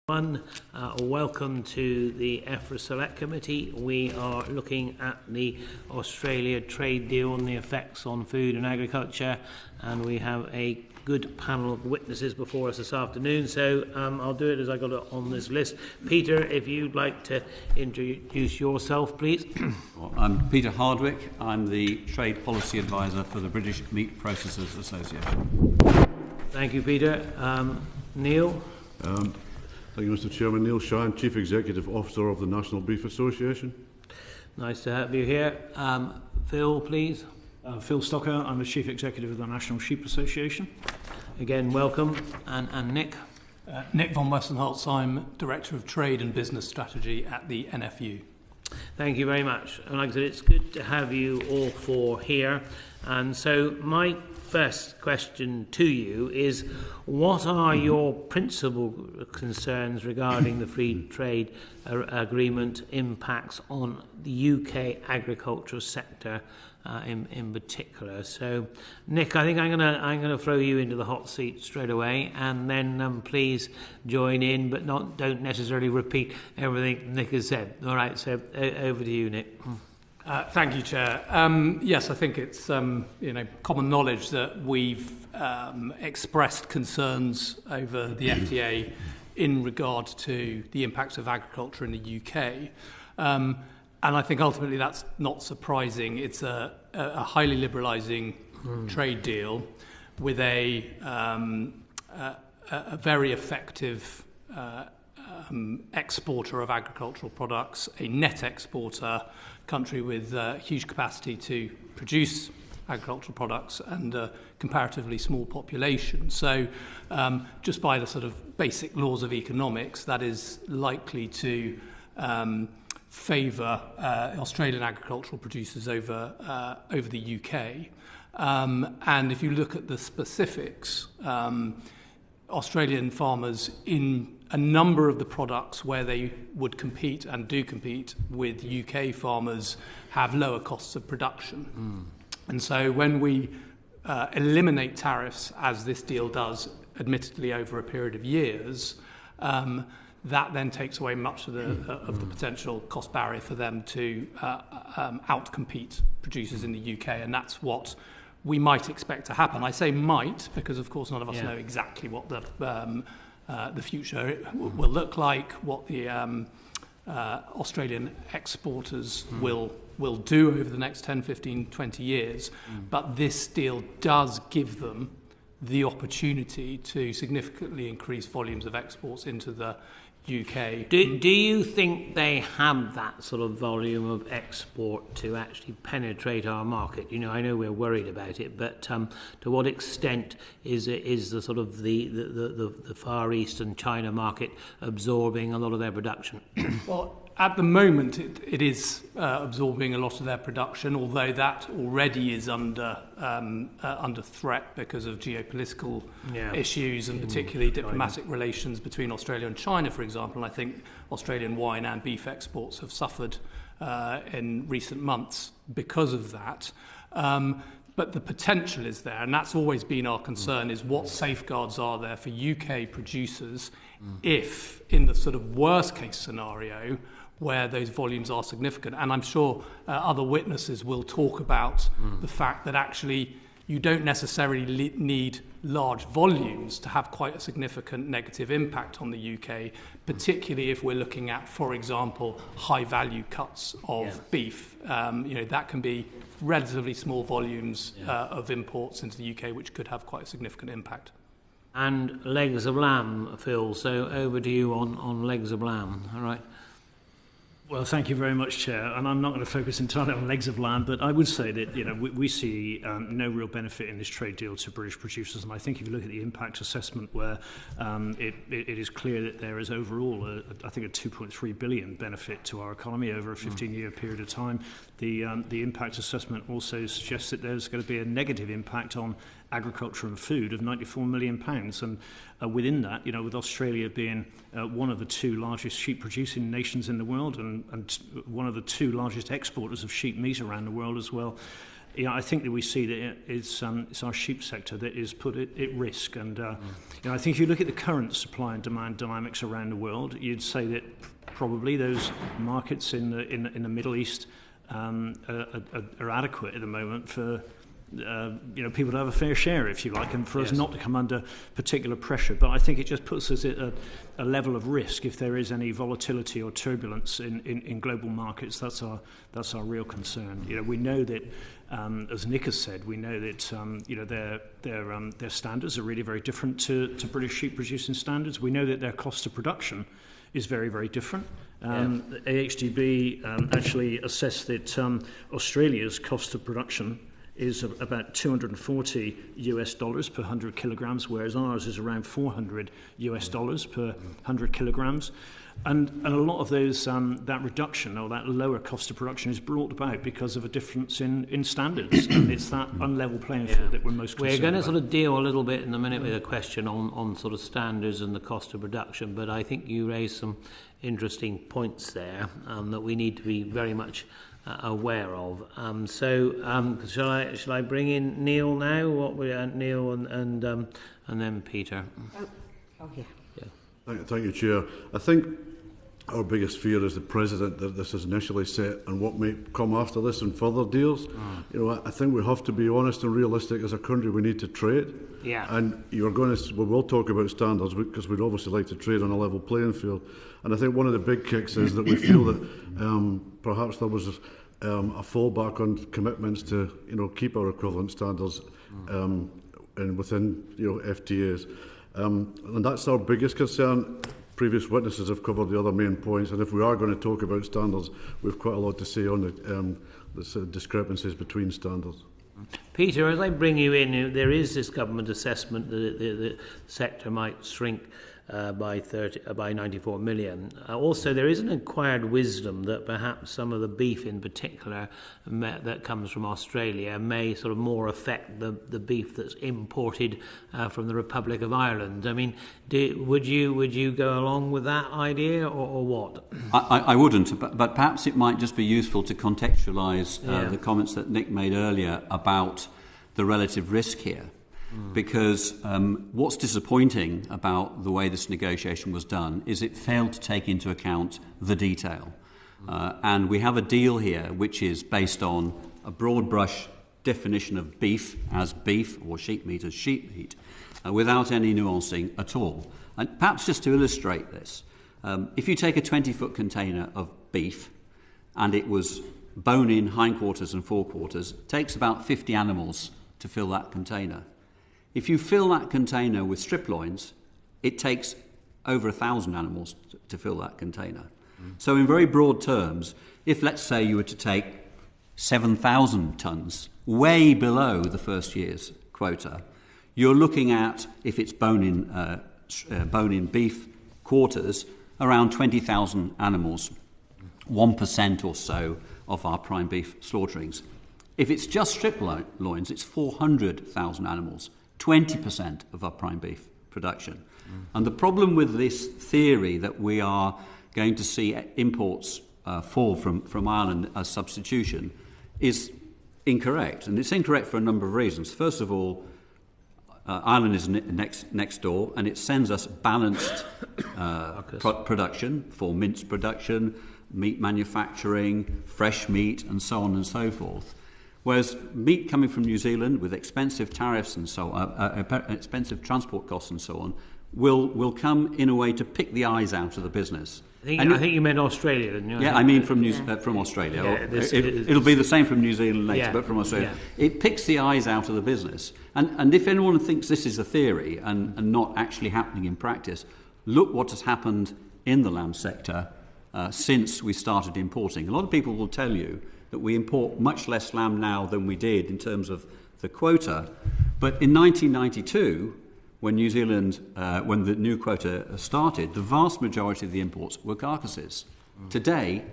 Welcome to the EFRA Select Committee. We are looking at the Australia trade deal and the effects on food and agriculture, and we have a good panel of witnesses before us this afternoon, so I'll do it as I got it on this list. Peter, if you'd like to introduce yourself, please. Well, I'm Peter Hardwick. I'm the Trade Policy Advisor for the British Meat Processors Association. Thank you, Peter. Neil? Thank you, Mr. Chairman. Neil Shine, Chief Executive Officer of the National Beef Association. Nice to have you here. Phil, please. Phil Stocker, I'm the Chief Executive of the National Sheep Association. Again, welcome. And Nick? Nick von Westenholz, I'm Director of Trade and Business Strategy at the NFU. Thank you very much. And like I said, it's good to have you all four here. And so my first question to you is, what are your principal concerns regarding the free trade agreement impacts on the UK agricultural sector in particular? So, Nick, I think I'm gonna throw you into the hot seat straight away, and then please join in, but don't necessarily repeat everything Nick has said. All right, so over to you, Nick. Thank you, Chair. Yes, I think it's common knowledge that we've expressed concerns over the FTA in regard to the impacts of agriculture in the UK. And I think ultimately that's not surprising. It's a highly liberalising trade deal with a very effective exporter of agricultural products, a net exporter, country with huge capacity to produce agricultural products and a comparatively small population. So just by the sort of basic laws of economics, that is likely to favour Australian agricultural producers over the UK. And if you look at the specifics, Australian farmers in a number of the products where they would compete and do compete with UK farmers have lower costs of production. And so when we eliminate tariffs, as this deal does, admittedly over a period of years, that then takes away much of the potential cost barrier for them to outcompete producers in the UK, and that's what we might expect to happen. I say might because, of course, none of us know exactly what the future will look like, what the Australian exporters will do over the next 10, 15, 20 years. But this deal does give them the opportunity to significantly increase volumes of exports into the UK. Do you think they have that sort of volume of export to actually penetrate our market? You know, I know we're worried about it, but to what extent is the sort of the Far East and China market absorbing a lot of their production? Well, at the moment, it is absorbing a lot of their production, although that already is under threat because of geopolitical issues and particularly diplomatic relations between Australia and China, for example. And I think Australian wine and beef exports have suffered in recent months because of that. But the potential is there, and that's always been our concern, is what safeguards are there for UK producers if, in the sort of worst-case scenario, where those volumes are significant. And I'm sure other witnesses will talk about the fact that actually you don't necessarily need large volumes to have quite a significant negative impact on the UK, particularly if we're looking at, for example, high-value cuts of beef. That can be relatively small volumes of imports into the UK, which could have quite a significant impact. And legs of lamb, Phil. So over to you on legs of lamb. All right. Well, thank you very much, Chair. And I'm not going to focus entirely on legs of lamb, but I would say that we see no real benefit in this trade deal to British producers. And I think if you look at the impact assessment, where it is clear that there is overall, I think, a 2.3 billion benefit to our economy over a 15-year period of time. The impact assessment also suggests that there's going to be a negative impact on agriculture and food of £94 million. And within that, with Australia being one of the two largest sheep producing nations in the world and one of the two largest exporters of sheep meat around the world as well, I think that we see that it's our sheep sector that is put at risk. And I think if you look at the current supply and demand dynamics around the world, you'd say that probably those markets in the Middle East are adequate at the moment for people to have a fair share, if you like, and for us not to come under particular pressure. But I think it just puts us at a level of risk if there is any volatility or turbulence in global markets. That's our real concern. We know that, as Nick has said, we know that their standards are really very different to British sheep producing standards. We know that their cost of production is very, very different. AHDB actually assessed that Australia's cost of production is about $240 per 100 kilograms, whereas ours is around $400 per 100 kilograms. And a lot of those that reduction or that lower cost of production is brought about because of a difference in standards. And it's that unlevel playing field that we're most concerned about. We're going to sort of deal a little bit in a minute with a question on sort of standards and the cost of production, but I think you raised some interesting points there that we need to be very much aware of. Shall I bring in Neil now? Neil and then Peter. Oh yeah. Thank you, Chair. I think our biggest fear is the precedent that this is initially set and what may come after this in further deals. I think we have to be honest and realistic as a country. We need to trade. Yeah. And we will talk about standards because we'd obviously like to trade on a level playing field. And I think one of the big kicks is that we feel that perhaps there was a fallback on commitments to keep our equivalent standards and within FTAs. And that's our biggest concern. Previous witnesses have covered the other main points, and if we are going to talk about standards, we've quite a lot to say on the discrepancies between standards. Peter, as I bring you in, there is this government assessment that the sector might shrink by 94 million. Also, there is an acquired wisdom that perhaps some of the beef in particular that comes from Australia may sort of more affect the beef that's imported from the Republic of Ireland. I mean, would you go along with that idea or what? I wouldn't, but perhaps it might just be useful to contextualise the comments that Nick made earlier about the relative risk here. Because what's disappointing about the way this negotiation was done is it failed to take into account the detail. And we have a deal here which is based on a broad brush definition of beef as beef or sheep meat as sheep meat without any nuancing at all. And perhaps just to illustrate this, if you take a 20-foot container of beef and it was bone-in hindquarters and forequarters, it takes about 50 animals to fill that container. If you fill that container with strip loins, it takes over 1,000 animals to fill that container. So in very broad terms, if let's say you were to take 7,000 tonnes, way below the first year's quota, you're looking at, if it's bone-in beef quarters, around 20,000 animals, 1% or so of our prime beef slaughterings. If it's just strip loins, it's 400,000 animals, 20% of our prime beef production. And the problem with this theory that we are going to see imports fall from Ireland as substitution is incorrect. And it's incorrect for a number of reasons. First of all, Ireland is next door, and it sends us balanced production for mince production, meat manufacturing, fresh meat, and so on and so forth. Whereas meat coming from New Zealand with expensive tariffs and so on, expensive transport costs and so on, will come in a way to pick the eyes out of the business. I think you meant Australia, didn't you? Yeah, I mean from Australia. Yeah, it'll be the same from New Zealand later, but from Australia. Yeah. It picks the eyes out of the business. And if anyone thinks this is a theory and not actually happening in practice, look what has happened in the lamb sector since we started importing. A lot of people will tell you that we import much less lamb now than we did in terms of the quota. But in 1992, when New Zealand, when the new quota started, the vast majority of the imports were carcasses. Today,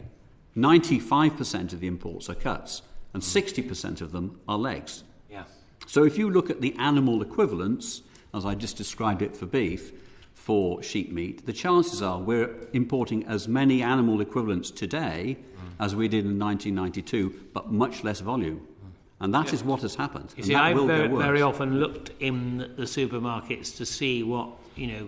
95% of the imports are cuts, and 60% of them are legs. Yeah. So if you look at the animal equivalents, as I just described it for beef, for sheep meat, the chances are we're importing as many animal equivalents today as we did in 1992, but much less volume. And that is what has happened. You see, I've very often looked in the supermarkets to see what,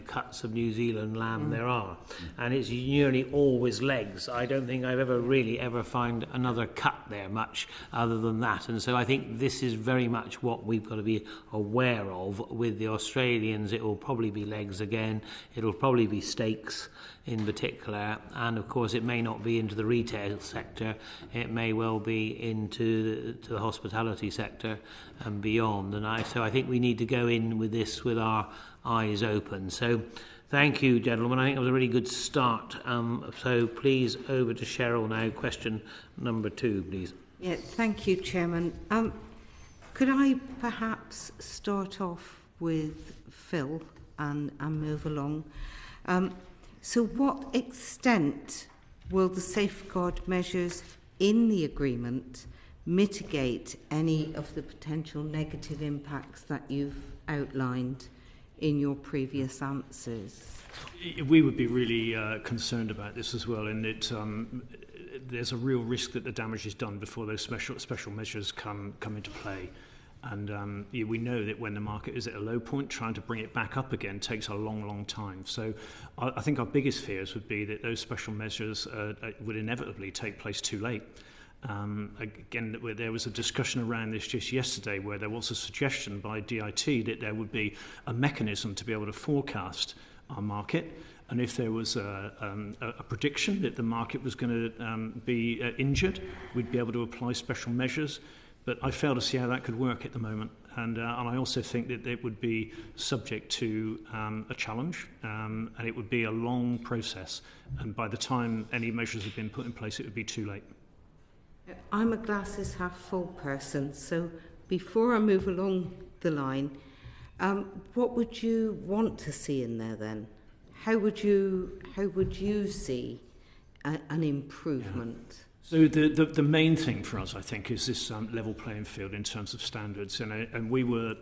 cuts of New Zealand lamb there are. And it's nearly always legs. I don't think I've ever find another cut there much other than that. And so I think this is very much what we've got to be aware of with the Australians. It will probably be legs again. It'll probably be steaks in particular, and of course it may not be into the retail sector, it may well be into the hospitality sector and beyond. And so I think we need to go in with this with our eyes open. So thank you, gentlemen. I think it was a really good start. So please, over to Cheryl now. Question number 2, please. Yeah, thank you, Chairman. Could I perhaps start off with Phil and move along? So what extent will the safeguard measures in the agreement mitigate any of the potential negative impacts that you've outlined in your previous answers? We would be really concerned about this as well, in that there's a real risk that the damage is done before those special measures come into play. And we know that when the market is at a low point, trying to bring it back up again takes a long time. So I think our biggest fears would be that those special measures would inevitably take place too late. Again, there was a discussion around this just yesterday where there was a suggestion by DIT that there would be a mechanism to be able to forecast our market. And if there was a prediction that the market was going to be injured, we'd be able to apply special measures. But I fail to see how that could work at the moment. And I also think that it would be subject to a challenge, and it would be a long process. And by the time any measures have been put in place, it would be too late. I'm a glasses half full person, so before I move along the line, what would you want to see in there then? How would you see an improvement? Yeah. So the main thing for us, I think, is this level playing field in terms of standards, and we were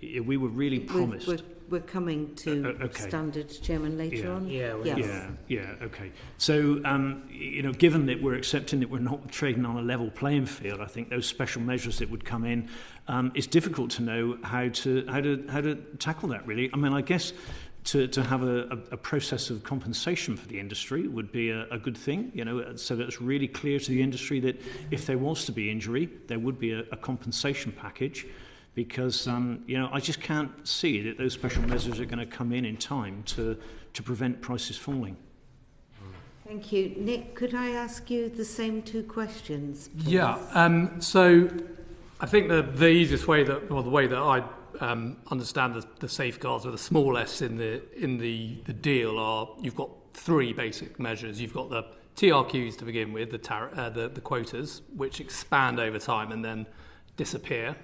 really promised. We're coming to standards, Chairman, later on. Okay. So given that we're accepting that we're not trading on a level playing field, I think those special measures that would come in, it's difficult to know how to tackle that. Really, I mean, I guess. To have a process of compensation for the industry would be a good thing, so that it's really clear to the industry that if there was to be injury, there would be a compensation package, because I just can't see that those special measures are going to come in time to prevent prices falling. Thank you. Nick, could I ask you the same 2 questions, please? Yeah, so I think the easiest way the way that I understand the safeguards, or the small s in the deal, are you've got 3 basic measures. You've got the TRQs to begin with, the quotas, which expand over time and then disappear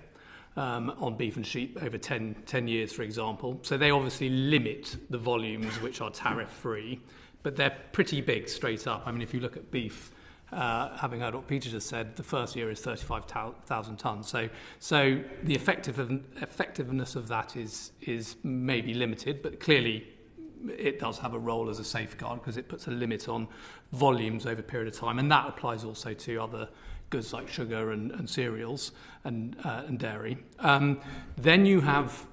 on beef and sheep over 10 years, for example. So they obviously limit the volumes which are tariff-free, but they're pretty big straight up. I mean, if you look at beef, having heard what Peter just said, the first year is 35,000 tonnes. So the effectiveness of that is maybe limited, but clearly it does have a role as a safeguard because it puts a limit on volumes over a period of time, and that applies also to other goods like sugar and cereals and dairy. Then you have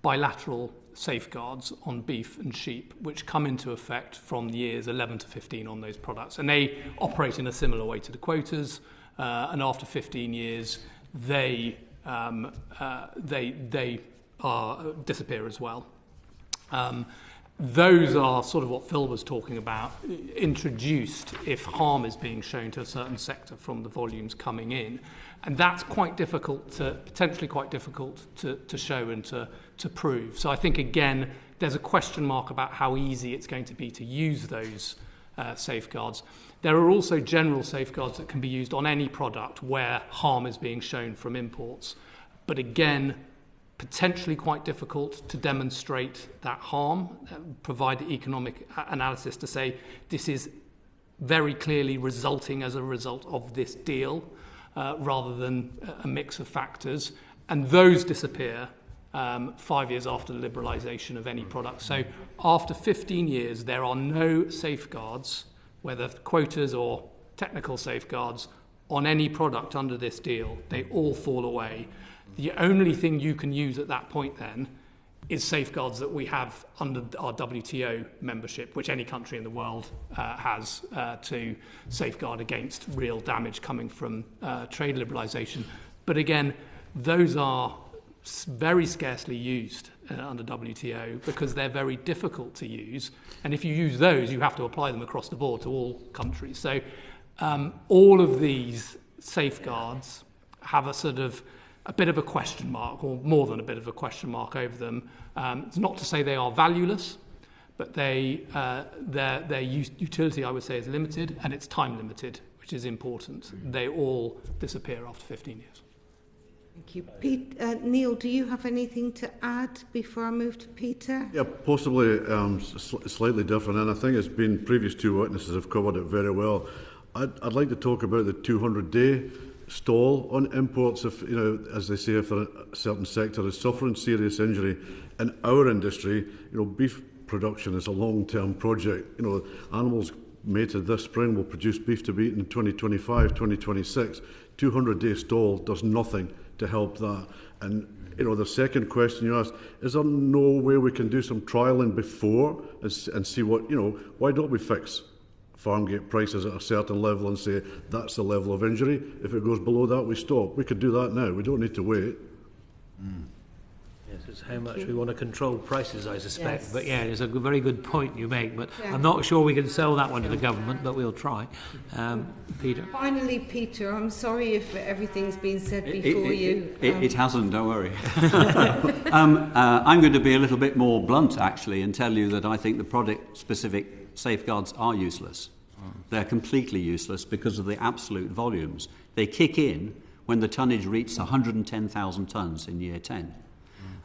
bilateral safeguards on beef and sheep, which come into effect from years 11 to 15 on those products, and they operate in a similar way to the quotas. And after 15 years, they disappear as well. Those are sort of what Phil was talking about, introduced if harm is being shown to a certain sector from the volumes coming in. And that's potentially quite difficult to show and to prove. So I think, again, there's a question mark about how easy it's going to be to use those safeguards. There are also general safeguards that can be used on any product where harm is being shown from imports. But again, potentially quite difficult to demonstrate that harm, provide the economic analysis to say this is very clearly resulting as a result of this deal, rather than a mix of factors. And those disappear 5 years after the liberalisation of any product. So after 15 years, there are no safeguards, whether quotas or technical safeguards, on any product under this deal, they all fall away. The only thing you can use at that point then is safeguards that we have under our WTO membership, which any country in the world has to safeguard against real damage coming from trade liberalisation. But again, those are very scarcely used under WTO because they're very difficult to use. And if you use those, you have to apply them across the board to all countries. So all of these safeguards have a bit of a question mark, or more than a bit of a question mark over them. It's not to say they are valueless, but their utility, I would say, is limited, and it's time limited, which is important. They all disappear after 15 years. Thank you. Neil, do you have anything to add before I move to Peter? Yeah, possibly slightly different, and I think it's been previous two witnesses have covered it very well. I'd like to talk about the 200-day stall on imports. If as they say, if a certain sector is suffering serious injury, in our industry, beef production is a long-term project. Animals mated this spring will produce beef to be eaten in 2025, 2026. 200-day stall does nothing to help that. And the second question you asked, is there no way we can do some trialling before and see what why don't we fix farm gate prices at a certain level and say that's the level of injury? If it goes below that, we stop. We could do that now. We don't need to wait. Yes, it's how much we want to control prices, I suspect. Yes. But yeah, it's a very good point you make. But I'm not sure we can sell that one to the government, but we'll try. Peter? Finally, Peter, I'm sorry if everything's been said before you. It hasn't, don't worry. I'm going to be a little bit more blunt, actually, and tell you that I think the product-specific safeguards are useless. They're completely useless because of the absolute volumes. They kick in when the tonnage reaches 110,000 tonnes in year 10.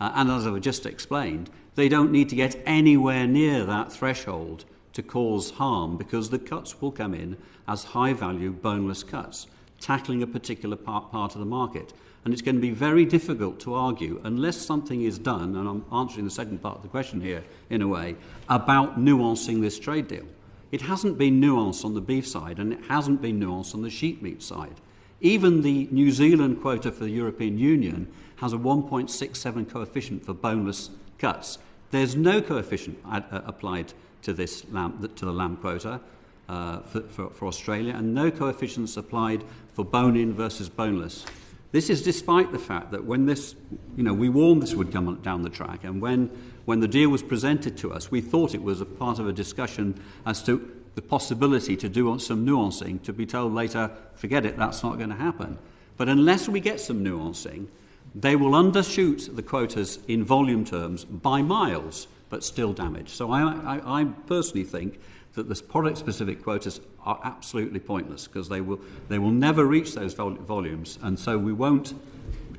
And as I've just explained, they don't need to get anywhere near that threshold to cause harm because the cuts will come in as high-value boneless cuts, tackling a particular part of the market. And it's going to be very difficult to argue, unless something is done, and I'm answering the second part of the question here, in a way, about nuancing this trade deal. It hasn't been nuanced on the beef side, and it hasn't been nuanced on the sheep meat side. Even the New Zealand quota for the European Union has a 1.67 coefficient for boneless cuts. There's no coefficient applied to this to the lamb quota for Australia, and no coefficients applied for bone-in versus boneless. This is despite the fact that when this, we warned this would come down the track, and when the deal was presented to us, we thought it was a part of a discussion as to the possibility to do some nuancing, to be told later, forget it, that's not going to happen. But unless we get some nuancing, they will undershoot the quotas in volume terms by miles, but still damage. So I personally think that the product-specific quotas are absolutely pointless because they will never reach those volumes, and so we won't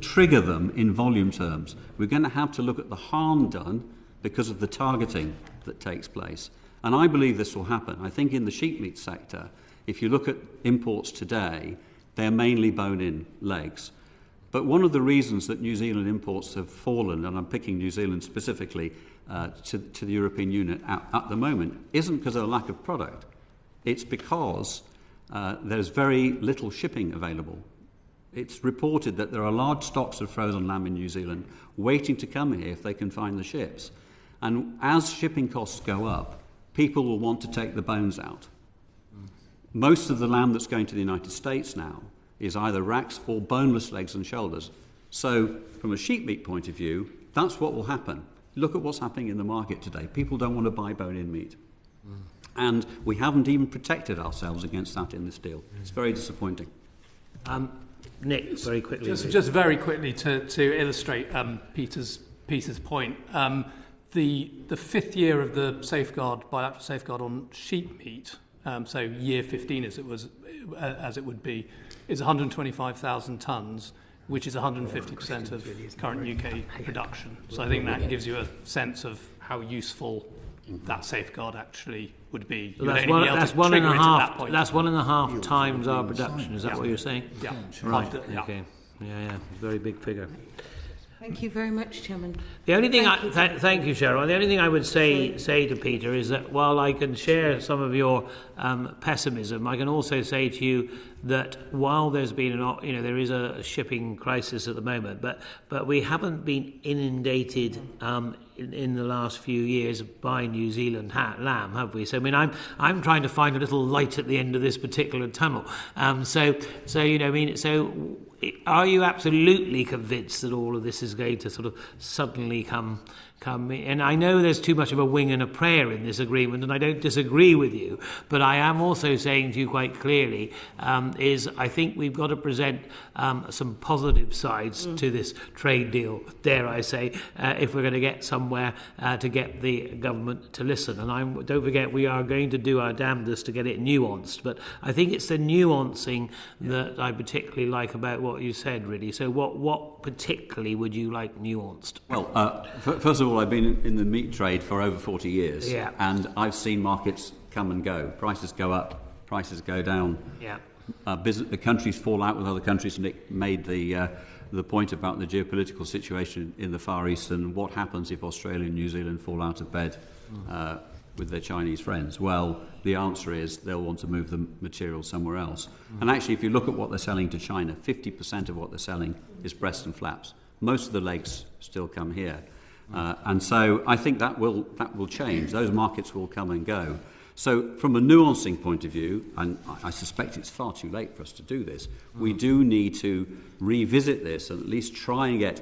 trigger them in volume terms. We're going to have to look at the harm done because of the targeting that takes place. And I believe this will happen. I think in the sheep meat sector, if you look at imports today, they're mainly bone-in legs. But one of the reasons that New Zealand imports have fallen, and I'm picking New Zealand specifically to the European Union at the moment, isn't because of a lack of product. It's because there's very little shipping available. It's reported that there are large stocks of frozen lamb in New Zealand waiting to come here if they can find the ships. And as shipping costs go up, people will want to take the bones out. Most of the lamb that's going to the United States now is either racks or boneless legs and shoulders. So from a sheep meat point of view, that's what will happen. Look at what's happening in the market today. People don't want to buy bone-in meat. And we haven't even protected ourselves against that in this deal. It's very disappointing. Nick, very quickly. Just very quickly to illustrate Peter's point. The fifth year of the bilateral safeguard on sheep meat, so year 15 as it would be, is 125,000 tonnes, which is 150% of current UK production. So I think that gives you a sense of how useful that safeguard actually would be. So that's 1.5. That's 1.5 times our production. Is that what you're saying? Yeah. Right. Yeah. Okay. Yeah. Very big figure. Thank you very much, Chairman. The only thing thank you, Cheryl. The only thing I would say to Peter is that while I can share some of your pessimism, I can also say to you that while there's been there is a shipping crisis at the moment, but we haven't been inundated in the last few years by New Zealand lamb, have we? So I mean, I'm trying to find a little light at the end of this particular tunnel. So are you absolutely convinced that all of this is going to sort of suddenly come? And I know there's too much of a wing and a prayer in this agreement, and I don't disagree with you, but I am also saying to you quite clearly is I think we've got to present some positive sides to this trade deal, dare I say, if we're going to get somewhere to get the government to listen. And don't forget, we are going to do our damnedest to get it nuanced, but I think it's the nuancing that I particularly like about what you said, really. So what particularly would you like nuanced? Well, first of all, I've been in the meat trade for over 40 years, and I've seen markets come and go. Prices go up, prices go down. Yeah. The countries fall out with other countries. Nick made the point about the geopolitical situation in the Far East and what happens if Australia and New Zealand fall out of bed with their Chinese friends. Well, the answer is they'll want to move the material somewhere else. And actually, if you look at what they're selling to China, 50% of what they're selling is breast and flaps. Most of the legs still come here. And so I think that will change. Those markets will come and go. So from a nuancing point of view, and I suspect it's far too late for us to do this, we do need to revisit this and at least try and get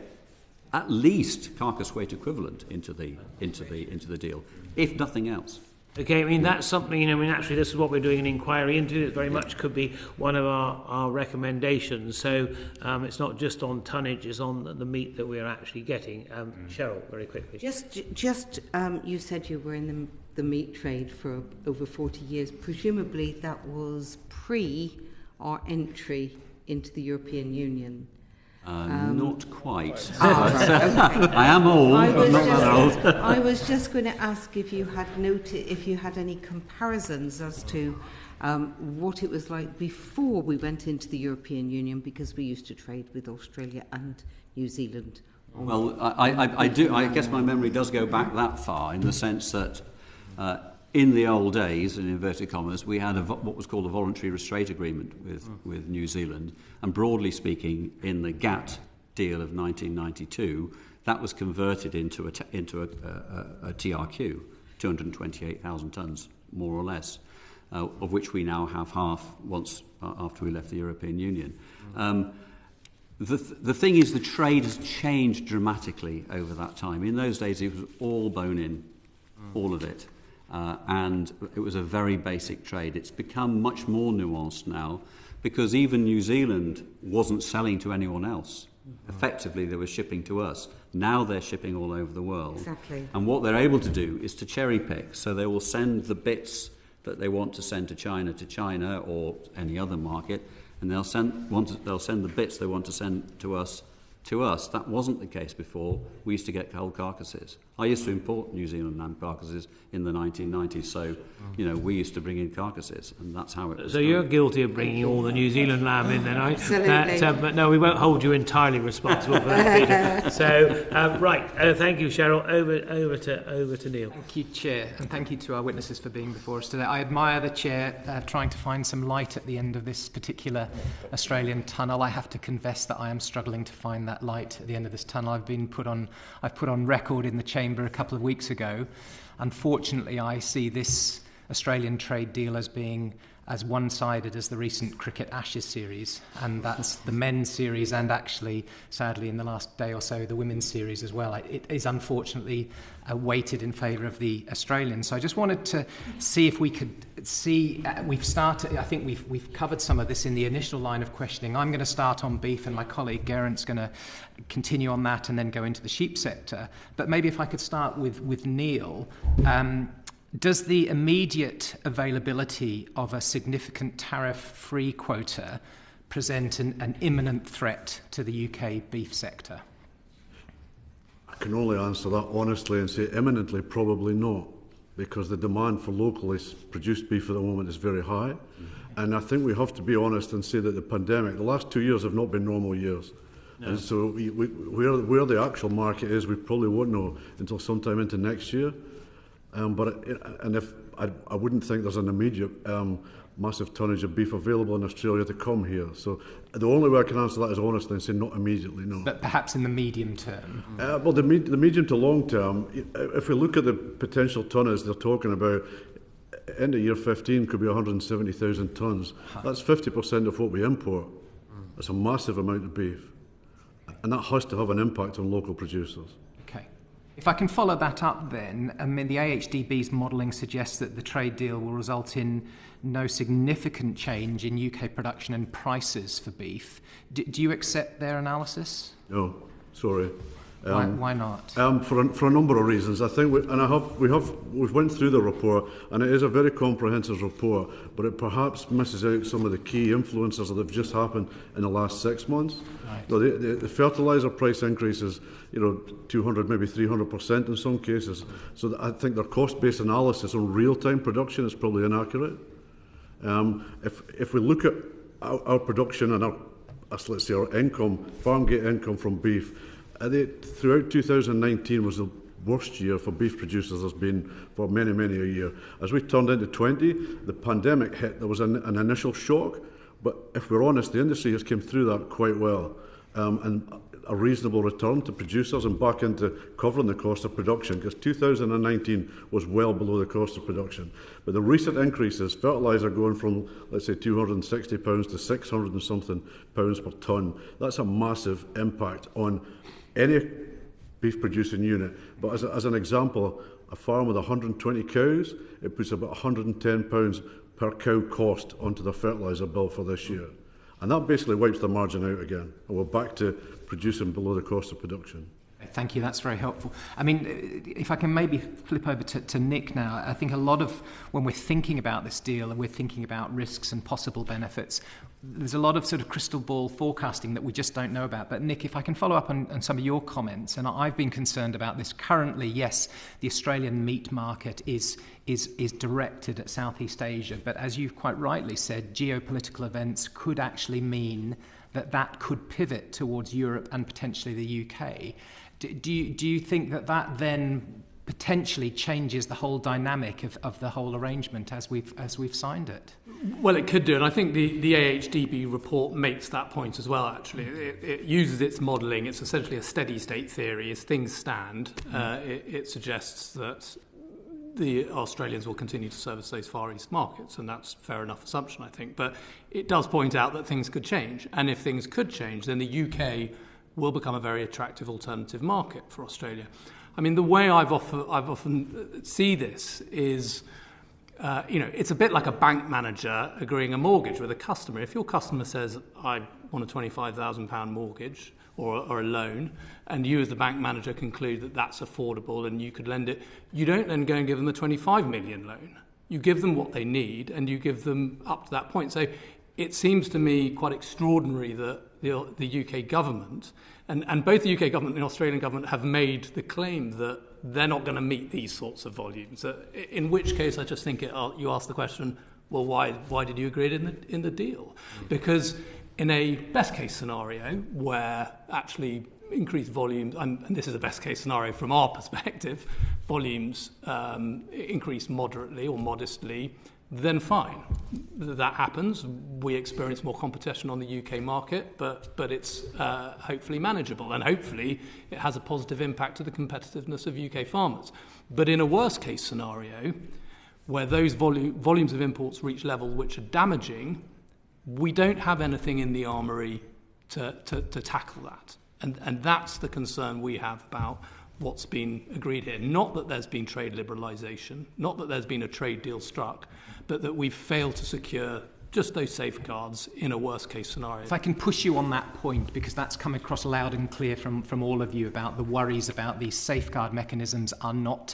at least carcass weight equivalent into the deal, if nothing else. Okay, I mean, that's something, actually this is what we're doing an inquiry into. It very much could be one of our recommendations. So it's not just on tonnage, it's on the meat that we're actually getting. Cheryl, very quickly. Just you said you were in the meat trade for over 40 years. Presumably that was pre our entry into the European Union. Not quite. Okay. I am old, but not that old. I was just going to ask if you had any comparisons as to what it was like before we went into the European Union, because we used to trade with Australia and New Zealand. Well, I do. I guess my memory does go back that far, in the sense that in the old days, in inverted commas, we had what was called a voluntary restraint agreement with New Zealand. And broadly speaking, in the GATT deal of 1992, that was converted into a TRQ, 228,000 tonnes, more or less, of which we now have half once after we left the European Union. The thing is, the trade has changed dramatically over that time. In those days, it was all bone-in, all of it. And it was a very basic trade. It's become much more nuanced now, because even New Zealand wasn't selling to anyone else. Effectively, they were shipping to us. Now they're shipping all over the world. Exactly. And what they're able to do is to cherry pick. So they will send the bits that they want to send to China or any other market, and they'll send the bits they want to send to us. That wasn't the case before. We used to get whole carcasses. I used to import New Zealand lamb carcasses in the 1990s, so we used to bring in carcasses, and that's how it was. So you're guilty of bringing all the New Zealand lamb in, then, right? Absolutely. But no, we won't hold you entirely responsible for that, Peter. So right, thank you, Cheryl. Over to Neil. Thank you, Chair, and thank you to our witnesses for being before us today. I admire the Chair trying to find some light at the end of this particular Australian tunnel. I have to confess that I am struggling to find that light at the end of this tunnel. I've put on record in the Chamber a couple of weeks ago. Unfortunately, I see this Australian trade deal as being as one-sided as the recent Cricket Ashes series, and that's the men's series, and actually, sadly, in the last day or so, the women's series as well. It is unfortunately weighted in favour of the Australians. So I just wanted to see if we could see. We've started. I think we've covered some of this in the initial line of questioning. I'm going to start on beef, and my colleague Geraint's going to continue on that, and then go into the sheep sector. But maybe if I could start with Neil. Does the immediate availability of a significant tariff-free quota present an imminent threat to the UK beef sector? I can only answer that honestly and say imminently, probably not, because the demand for locally produced beef at the moment is very high. And I think we have to be honest and say that the pandemic, the last 2 years have not been normal years. No. And so where the actual market is, we probably won't know until sometime into next year. I wouldn't think there's an immediate massive tonnage of beef available in Australia to come here. So the only way I can answer that is honestly and say not immediately, no. But perhaps in the medium term? Well, the medium to long term, if we look at the potential tonnage they're talking about, end of year 15 could be 170,000 tonnes. That's 50% of what we import. That's a massive amount of beef. And that has to have an impact on local producers. Okay. If I can follow that up then, I mean, the AHDB's modelling suggests that the trade deal will result in no significant change in UK production and prices for beef. Do you accept their analysis? No, sorry. Why not? For a number of reasons. I think we've went through the report, and it is a very comprehensive report, but it perhaps misses out some of the key influences that have just happened in the last 6 months. Right. So the fertiliser price increases, 200, maybe 300% in some cases. So I think their cost-based analysis on real-time production is probably inaccurate. If we look at our production and let's say our income, farm gate income from beef, throughout 2019 was the worst year for beef producers there's been for many, many a year. As we turned into 20, the pandemic hit. There was an initial shock, but if we're honest, the industry has come through that quite well, and a reasonable return to producers and back into covering the cost of production, because 2019 was well below the cost of production. But the recent increases, fertiliser going from, let's say, £260 to 600 and something pounds per tonne, that's a massive impact on any beef producing unit. But as an example, a farm with 120 cows, it puts about £110 per cow cost onto the fertiliser bill for this year. And that basically wipes the margin out again. And we're back to producing below the cost of production. Thank you, that's very helpful. I mean, if I can maybe flip over to Nick now, I think a lot of, when we're thinking about this deal and we're thinking about risks and possible benefits, there's a lot of sort of crystal ball forecasting that we just don't know about. But Nick, if I can follow up on some of your comments, and I've been concerned about this currently. Yes, the Australian meat market is directed at Southeast Asia, but as you've quite rightly said, geopolitical events could actually mean that could pivot towards Europe and potentially the UK. Do you think that then potentially changes the whole dynamic of the whole arrangement as we've signed it? Well, it could do, and I think the AHDB report makes that point as well, actually. It uses its modelling. It's essentially a steady state theory. As things stand, it suggests that the Australians will continue to service those Far East markets, and that's a fair enough assumption, I think. But it does point out that things could change, and if things could change, then the UK will become a very attractive alternative market for Australia. I mean, the way I've often see this is, it's a bit like a bank manager agreeing a mortgage with a customer. If your customer says, I want a £25,000 mortgage or a loan, and you as the bank manager conclude that that's affordable and you could lend it, you don't then go and give them a 25 million loan. You give them what they need and you give them up to that point. So it seems to me quite extraordinary that the UK government, and both the UK government and the Australian government have made the claim that they're not going to meet these sorts of volumes. In which case, I just think you ask the question, well, why did you agree it in the deal? Because in a best case scenario where actually increased volumes, and this is a best case scenario from our perspective, volumes increase moderately or modestly, then fine. That happens. We experience more competition on the UK market, but it's hopefully manageable, and hopefully it has a positive impact to the competitiveness of UK farmers. But in a worst case scenario, where those volumes of imports reach levels which are damaging, we don't have anything in the armoury to tackle that. And that's the concern we have about what's been agreed here. Not that there's been trade liberalisation, not that there's been a trade deal struck, but that we've failed to secure just those safeguards in a worst-case scenario. If I can push you on that point, because that's come across loud and clear from all of you about the worries about these safeguard mechanisms are not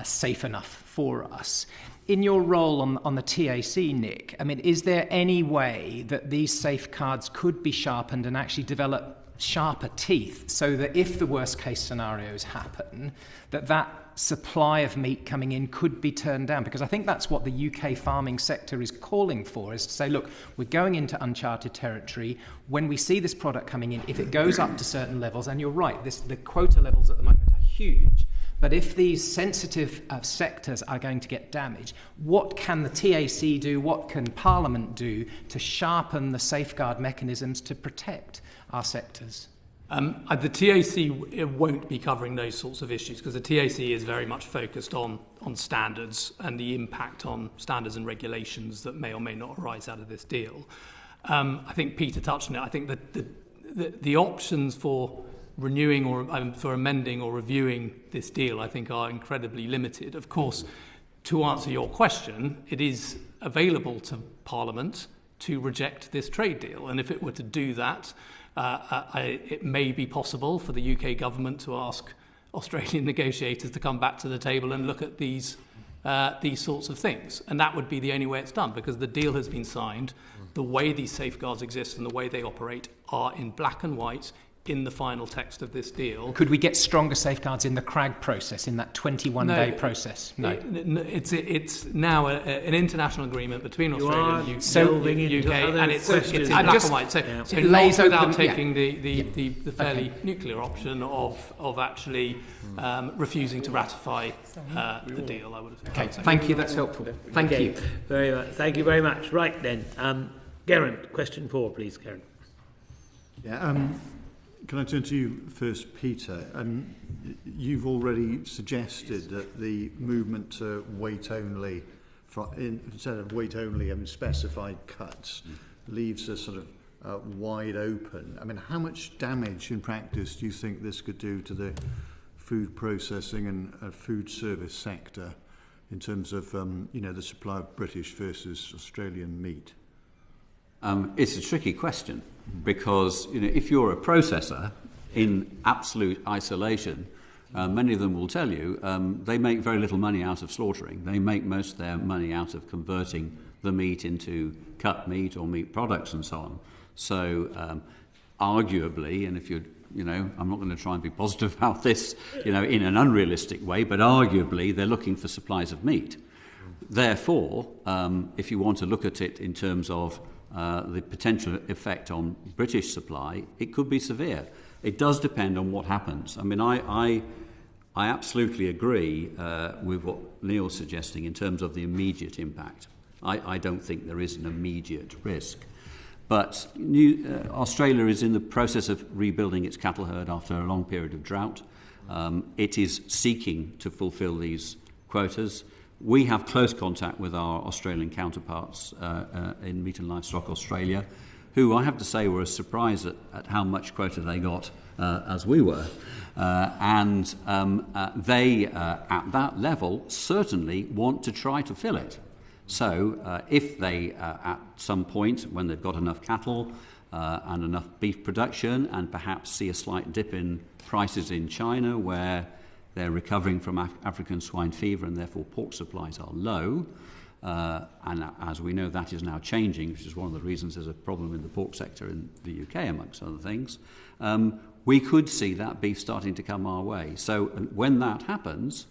safe enough for us. In your role on the TAC, Nick, I mean, is there any way that these safeguards could be sharpened and actually develop sharper teeth so that if the worst case scenarios happen, that supply of meat coming in could be turned down? Because I think that's what the UK farming sector is calling for, is to say, look, we're going into uncharted territory. When we see this product coming in, if it goes up to certain levels, and you're right, the quota levels at the moment are huge, but if these sensitive sectors are going to get damaged, what can the TAC do, what can Parliament do to sharpen the safeguard mechanisms to protect our sectors? The TAC won't be covering those sorts of issues because the TAC is very much focused on standards and the impact on standards and regulations that may or may not arise out of this deal. I think Peter touched on it. I think that the options for renewing or for amending or reviewing this deal, I think, are incredibly limited. Of course, to answer your question, it is available to Parliament to reject this trade deal. And if it were to do that, it may be possible for the UK government to ask Australian negotiators to come back to the table and look at these sorts of things. And that would be the only way it's done, because the deal has been signed. The way these safeguards exist and the way they operate are in black and white in the final text of this deal. Could we get stronger safeguards in the CRAG process, in that 21-day process? No. It's now an international agreement between Australia and UK, and it's black and white. So it lays without taking the fairly nuclear option of actually refusing to ratify the deal, I would have. Okay, thank you, that's helpful. Thank you. Very much. Thank you very much. Right then, Geraint, question 4, please, Geraint. Yeah, can I turn to you first, Peter? You've already suggested that the movement to weight only, instead of weight only having specified cuts, leaves us sort of wide open. I mean, how much damage in practice do you think this could do to the food processing and food service sector in terms of the supply of British versus Australian meat? It's a tricky question because if you're a processor in absolute isolation, many of them will tell you they make very little money out of slaughtering. They make most of their money out of converting the meat into cut meat or meat products and so on. So arguably, and if you're I'm not going to try and be positive about this, in an unrealistic way, but arguably they're looking for supplies of meat. Therefore, if you want to look at it in terms of the potential effect on British supply, it could be severe. It does depend on what happens. I mean, I absolutely agree with what Neil's suggesting in terms of the immediate impact. I don't think there is an immediate risk. But Australia is in the process of rebuilding its cattle herd after a long period of drought. It is seeking to fulfil these quotas. We have close contact with our Australian counterparts in Meat and Livestock Australia, who I have to say were as surprised at how much quota they got as we were. And they, at that level, certainly want to try to fill it. So if they, at some point, when they've got enough cattle and enough beef production and perhaps see a slight dip in prices in China where they're recovering from African swine fever and therefore pork supplies are low. And as we know, that is now changing, which is one of the reasons there's a problem in the pork sector in the UK, amongst other things. We could see that beef starting to come our way. So when that happens,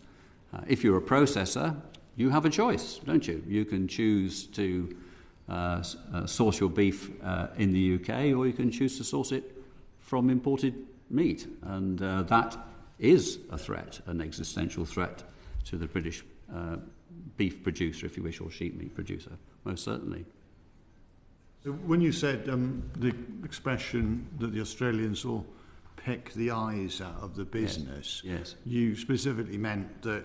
if you're a processor, you have a choice, don't you? You can choose to source your beef in the UK, or you can choose to source it from imported meat. And that is a threat, an existential threat to the British beef producer, if you wish, or sheep meat producer, most certainly. So when you said the expression that the Australians will pick the eyes out of the business, yes. You specifically meant that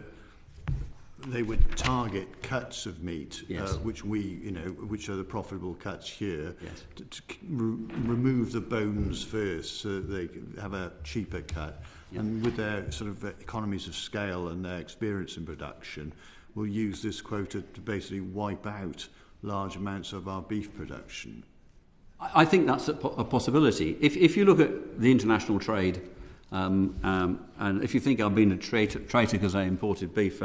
they would target cuts of meat, yes. which which are the profitable cuts here, yes. to remove the bones first so that they can have a cheaper cut. Yeah. And with their sort of economies of scale and their experience in production, we'll use this quota to basically wipe out large amounts of our beef production. I think that's a possibility. If you look at the international trade And if you think I've been a traitor because I imported beef,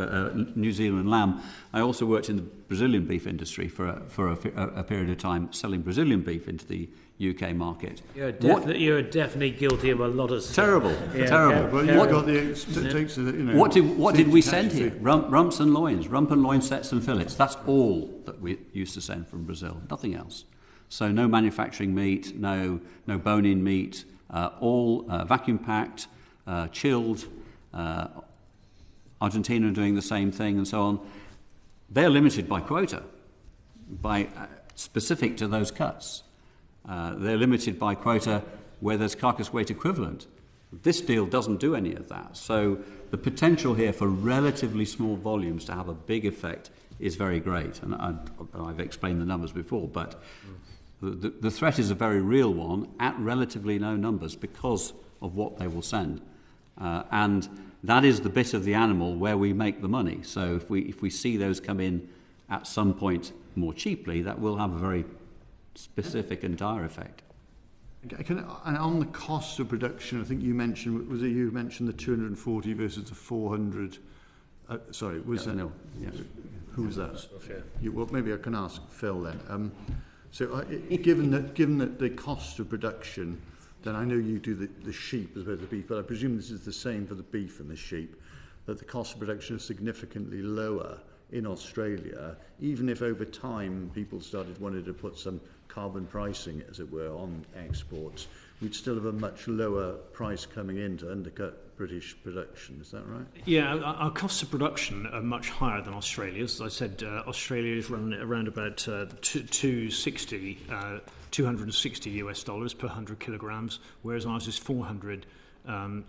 New Zealand lamb, I also worked in the Brazilian beef industry for a period of time, selling Brazilian beef into the UK market. You're definitely guilty of a lot of stuff. Terrible. Well, you've got What did we send here? Rump and loin sets and fillets. That's all that we used to send from Brazil. Nothing else. So no manufacturing meat, no bone-in meat. All vacuum packed, chilled. Argentina are doing the same thing, and so on. They're limited by quota, by specific to those cuts. They're limited by quota where there's carcass weight equivalent. This deal doesn't do any of that. So the potential here for relatively small volumes to have a big effect is very great. And I've explained the numbers before, but the threat is a very real one at relatively low numbers because of what they will send. And that is the bit of the animal where we make the money. So if we see those come in at some point more cheaply, that will have a very specific and dire effect. And on the cost of production, I think you mentioned, the 240 versus the 400? Who was that? Well, maybe I can ask Phil then. Given that the cost of production, then I know you do the sheep as well as the beef, but I presume this is the same for the beef and the sheep, that the cost of production is significantly lower in Australia, even if over time people started wanting to put some carbon pricing, as it were, on exports, we'd still have a much lower price coming in to undercut British production. Is that right? Yeah, our costs of production are much higher than Australia's. As I said, Australia is running around about $260 US dollars per 100 kilograms, whereas ours is $400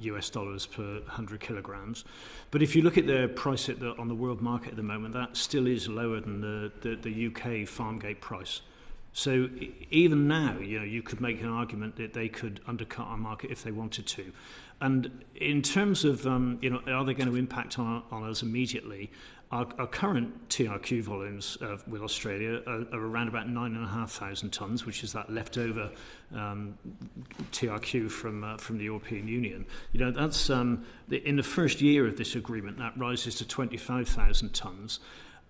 US dollars per 100 kilograms. But if you look at the price on the world market at the moment, that still is lower than the UK farm gate price. So even now, you could make an argument that they could undercut our market if they wanted to. And in terms of, are they going to impact on us immediately? Our current TRQ volumes with Australia are around about 9,500 tonnes, which is that leftover TRQ from the European Union. That's in the first year of this agreement, that rises to 25,000 tonnes.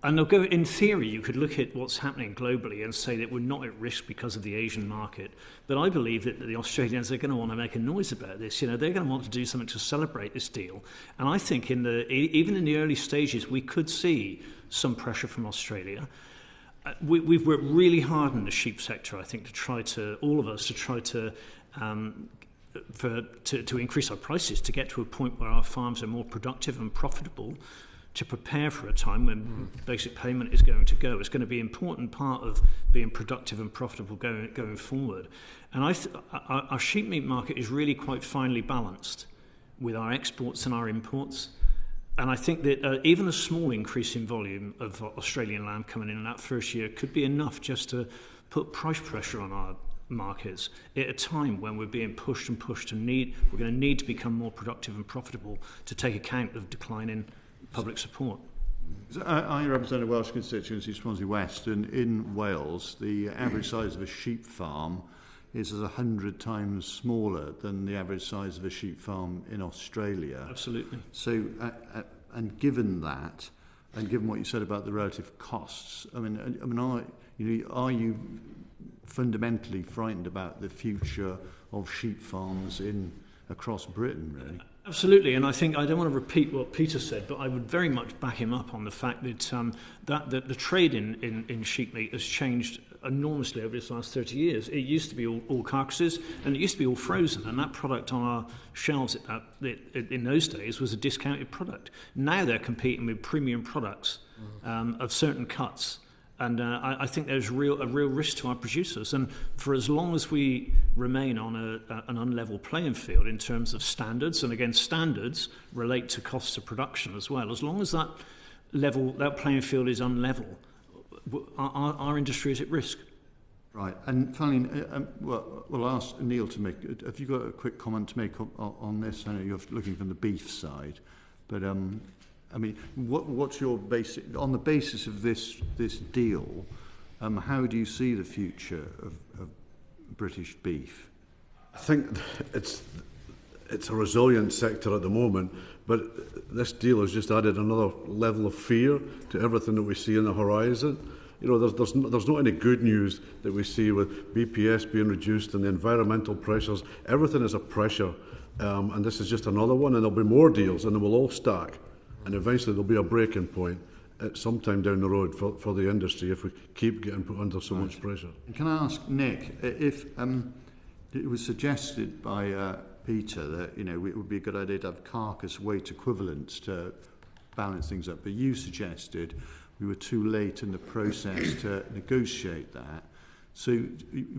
And they'll go, in theory, you could look at what's happening globally and say that we're not at risk because of the Asian market. But I believe that the Australians are going to want to make a noise about this. They're going to want to do something to celebrate this deal. And I think even in the early stages, we could see some pressure from Australia. We've worked really hard in the sheep sector, I think, all of us to try to increase our prices, to get to a point where our farms are more productive and profitable, to prepare for a time when basic payment is going to go. It's going to be an important part of being productive and profitable going forward. And our sheep meat market is really quite finely balanced with our exports and our imports. And I think that even a small increase in volume of Australian lamb coming in that first year could be enough just to put price pressure on our markets at a time when we're being pushed and we're going to need to become more productive and profitable to take account of declining public support. I represent a Welsh constituency, Swansea West, and in Wales, the average size of a sheep farm is 100 times smaller than the average size of a sheep farm in Australia. Absolutely. So, and given that, and given what you said about the relative costs, are you fundamentally frightened about the future of sheep farms across Britain, really? Absolutely, and I think I don't want to repeat what Peter said, but I would very much back him up on the fact that the trade in sheep meat has changed enormously over this last 30 years. It used to be all carcasses, and it used to be all frozen, and that product on our shelves in those days was a discounted product. Now they're competing with premium products of certain cuts. And I think there's a real risk to our producers. And for as long as we remain on an unlevel playing field in terms of standards, and again, standards relate to costs of production as well, as long as that playing field is unlevel, our industry is at risk. Right. And finally, we'll ask Neil to make. Have you got a quick comment to make on this? I know you're looking from the beef side, but what's your basic on the basis of this deal? How do you see the future of British beef? I think it's it's a resilient sector at the moment, but this deal has just added another level of fear to everything that we see in the horizon. You know, there's not any good news that we see with BPS being reduced and the environmental pressures. Everything is a pressure, and this is just another one, and there'll be more deals, and they will all stack, and eventually there'll be a breaking point at some time down the road for the industry if we keep getting put under so much pressure. Can I ask Nick, if it was suggested by Peter that, you know, it would be a good idea to have carcass weight equivalents to balance things up, but you suggested we were too late in the process to negotiate that. So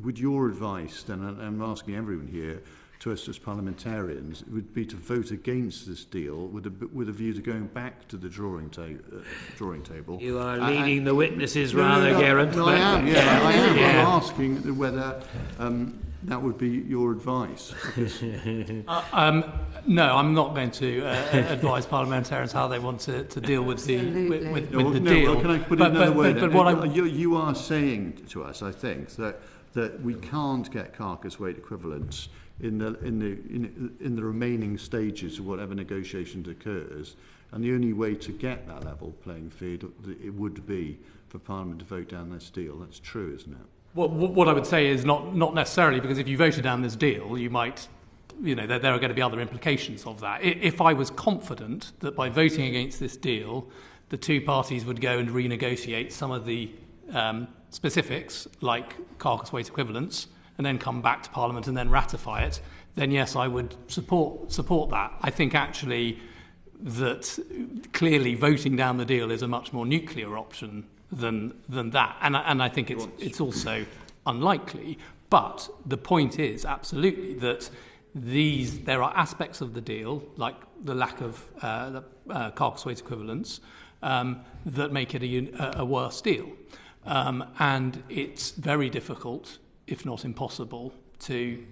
would your advice, then, and I'm asking everyone here, to us as parliamentarians, it would be to vote against this deal with a view to going back to the drawing table. You are leading the witnesses rather, Geraint. No, I am. Yeah, I am. Yeah. I'm asking whether that would be your advice. No, I'm not going to advise parliamentarians how they want to deal with the deal. Well, can I put it another way? But you are saying to us, I think, that we can't get carcass weight equivalents in the remaining stages of whatever negotiations occurs, and the only way to get that level playing field it would be for Parliament to vote down this deal. That's true, isn't it? What I would say is not necessarily, because if you voted down this deal, you might, you know, there are going to be other implications of that. If I was confident that by voting against this deal, the two parties would go and renegotiate some of the specifics, like carcass weight equivalents, and then come back to Parliament and then ratify it, then yes, I would support that. I think actually that clearly voting down the deal is a much more nuclear option than that, and I think it's also unlikely. But the point is absolutely that there are aspects of the deal, like the lack of carcass weight equivalents, that make it a worse deal, and it's very difficult, if not impossible, to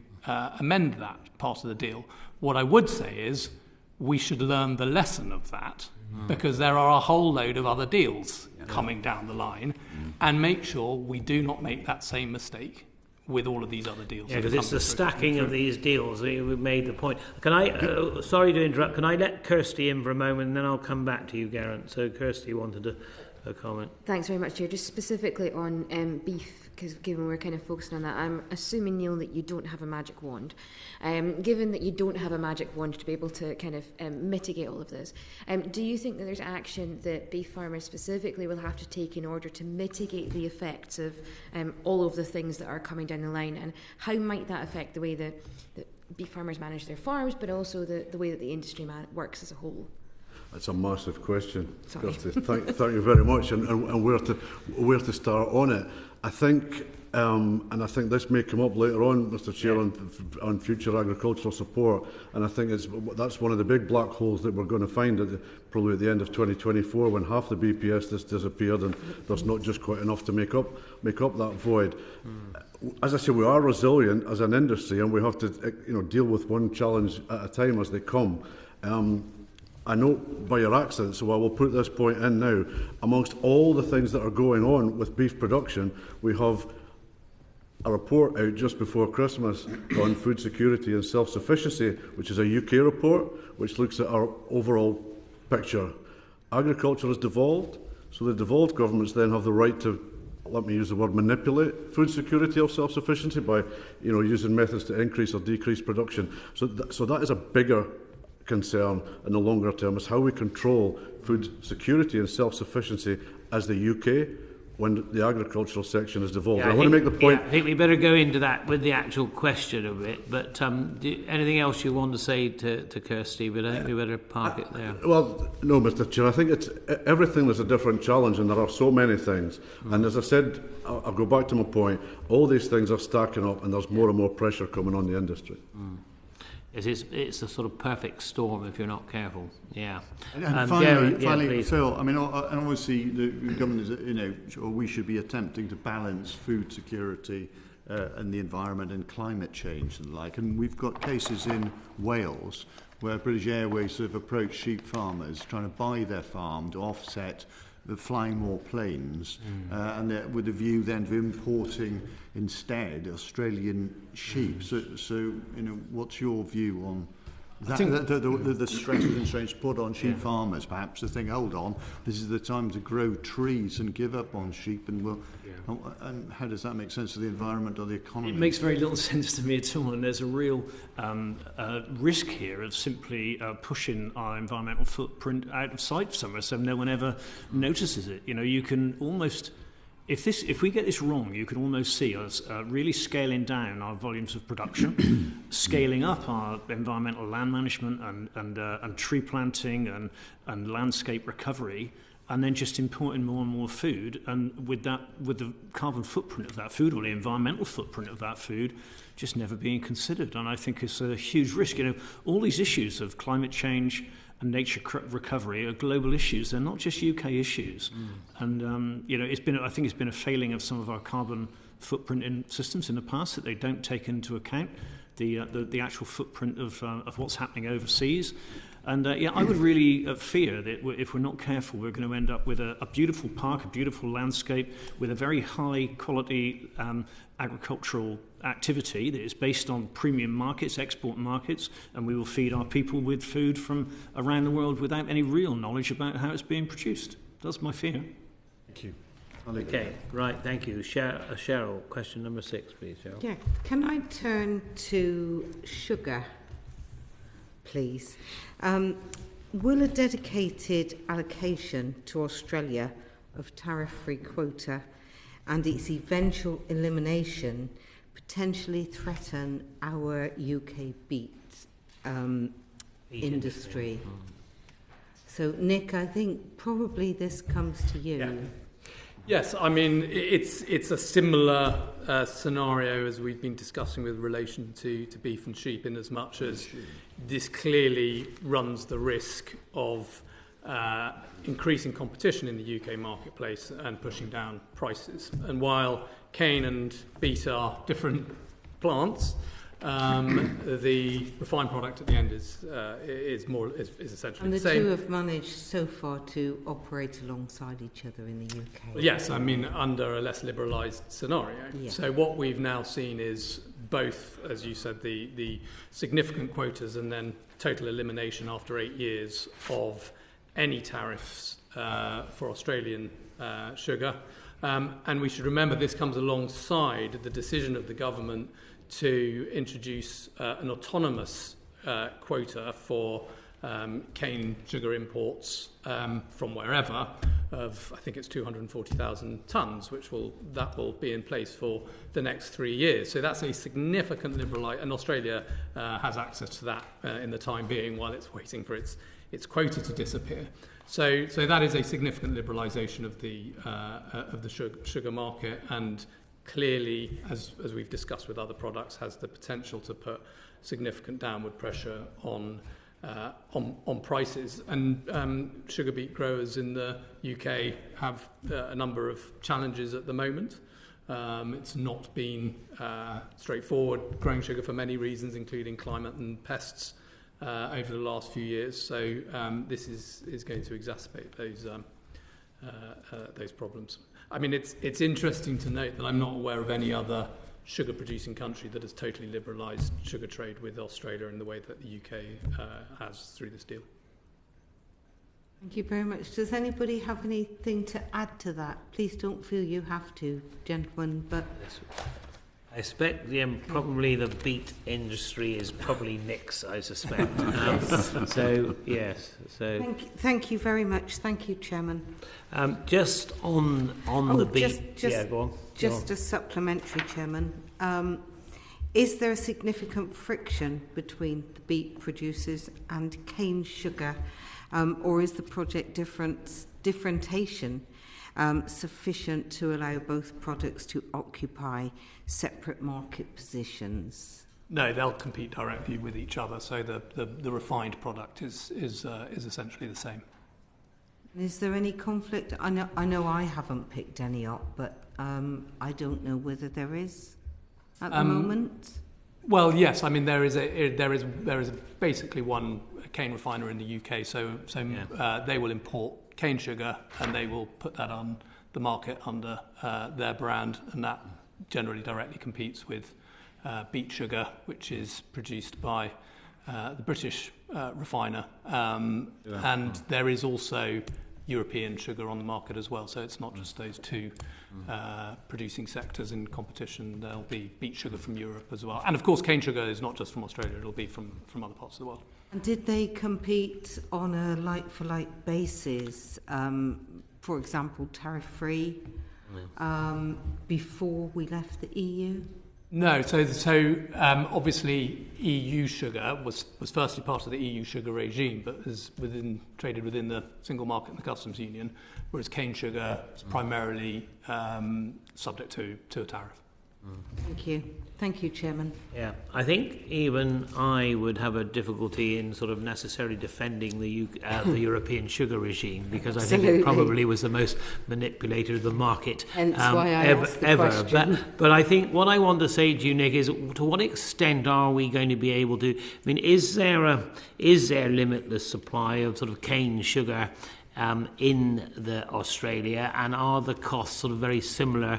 amend that part of the deal. What I would say is we should learn the lesson of that, because there are a whole load of other deals coming down the line, and make sure we do not make that same mistake with all of these other deals. Yeah, because it's the stacking of these deals. We made the point. Can I, sorry to interrupt, can I let Kirsty in for a moment, and then I'll come back to you, Geraint. So Kirsty wanted a comment. Thanks very much, Chair. Just specifically on beef, because given we're kind of focusing on that, I'm assuming, Neil, that you don't have a magic wand. Given that you don't have a magic wand to be able to kind of mitigate all of this, do you think that there's action that beef farmers specifically will have to take in order to mitigate the effects of all of the things that are coming down the line, and how might that affect the way that beef farmers manage their farms, but also the way that the industry works as a whole? That's a massive question, Kirsty. Thank you very much. And where to start on it? I think, and I think this may come up later on, Mr. Chair, on future agricultural support. And I think that's one of the big black holes that we're going to find probably at the end of 2024, when half the BPS has disappeared, and there's not just quite enough to make up that void. As I say, we are resilient as an industry, and we have to deal with one challenge at a time as they come. I know by your accent, so I will put this point in now. Amongst all the things that are going on with beef production, we have a report out just before Christmas on food security and self-sufficiency, which is a UK report, which looks at our overall picture. Agriculture is devolved, so the devolved governments then have the right to, let me use the word, manipulate food security or self-sufficiency by using methods to increase or decrease production. So that is a bigger concern in the longer term, is how we control food security and self-sufficiency as the UK when the agricultural section is devolved. I want to make the point. Yeah, I think we better go into that with the actual question a bit. But anything else you want to say to Kirsty? But I think we better park it there. Well, no, Mr. Chair. I think it's everything is a different challenge, and there are so many things. And as I said, I'll go back to my point. All these things are stacking up, and there's more and more pressure coming on the industry. It's a sort of perfect storm if you're not careful. Yeah. And finally, Phil, I mean, and obviously the government is, we should be attempting to balance food security and the environment and climate change and the like. And we've got cases in Wales where British Airways have approached sheep farmers trying to buy their farm to offset the flying more planes, and with a view then to importing instead Australian sheep. So what's your view on The stress and constraints put on sheep farmers, perhaps to think, hold on, this is the time to grow trees and give up on sheep, and how does that make sense to the environment or the economy? It makes very little sense to me at all, and there's a real risk here of simply pushing our environmental footprint out of sight somewhere so no one ever notices it. You know, you can almost... If we get this wrong, you can almost see us really scaling down our volumes of production, scaling up our environmental land management and tree planting and landscape recovery, and then just importing more and more food. And with the carbon footprint of that food, or the environmental footprint of that food, just never being considered. And I think it's a huge risk. You know, all these issues of climate change and nature recovery are global issues. They're not just UK issues. And you know, I think it's been a failing of some of our carbon footprint in systems in the past that they don't take into account the actual footprint of what's happening overseas. And I would really fear that if we're not careful, we're going to end up with a beautiful park, a beautiful landscape, with a very high quality agricultural activity that is based on premium markets, export markets, and we will feed our people with food from around the world without any real knowledge about how it's being produced. That's my fear. Thank you. Okay, right, thank you. Cheryl, question number 6, please, Cheryl. Yeah, can I turn to sugar, please? Will a dedicated allocation to Australia of tariff-free quota and its eventual elimination potentially threaten our UK beet industry? So, Nick, I think probably this comes to you. Yeah. Yes, I mean, it's a similar scenario as we've been discussing with relation to beef and sheep, in as much as this clearly runs the risk of increasing competition in the UK marketplace and pushing down prices. And while cane and beet are different plants, the refined product at the end is essentially and the same. And the two have managed so far to operate alongside each other in the UK. Well, yes, I mean, under a less liberalised scenario. Yeah. So what we've now seen is both, as you said, the significant quotas and then total elimination after 8 years of any tariffs for Australian sugar. And we should remember this comes alongside the decision of the government to introduce an autonomous quota for cane sugar imports from wherever of, I think it's 240,000 tonnes, that will be in place for the next 3 years. So that's a significant liberalisation, and Australia has access to that in the time being while it's waiting for its quota to disappear. So that is a significant liberalisation of the sugar market, and clearly, as we've discussed with other products, has the potential to put significant downward pressure on prices. And sugar beet growers in the UK have a number of challenges at the moment. It's not been straightforward growing sugar for many reasons, including climate and pests, over the last few years. So this is going to exacerbate those problems. I mean, it's interesting to note that I'm not aware of any other sugar-producing country that has totally liberalised sugar trade with Australia in the way that the UK has through this deal. Thank you very much. Does anybody have anything to add to that? Please don't feel you have to, gentlemen, but... I suspect probably the beet industry is probably Nick's, I suspect. So, yes. So Thank you very much. Thank you, Chairman. Just on the beet... go on. Just a supplementary, Chairman. Is there a significant friction between the beet producers and cane sugar, or is the project differentiation sufficient to allow both products to occupy separate market positions? No, they'll compete directly with each other. So the refined product is essentially the same. Is there any conflict? I know I haven't picked any up, but I don't know whether there is at the moment. Well, yes. I mean, there is basically one cane refiner in the UK. So they will import cane sugar and they will put that on the market under their brand, and that generally directly competes with beet sugar, which is produced by the British refiner, and there is also European sugar on the market as well. So it's not just those two producing sectors in competition. There'll be beet sugar from Europe as well, and of course cane sugar is not just from Australia. It'll be from other parts of the world. And did they compete on a like-for-like basis? For example, tariff-free before we left the EU? No, so obviously EU sugar was firstly part of the EU sugar regime, but is traded within the single market and the customs union, whereas cane sugar is primarily subject to a tariff. Thank you, Chairman. Yeah, I think even I would have a difficulty in sort of necessarily defending the European sugar regime, because I think it probably was the most manipulated of the market Hence why I asked the question. But I think what I want to say to you, Nick, is to what extent are we going to be able to? I mean, is there limitless supply of sort of cane sugar in Australia, and are the costs sort of very similar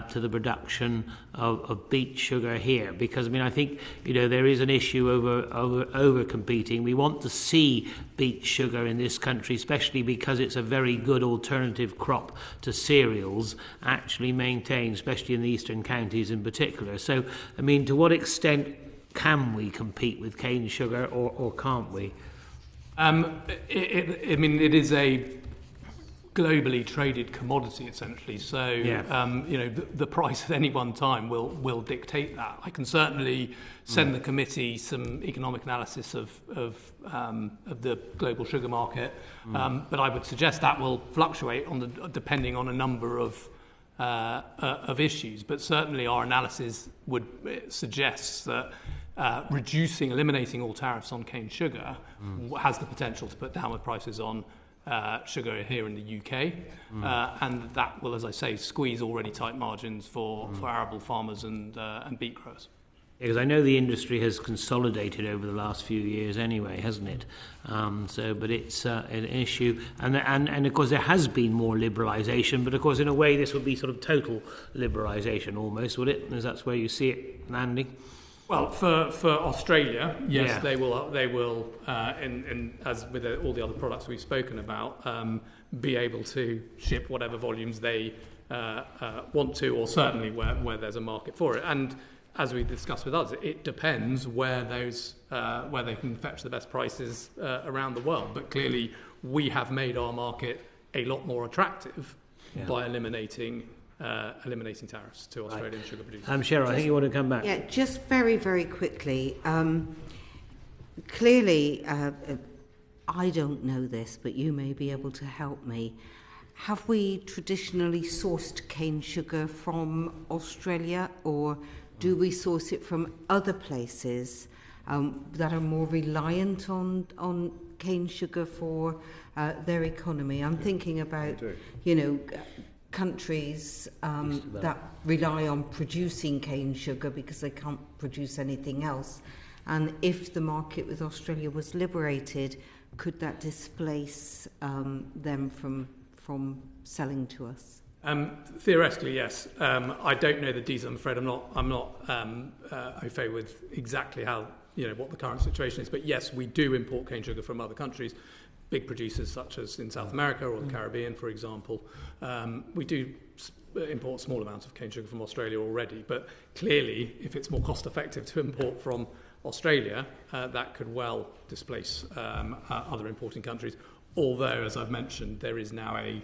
to the production of beet sugar here? Because I mean, I think there is an issue over competing. We want to see beet sugar in this country, especially because it's a very good alternative crop to cereals, actually maintained, especially in the eastern counties in particular. So I mean, to what extent can we compete with cane sugar, or can't we? It is a globally traded commodity essentially. So the price at any one time will dictate that. I can certainly send the committee some economic analysis of the global sugar market, but I would suggest that will fluctuate depending on a number of issues. But certainly our analysis would suggest that eliminating all tariffs on cane sugar has the potential to put downward prices on sugar here in the UK, and that will, as I say, squeeze already tight margins for arable farmers and beet growers. Because I know the industry has consolidated over the last few years anyway, hasn't it? But it's an issue, and of course there has been more liberalisation, but of course in a way this would be sort of total liberalisation almost, would it? Because that's where you see it landing. Well, for Australia, yes, they will, as with all the other products we've spoken about, be able to ship whatever volumes they want to, or certainly where there's a market for it. And as we discussed with others, it depends where they can fetch the best prices around the world. But clearly, we have made our market a lot more attractive by eliminating tariffs to Australian sugar producers. Cheryl, I think you want to come back. Yeah, just very, very quickly. Clearly, I don't know this, but you may be able to help me. Have we traditionally sourced cane sugar from Australia, or do we source it from other places that are more reliant on cane sugar for their economy? I'm thinking about, countries that rely on producing cane sugar because they can't produce anything else. And if the market with Australia was liberated, could that displace them from selling to us? Theoretically, yes. I don't know the details. I'm afraid I'm not au fait with exactly how what the current situation is. But yes, we do import cane sugar from other countries. Big producers such as in South America or the Caribbean, for example. We do import small amounts of cane sugar from Australia already, but clearly if it's more cost effective to import from Australia, that could well displace other importing countries, although, as I've mentioned, there is now a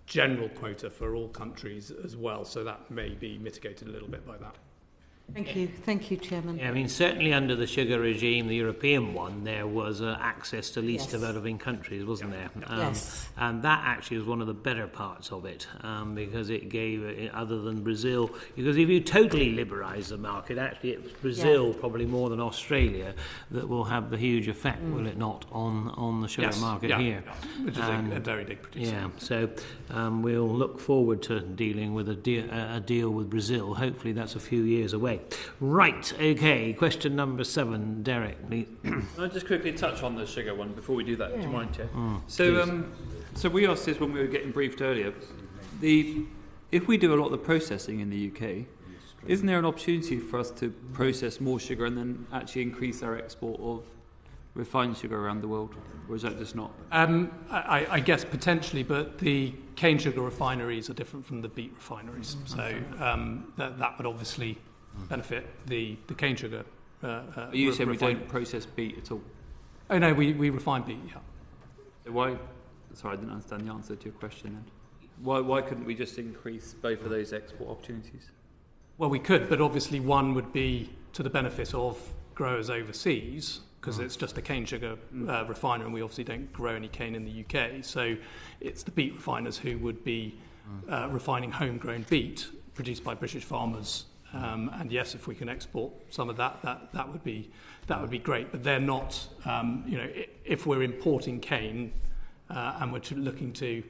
general quota for all countries as well, so that may be mitigated a little bit by that. Thank you, Chairman. Yeah, I mean, certainly under the sugar regime, the European one, there was access to least developing countries, wasn't there? Yes. And that actually was one of the better parts of it, because it gave, other than Brazil, because if you totally liberalise the market, actually it's Brazil probably more than Australia that will have the huge effect, will it not, on the sugar market here? Which is a very big producer. Yeah, so we'll look forward to dealing with a deal with Brazil. Hopefully that's a few years away. Right, okay, question number 7, Derek, please. I'll just quickly touch on the sugar one before we do that, do you mind, Chair? So we asked this when we were getting briefed earlier. If we do a lot of the processing in the UK, Isn't there an opportunity for us to process more sugar and then actually increase our export of refined sugar around the world? Or is that just not? I guess potentially, but the cane sugar refineries are different from the beet refineries. So that would obviously benefit the cane sugar. You said we don't process beet at all? Oh, no, we refine beet, yeah. So why? Sorry, I didn't understand the answer to your question then. Why couldn't we just increase both of those export opportunities? Well, we could, but obviously one would be to the benefit of growers overseas, because it's just a cane sugar refiner, and we obviously don't grow any cane in the UK. So it's the beet refiners who would be refining homegrown beet produced by British farmers. And yes, if we can export some of that would be great. But they're not. If we're importing cane and we're looking to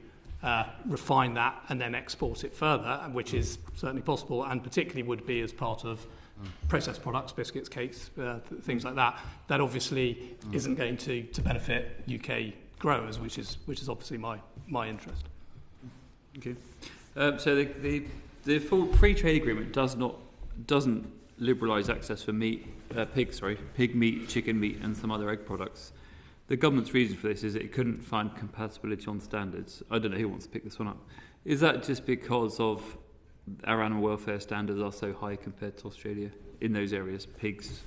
refine that and then export it further, which is certainly possible, and particularly would be as part of processed products, biscuits, cakes, things like that. That obviously isn't going to benefit UK growers, which is obviously my interest. Okay. So the full free trade agreement doesn't liberalise access for pig meat, chicken meat, and some other egg products. The government's reason for this is that it couldn't find compatibility on standards. I don't know who wants to pick this one up. Is that just because of our animal welfare standards are so high compared to Australia in those areas? Pigs,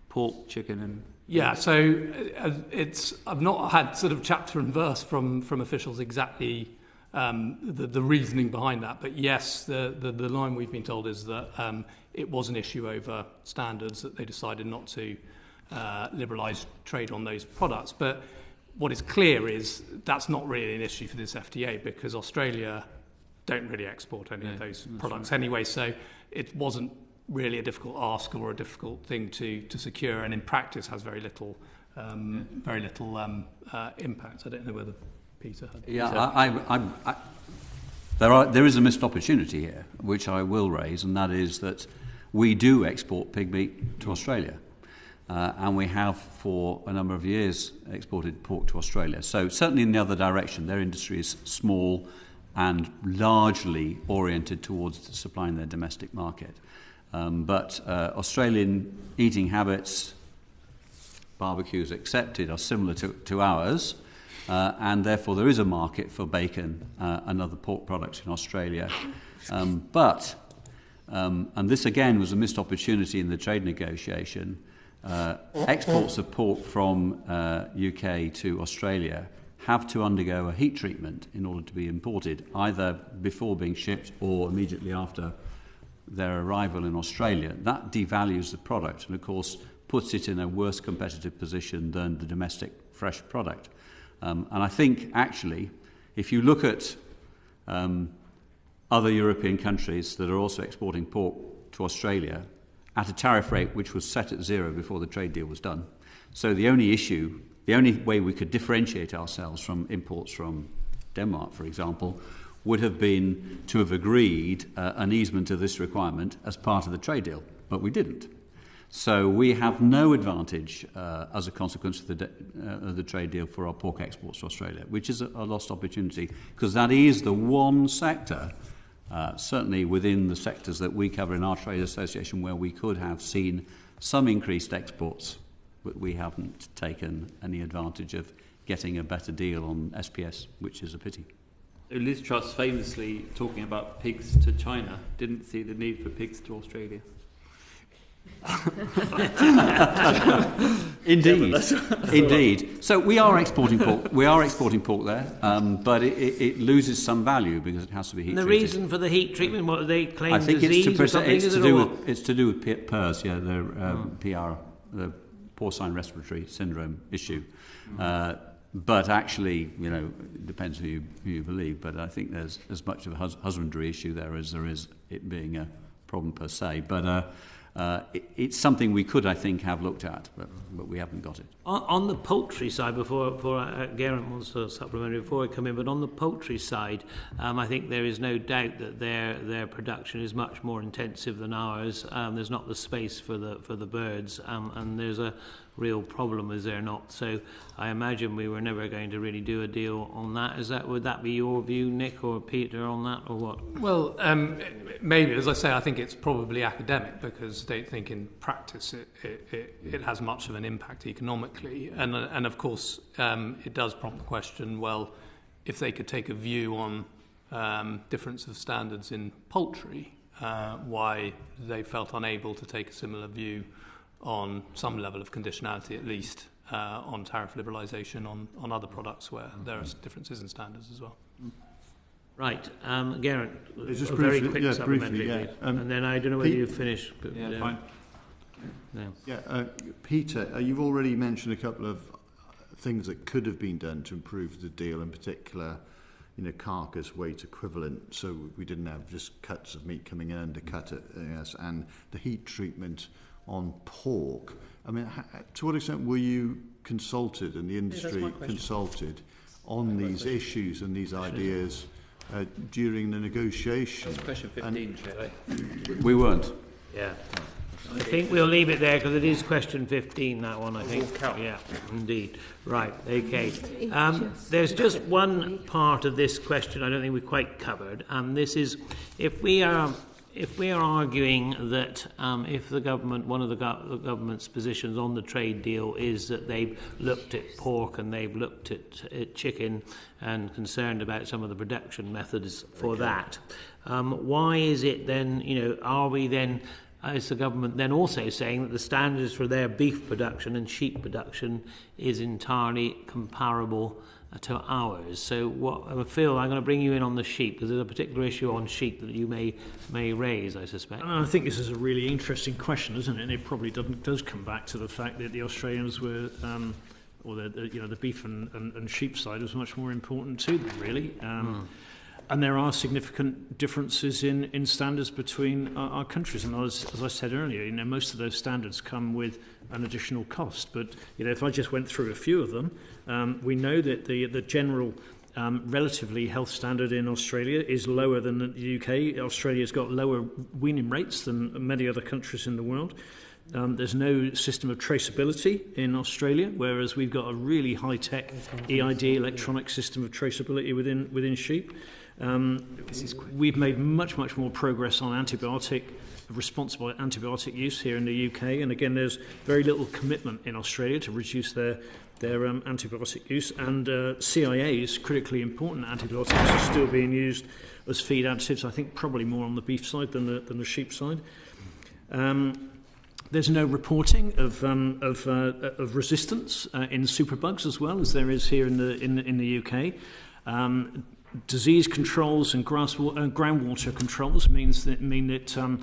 pork, chicken, and... Yeah, so I've not had sort of chapter and verse from officials exactly the reasoning behind that, but yes, the line we've been told is that it was an issue over standards, that they decided not to liberalise trade on those products. But what is clear is that's not really an issue for this FTA, because Australia don't really export any of those products anyway, so it wasn't really a difficult ask or a difficult thing to secure, and in practice has very little impact. I don't know whether Peter had... Yeah, there is a missed opportunity here, which I will raise, and that is that we do export pig meat to Australia. And we have for a number of years exported pork to Australia. So certainly in the other direction, their industry is small and largely oriented towards supplying their domestic market. But Australian eating habits, barbecues accepted, are similar to ours, and therefore there is a market for bacon and other pork products in Australia. And this again was a missed opportunity in the trade negotiation. Exports of pork from UK to Australia have to undergo a heat treatment in order to be imported, either before being shipped or immediately after their arrival in Australia. That devalues the product and, of course, puts it in a worse competitive position than the domestic fresh product. And I think, actually, if you look at other European countries that are also exporting pork to Australia at a tariff rate which was set at zero before the trade deal was done. So the only way we could differentiate ourselves from imports from Denmark, for example, would have been to have agreed an easement of this requirement as part of the trade deal, but we didn't. So we have no advantage as a consequence of the trade deal for our pork exports to Australia, which is a lost opportunity, because that is the one sector, certainly within the sectors that we cover in our trade association, where we could have seen some increased exports, but we haven't taken any advantage of getting a better deal on SPS, which is a pity. Liz Truss, famously talking about pigs to China, didn't see the need for pigs to Australia. Indeed. So we are exporting pork. We are exporting pork there, but it loses some value because it has to be heat treated. The reason for the heat treatment, what do they claim? I think disease it's to do with PRRS, the PR, the porcine respiratory syndrome issue. But actually, it depends who you believe. But I think there's as much of a husbandry issue there as there is it being a problem per se. But it's something we could, I think, have looked at, but we haven't got it. On the poultry side, before Geraint wants to supplementary before I come in, but on the poultry side, I think there is no doubt that their production is much more intensive than ours. There's not the space for the birds, and there's a real problem, is there not? So I imagine we were never going to really do a deal on that. Would that be your view, Nick or Peter, on that, or what? Well, maybe, as I say, I think it's probably academic, because I don't think in practice it has much of an impact economically. And of course, it does prompt the question, well, if they could take a view on difference of standards in poultry, why they felt unable to take a similar view on some level of conditionality, at least, on tariff liberalisation on other products where there are differences in standards as well. Right, Geraint, just a very briefly, quick supplementary, briefly, and then I don't know whether you finish. But, fine. No. Peter, you've already mentioned a couple of things that could have been done to improve the deal, in particular, carcass weight equivalent, so we didn't have just cuts of meat coming in undercut it, yes, and the heat treatment on pork. I mean, to what extent were you consulted and the industry consulted on these issues and these ideas during the negotiation? That's question 15, Chair. We weren't. Yeah. I think we'll leave it there because it is question 15, that one, I think. Yeah, indeed. Right, okay. There's just one part of this question I don't think we quite covered, and this is if we are arguing that if the government, one of the government's positions on the trade deal is that they've looked at pork and they've looked at chicken and concerned about some of the production methods for that, why is it then, are we then, is the government then also saying that the standards for their beef production and sheep production is entirely comparable to ours? So, Phil, I'm going to bring you in on the sheep, because there's a particular issue on sheep that you may raise, I suspect. I think this is a really interesting question, isn't it? And it probably does come back to the fact that the Australians were, or the beef and sheep side was much more important to them, really. And there are significant differences in standards between our countries. And as I said earlier, most of those standards come with an additional cost. But if I just went through a few of them, we know that the general relatively health standard in Australia is lower than the UK. Australia's got lower weaning rates than many other countries in the world. There's no system of traceability in Australia, whereas we've got a really high-tech EID electronic system of traceability within sheep. We've made much more progress on responsible antibiotic use here in the UK, and again there's very little commitment in Australia to reduce their antibiotic use, and CIAs, critically important antibiotics, are still being used as feed additives, I think probably more on the beef side than the sheep side. There's no reporting of resistance in superbugs as well as there is here in the UK. Disease controls and groundwater controls mean that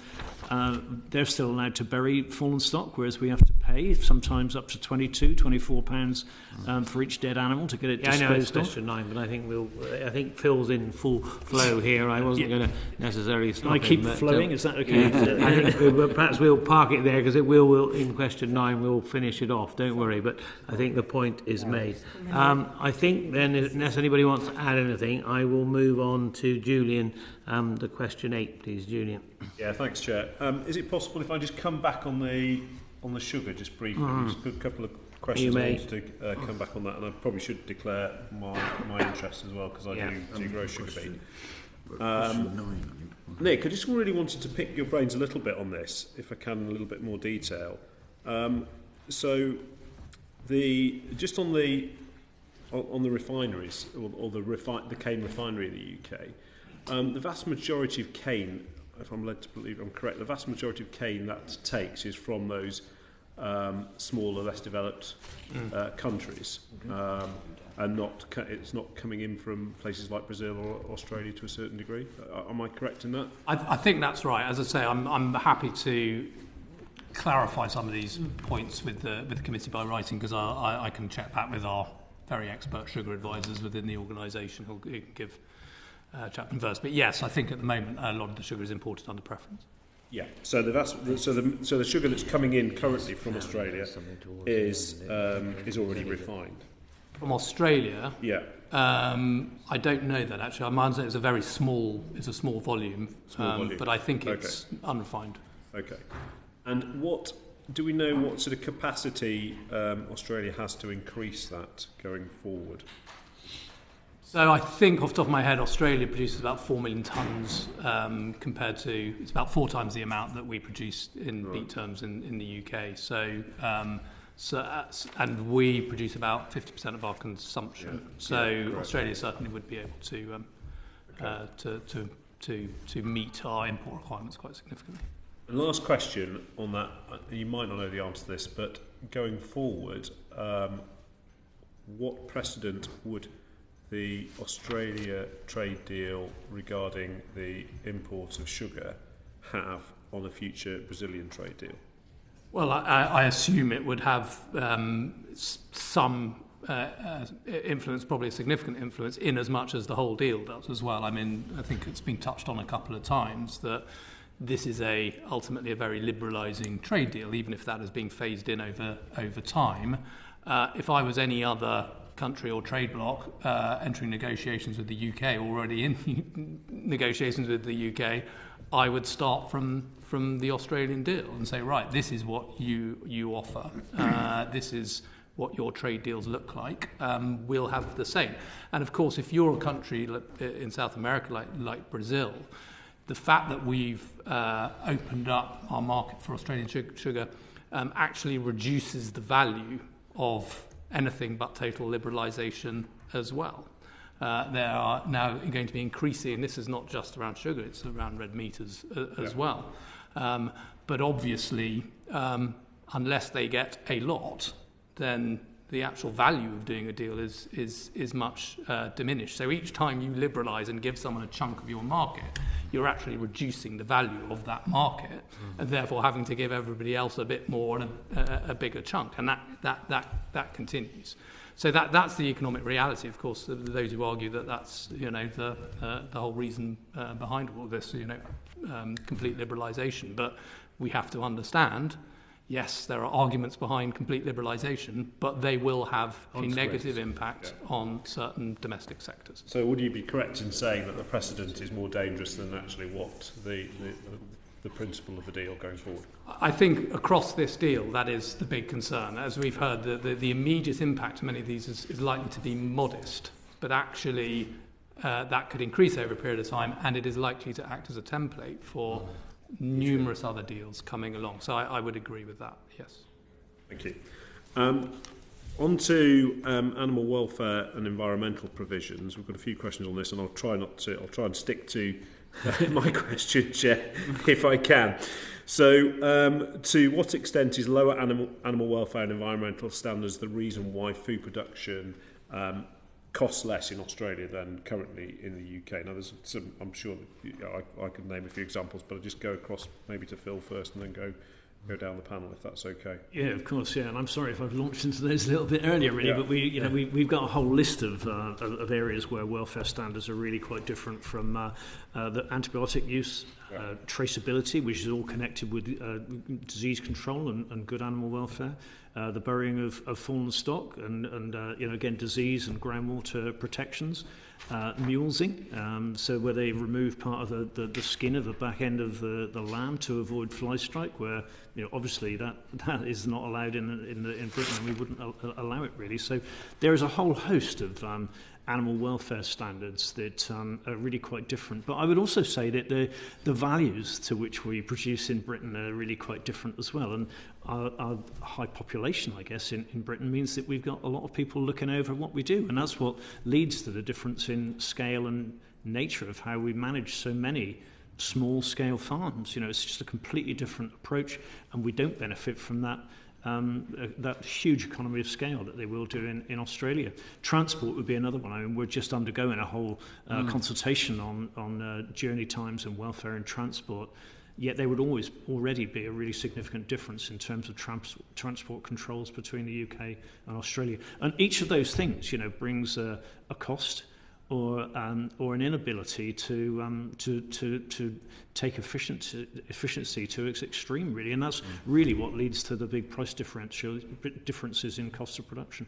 they're still allowed to bury fallen stock, whereas we have to pay sometimes up to £24 for each dead animal to get it disposed of. I know it's question 9, but I think Phil's in full flow here. I wasn't going to necessarily stop him. I keep flowing, is that okay? I think perhaps we'll park it there, because it will in question 9 we'll finish it off, don't worry, but I think the point is made. I think then, unless anybody wants to add anything, I will move on to Julian, the question 8, please, Julian. Yeah, thanks, Chair. Is it possible if I just come back on the sugar just briefly? Just a couple of questions. I wanted to come back on that, and I probably should declare my interest as well, because I do grow sugar beet. Nick, I just really wanted to pick your brains a little bit on this, if I can, in a little bit more detail. So, just on the refineries, or the cane refinery in the UK, the vast majority of cane, if I'm led to believe I'm correct, the vast majority of cane that takes is from those smaller, less developed countries, and it's not coming in from places like Brazil or Australia to a certain degree. Am I correct in that? I think that's right. As I say, I'm happy to clarify some of these points with the committee by writing, because I can check back with our very expert sugar advisors within the organisation who can give Chapman first. But yes, I think at the moment a lot of the sugar is imported under preference. Yeah. So the sugar that's coming in currently from Australia is already refined. From Australia? Yeah. I don't know that actually. My understanding is it's a small volume. But I think it's unrefined. Okay. And do we know what sort of capacity Australia has to increase that going forward? So I think off the top of my head, Australia produces about 4 million tonnes compared to, it's about 4 times the amount that we produce in beet terms in the UK. And we produce about 50% of our consumption. Australia certainly would be able to meet our import requirements quite significantly. And last question on that, you might not know the answer to this, but going forward, what precedent would the Australia trade deal regarding the import of sugar have on a future Brazilian trade deal? Well, I assume it would have some influence, probably a significant influence, in as much as the whole deal does as well. I mean, I think it's been touched on a couple of times that this is ultimately a very liberalising trade deal, even if that is being phased in over time. If I was any other country or trade bloc entering negotiations with the UK, already in negotiations with the UK, I would start from the Australian deal and say, right, this is what you offer. This is what your trade deals look like. We'll have the same. And of course, if you're a country in South America like Brazil, the fact that we've opened up our market for Australian sugar actually reduces the value of anything but total liberalisation as well. There are now going to be increasing, and this is not just around sugar, it's around red meat as well. But obviously, unless they get a lot, then the actual value of doing a deal is much diminished. So each time you liberalise and give someone a chunk of your market, you're actually reducing the value of that market, and therefore having to give everybody else a bit more and a bigger chunk, and that continues. So that's the economic reality. Of course, those who argue that that's the whole reason behind all of this, complete liberalisation. But we have to understand, yes, there are arguments behind complete liberalisation, but they will have a negative impact on certain domestic sectors. So would you be correct in saying that the precedent is more dangerous than actually what the principle of the deal going forward? I think across this deal, that is the big concern. As we've heard, the immediate impact of many of these is likely to be modest, but actually that could increase over a period of time, and it is likely to act as a template for numerous other deals coming along. So I would agree with that, yes. Thank you. On to animal welfare and environmental provisions. We've got a few questions on this, and I'll try and stick to my question, Chair, if I can. So, to what extent is lower animal welfare and environmental standards the reason why food production costs less in Australia than currently in the UK? Now, there's some, I'm sure I could name a few examples, but I'll just go across maybe to Phil first and then go down the panel, if that's okay. Yeah, of course, yeah. And I'm sorry if I've launched into those a little bit earlier, really, but we've got a whole list of areas where welfare standards are really quite different from the antibiotic use, traceability, which is all connected with disease control and good animal welfare, the burying of fallen stock, and again, disease and groundwater protections, mulesing, so where they remove part of the skin of the back end of the lamb to avoid fly strike, where obviously that is not allowed in Britain, and we wouldn't allow it really. So there is a whole host of animal welfare standards that are really quite different. But I would also say that the values to which we produce in Britain are really quite different as well. And our high population, I guess, in Britain means that we've got a lot of people looking over what we do. And that's what leads to the difference in scale and nature of how we manage so many small-scale farms. It's just a completely different approach, and we don't benefit from that huge economy of scale that they will do in Australia. Transport would be another one. I mean, we're just undergoing a whole consultation on journey times and welfare in transport, yet there would already be a really significant difference in terms of transport controls between the UK and Australia. And each of those things, brings a cost or an inability to take efficiency to its extreme, really, and that's really what leads to the big price differences in cost of production.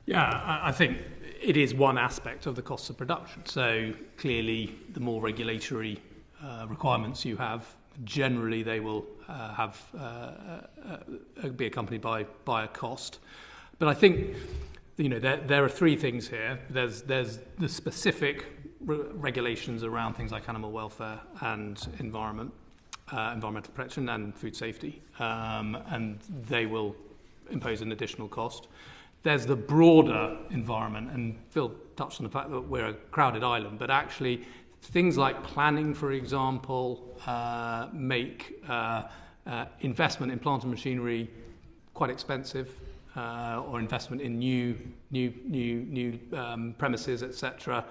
Yeah, I think it is one aspect of the cost of production. So clearly, the more regulatory requirements you have, generally they will be accompanied by a cost. But I think there are three things here. There's the specific regulations around things like animal welfare and environmental protection and food safety, and they will impose an additional cost. There's the broader environment, and Phil touched on the fact that we're a crowded island, but actually things like planning, for example, make investment in plant and machinery quite expensive, or investment in new premises, etc.,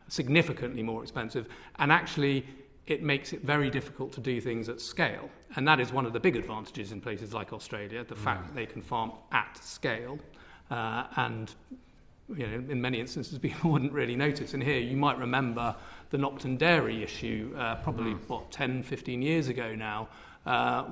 significantly more expensive. And actually, it makes it very difficult to do things at scale. And that is one of the big advantages in places like Australia, the fact that they can farm at scale. And in many instances, people wouldn't really notice. And here, you might remember the Nopton dairy issue, probably 10, 15 years ago now,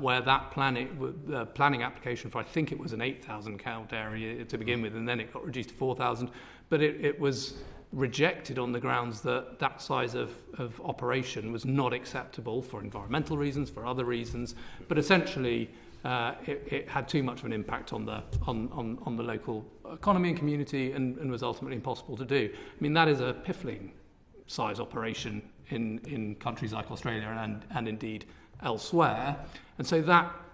where that planning application for, I think it was an 8,000 cow dairy to begin with, and then it got reduced to 4,000. But it was rejected on the grounds that size of operation was not acceptable for environmental reasons, for other reasons, but essentially. It had too much of an impact on the local economy and community, and was ultimately impossible to do. I mean, that is a piffling size operation in countries like Australia and indeed elsewhere, and so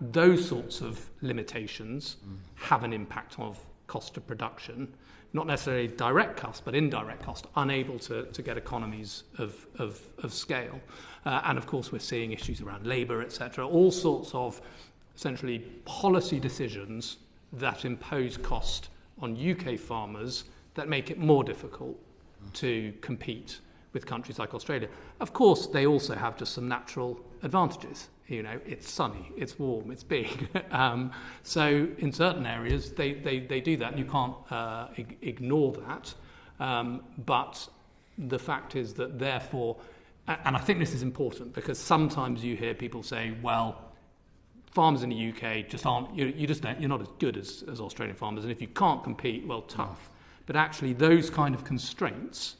those sorts of limitations have an impact of cost of production, not necessarily direct cost, but indirect cost, unable to get economies of scale, and of course we're seeing issues around labour, etc., all sorts of essentially policy decisions that impose cost on UK farmers that make it more difficult to compete with countries like Australia. Of course, they also have just some natural advantages. It's sunny, it's warm, it's big. So in certain areas, they do that, and you can't ignore that. But the fact is that therefore, and I think this is important, because sometimes you hear people say, well, farmers in the UK just aren't, you're not as good as Australian farmers, and if you can't compete, well, tough. But actually, those kind of constraints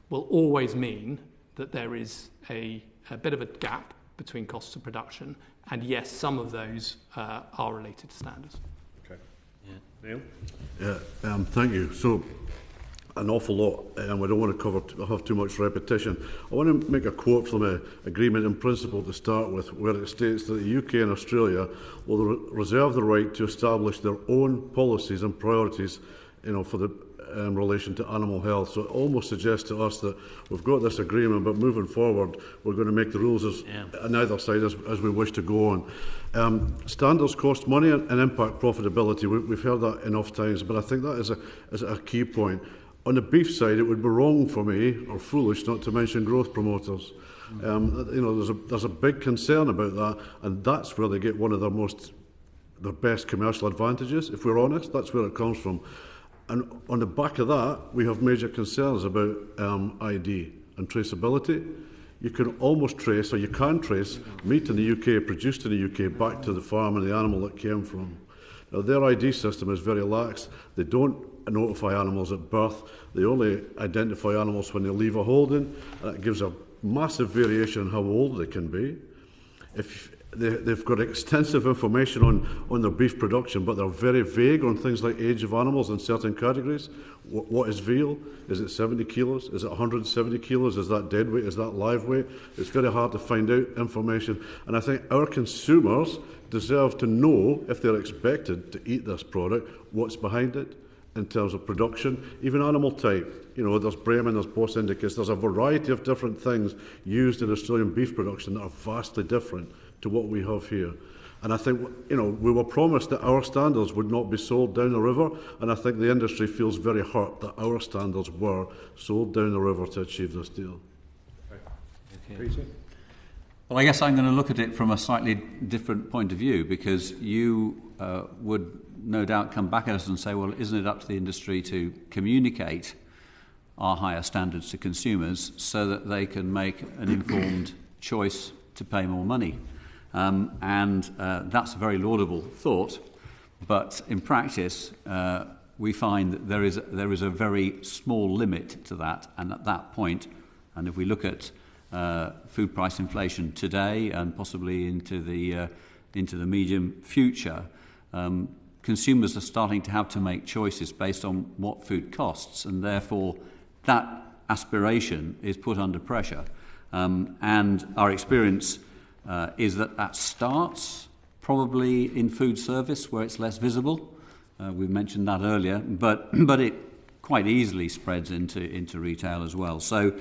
will always mean that there is a bit of a gap between costs of production, and yes, some of those are related to standards. Okay. Yeah. Neil? Yeah, thank you. So, an awful lot, and we don't want to have too much repetition. I want to make a quote from an agreement in principle to start with, where it states that the UK and Australia will reserve the right to establish their own policies and priorities, for the in relation to animal health. So it almost suggests to us that we've got this agreement, but moving forward, we're going to make the rules on either side as we wish to go on. Standards cost money and impact profitability. We've heard that enough times, but I think that is a key point. On the beef side, it would be wrong for me, or foolish, not to mention growth promoters. There's a big concern about that, and that's where they get one of their best commercial advantages. If we're honest, that's where it comes from. And on the back of that, we have major concerns about ID and traceability. You can almost trace, or you can trace, meat in the UK, produced in the UK, back to the farm and the animal it came from. Now, their ID system is very lax. They don't notify animals at birth. They only identify animals when they leave a holding. That gives a massive variation in how old they can be. If they've got extensive information on their beef production, but they're very vague on things like age of animals in certain categories. What is veal? Is it 70 kilos? Is it 170 kilos? Is that dead weight? Is that live weight? It's very hard to find out information. And I think our consumers deserve to know, if they're expected to eat this product, what's behind it in terms of production, even animal type. There's Bremen, there's Bos Indicus, there's a variety of different things used in Australian beef production that are vastly different to what we have here. And I think, we were promised that our standards would not be sold down the river, and I think the industry feels very hurt that our standards were sold down the river to achieve this deal. Peter? Well, I guess I'm going to look at it from a slightly different point of view, because you would no doubt come back at us and say, well, isn't it up to the industry to communicate our higher standards to consumers so that they can make an informed choice to pay more money. And that's a very laudable thought, but in practice we find that there is a very small limit to that, and at that point, and if we look at food price inflation today and possibly into the medium future, consumers are starting to have to make choices based on what food costs, and therefore that aspiration is put under pressure. And our experience is that starts probably in food service where it's less visible. We mentioned that earlier, but it quite easily spreads into retail as well. So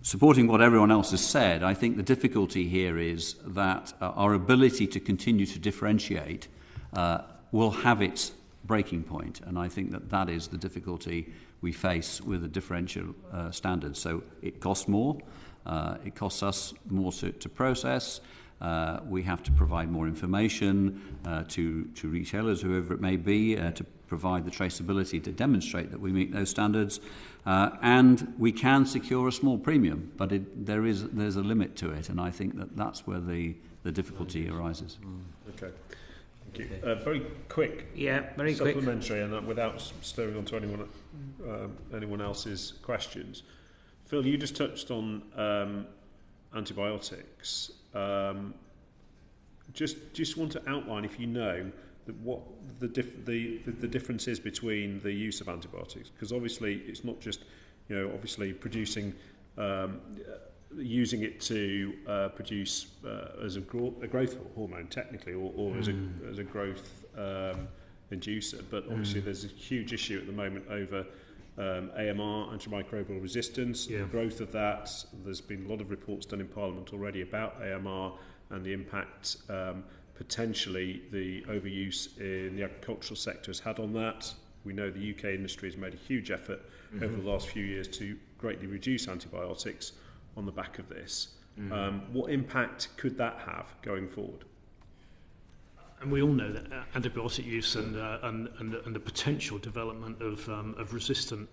supporting what everyone else has said, I think the difficulty here is that our ability to continue to differentiate will have its breaking point, and I think that is the difficulty we face with the differential standards. So it costs more, it costs us more to process, we have to provide more information to retailers, whoever it may be, to provide the traceability to demonstrate that we meet those standards, and we can secure a small premium, but there's a limit to it, and I think that's where the difficulty arises. Okay. Thank you. Very quick, very supplementary, and without stirring onto anyone else's questions. Phil, you just touched on antibiotics. Just want to outline, if you know, what the difference is between the use of antibiotics, because obviously it's not just obviously producing. Using it to produce as a growth hormone, technically, or as a growth inducer. But obviously, there's a huge issue at the moment over AMR, antimicrobial resistance, the growth of that. There's been a lot of reports done in Parliament already about AMR and the impact potentially the overuse in the agricultural sector has had on that. We know the UK industry has made a huge effort over the last few years to greatly reduce antibiotics on the back of this. What impact could that have going forward? And we all know that antibiotic use and the potential development of resistant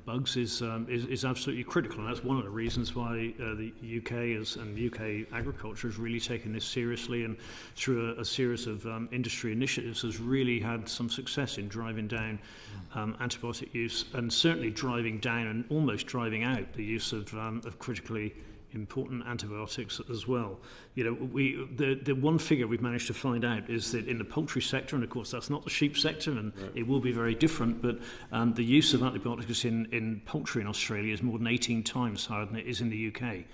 bugs is absolutely critical, and that's one of the reasons why the UK and UK agriculture has really taken this seriously, and through a series of industry initiatives has really had some success in driving down antibiotic use, and certainly driving down and almost driving out the use of critically important antibiotics as well. The one figure we've managed to find out is that in the poultry sector, and of course that's not the sheep sector, and it will be very different, but the use of antibiotics in poultry in Australia is more than 18 times higher than it is in the UK.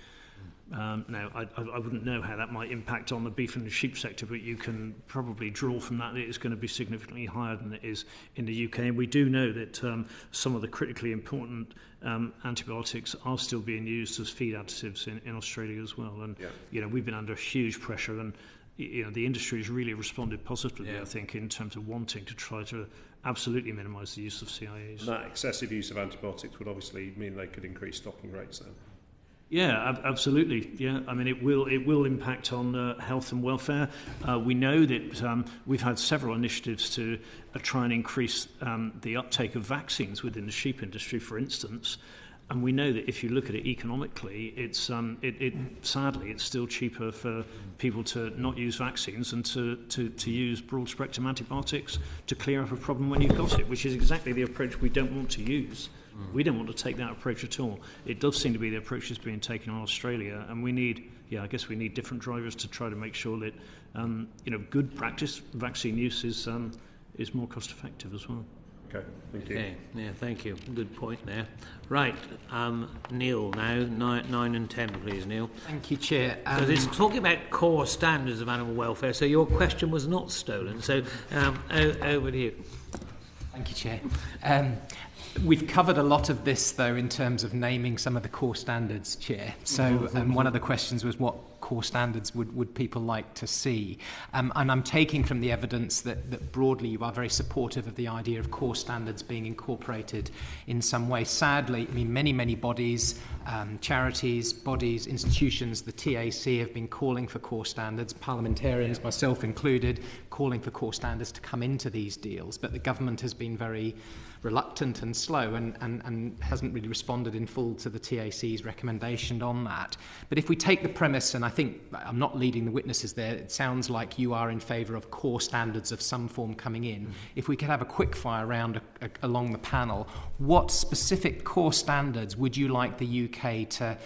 Now, I wouldn't know how that might impact on the beef and the sheep sector, but you can probably draw from that it's going to be significantly higher than it is in the UK. And we do know that some of the critically important antibiotics are still being used as feed additives in Australia as well. And we've been under huge pressure, and the industry has really responded positively, I think, in terms of wanting to try to absolutely minimise the use of CIAs. And that excessive use of antibiotics would obviously mean they could increase stocking rates then. Yeah, absolutely. Yeah, I mean, it will impact on health and welfare. We know that we've had several initiatives to try and increase the uptake of vaccines within the sheep industry, for instance. And we know that if you look at it economically, it's sadly it's still cheaper for people to not use vaccines and to use broad-spectrum antibiotics to clear up a problem when you've got it, which is exactly the approach we don't want to use. We don't want to take that approach at all. It does seem to be the approach that's being taken in Australia, and we need different drivers to try to make sure that good practice vaccine use is more cost effective as well. Okay, thank you. Okay, yeah, thank you. Good point there. Right, Neil now, 9 and 10, please, Neil. Thank you, Chair. Because it's talking about core standards of animal welfare, so your question was not stolen. So over to you. Thank you, Chair. We've covered a lot of this, though, in terms of naming some of the core standards, Chair. So one of the questions was what core standards would people like to see? And I'm taking from the evidence that broadly you are very supportive of the idea of core standards being incorporated in some way. Sadly, I mean, many bodies, charities, bodies, institutions, the TAC have been calling for core standards, parliamentarians, myself included, calling for core standards to come into these deals. But the government has been very reluctant and slow and hasn't really responded in full to the TAC's recommendation on that. But if we take the premise, and I think I'm not leading the witnesses there, it sounds like you are in favour of core standards of some form coming in. If we could have a quick fire round along the panel, what specific core standards would you like the UK to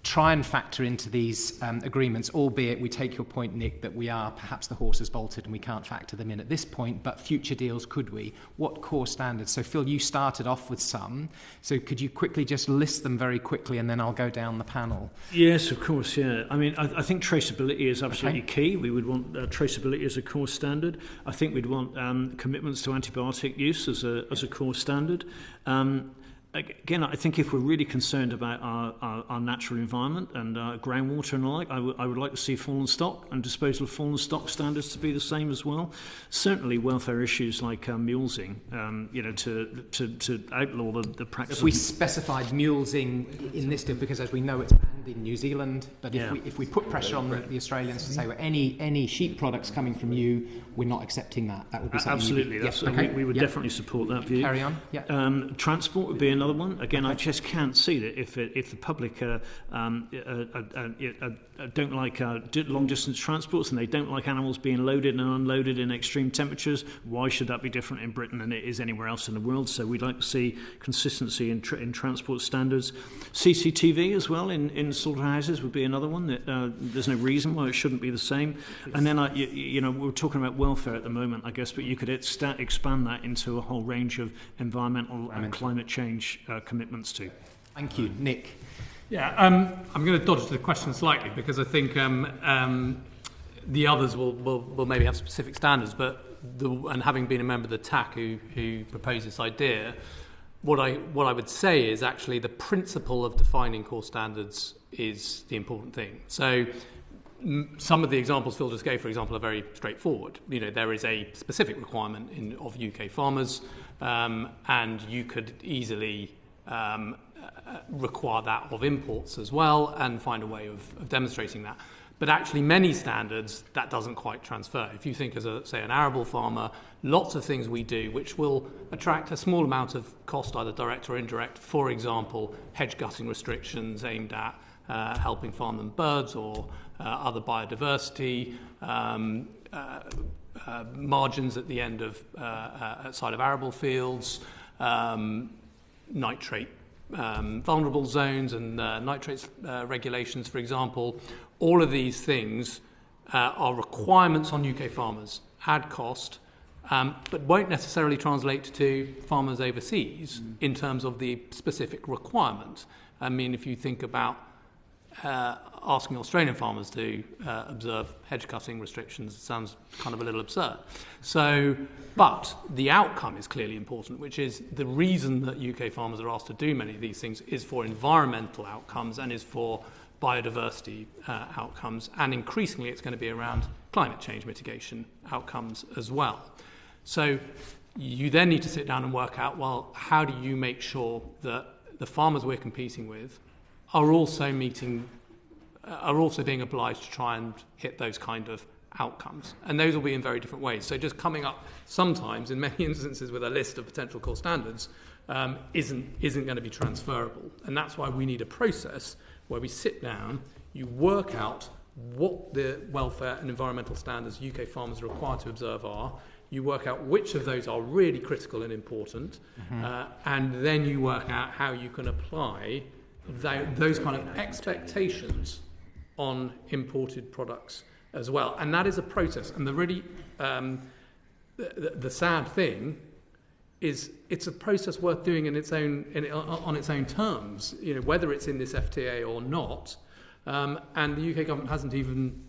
try and factor into these agreements, albeit we take your point, Nick, that we are perhaps the horse has bolted and we can't factor them in at this point, but future deals could we? What core standards? So Phil, you started off with some, so could you quickly just list them very quickly and then I'll go down the panel? Yes, of course, yeah. I mean, I think traceability is absolutely key. We would want traceability as a core standard. I think we'd want commitments to antibiotic use as a core standard. Again, I think if we're really concerned about our natural environment and groundwater and the like, I would like to see fallen stock and disposal of fallen stock standards to be the same as well. Certainly, welfare issues like mulesing, to outlaw the practice. If we specified mulesing in this deal, because as we know it's banned in New Zealand, but if we put pressure on the Australians to say, well, any sheep products coming from you, we're not accepting that. That would be something. Absolutely, we would definitely support that view. Carry on. Yeah. Transport would be another one. Again, I just can't see that if the public don't like long distance transports and they don't like animals being loaded and unloaded in extreme temperatures, why should that be different in Britain than it is anywhere else in the world? So we'd like to see consistency in transport standards. CCTV as well in slaughterhouses would be another one that there's no reason why it shouldn't be the same. And then we're talking about welfare at the moment, I guess, but you could expand that into a whole range of environmental and climate change commitments too. Thank you, Nick. Yeah, I'm going to dodge the question slightly because I think the others will maybe have specific standards, but and having been a member of the TAC who proposed this idea, what I would say is actually the principle of defining core standards is the important thing. So some of the examples Phil just gave, for example, are very straightforward. There is a specific requirement of UK farmers, and you could easily require that of imports as well and find a way of demonstrating that. But actually many standards, that doesn't quite transfer. If you think as, say, an arable farmer, lots of things we do which will attract a small amount of cost, either direct or indirect, for example, hedge gutting restrictions aimed at helping farmland birds or other biodiversity, margins at the end of outside of arable fields, nitrate vulnerable zones and nitrates regulations, for example. All of these things are requirements on UK farmers, add cost, but won't necessarily translate to farmers overseas in terms of the specific requirement. I mean, if you think about asking Australian farmers to observe hedge cutting restrictions, it sounds kind of a little absurd. So, but the outcome is clearly important, which is the reason that UK farmers are asked to do many of these things is for environmental outcomes and is for biodiversity outcomes, and increasingly it's going to be around climate change mitigation outcomes as well. So you then need to sit down and work out, well, how do you make sure that the farmers we're competing with are also being obliged to try and hit those kind of outcomes. And those will be in very different ways. So just coming up sometimes, in many instances, with a list of potential core standards isn't going to be transferable. And that's why we need a process where we sit down, you work out what the welfare and environmental standards UK farmers are required to observe are, you work out which of those are really critical and important, and then you work out how you can apply those kind of expectations on imported products as well. And that is a process. And the really the sad thing is it's a process worth doing on its own terms, whether it's in this FTA or not. And the UK government hasn't even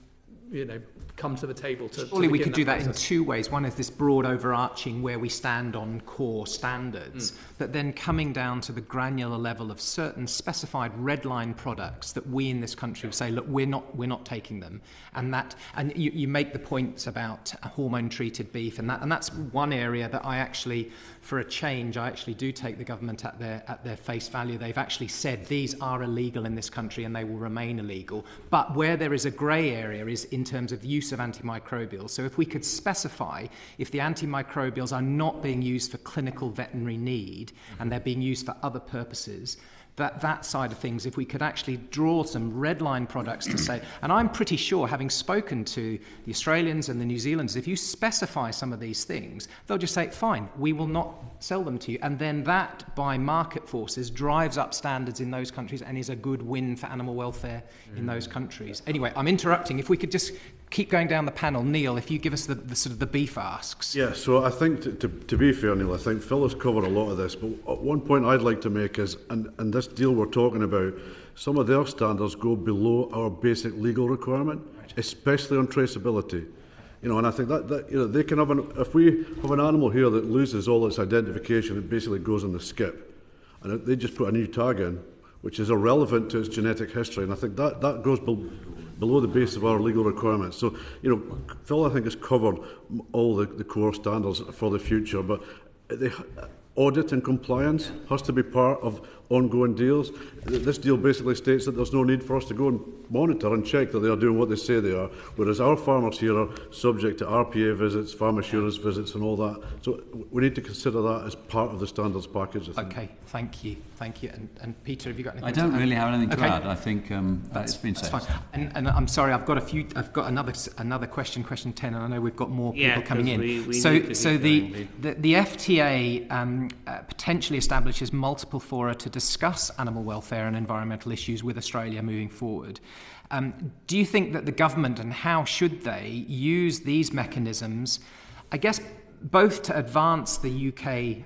come to the table to surely we could do that in two ways. One is this broad overarching where we stand on core standards, but then coming down to the granular level of certain specified red line products that we in this country would say, look, we're not taking them. And you make the points about hormone treated beef, and that's one area that I actually, for a change, I actually do take the government at their face value. They've actually said these are illegal in this country and they will remain illegal. But where there is a grey area is in terms of use of antimicrobials. So if we could specify if the antimicrobials are not being used for clinical veterinary need and they're being used for other purposes, that side of things, if we could actually draw some red line products to say, and I'm pretty sure, having spoken to the Australians and the New Zealanders, if you specify some of these things, they'll just say, fine, we will not sell them to you. And then that, by market forces, drives up standards in those countries and is a good win for animal welfare in those countries. Anyway, I'm interrupting. If we could just keep going down the panel. Neil, if you give us the sort of the beef asks. Yeah, so I think, to be fair, Neil, I think Phil has covered a lot of this, but one point I'd like to make is, and this deal we're talking about, some of their standards go below our basic legal requirement, especially on traceability. You know, and I think that you know, they can have if we have an animal here that loses all its identification, it basically goes on the skip, and they just put a new tag in, which is irrelevant to its genetic history, and I think that goes below the base of our legal requirements. So, you know, Phil, I think, has covered all the core standards for the future, but the audit and compliance has to be part of ongoing deals. This deal basically states that there's no need for us to go and monitor and check that they are doing what they say they are, whereas our farmers here are subject to RPA visits, farm assurance visits and all that. So we need to consider that as part of the standards package, I think. Okay, thank you. And Peter, have you got anything I don't really have anything to okay. add. I think that's been said. Fine. And I'm sorry, I've got another question 10, and I know we've got more people coming in. The FTA potentially establishes multiple fora to discuss animal welfare and environmental issues with Australia moving forward. Do you think that the government, and how should they, use these mechanisms, I guess, both to advance the UK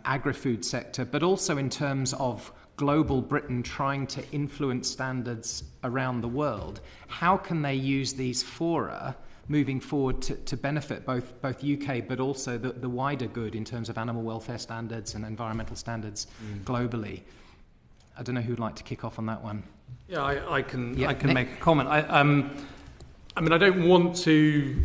agri-food sector, but also in terms of global Britain trying to influence standards around the world? How can they use these fora moving forward to benefit both UK but also the wider good in terms of animal welfare standards and environmental standards globally? I don't know who'd like to kick off on that one. Yeah, I can make a comment. I mean, I don't want to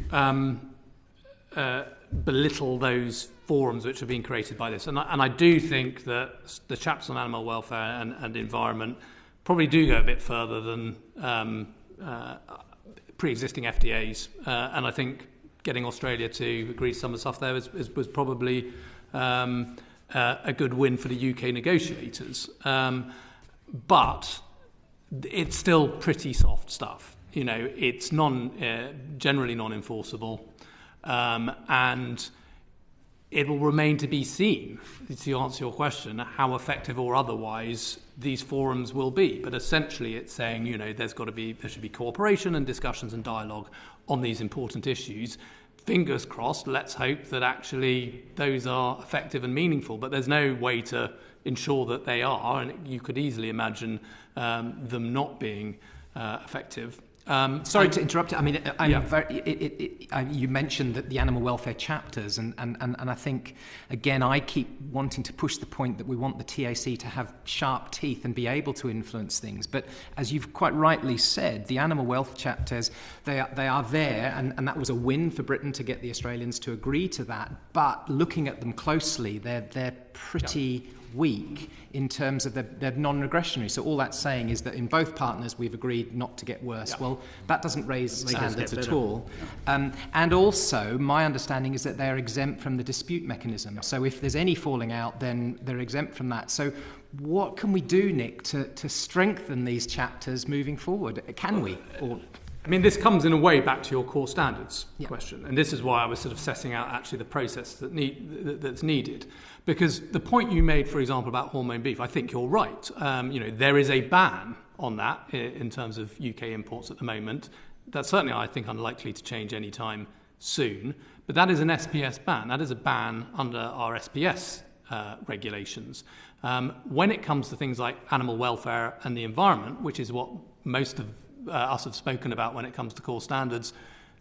belittle those forums which have been created by this, and I do think that the chapters on animal welfare and environment probably do go a bit further than pre-existing FTAs, and I think getting Australia to agree to some of the stuff there was probably a good win for the UK negotiators. But it's still pretty soft stuff. You know, it's generally non-enforceable, and it will remain to be seen, to answer your question, how effective or otherwise these forums will be. But essentially it's saying, you know, there should be cooperation and discussions and dialogue on these important issues. Fingers crossed, let's hope that actually those are effective and meaningful, but there's no way to ensure that they are, and you could easily imagine them not being effective. Sorry to interrupt. I mean, you mentioned that the animal welfare chapters, and I think, again, I keep wanting to push the point that we want the TAC to have sharp teeth and be able to influence things. But as you've quite rightly said, the animal welfare chapters, they are there, and that was a win for Britain to get the Australians to agree to that. But looking at them closely, they're pretty weak in terms of they're non-regressionary. So all that's saying is that in both partners we've agreed not to get worse. Well, that doesn't raise standards at all. And also, my understanding is that they're exempt from the dispute mechanism. So if there's any falling out, then they're exempt from that. So what can we do, Nick, to strengthen these chapters moving forward? Can we? I mean, this comes in a way back to your core standards question, and this is why I was sort of setting out actually the process that's needed. Because the point you made, for example, about hormone beef, I think you're right. You know, there is a ban on that in terms of UK imports at the moment. That's certainly, I think, unlikely to change anytime soon. But that is an SPS ban. That is a ban under our SPS regulations. When it comes to things like animal welfare and the environment, which is what most of us have spoken about when it comes to core standards,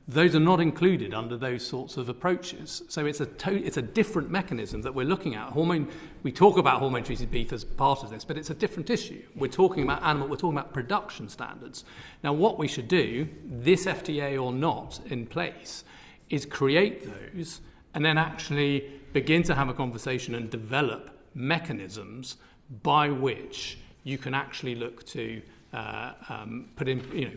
those are not included under those sorts of approaches. So it's a different mechanism that we're looking at. We talk about hormone-treated beef as part of this, but it's a different issue. We're talking about production standards. Now, what we should do, this FTA or not in place, is create those and then actually begin to have a conversation and develop mechanisms by which you can actually look to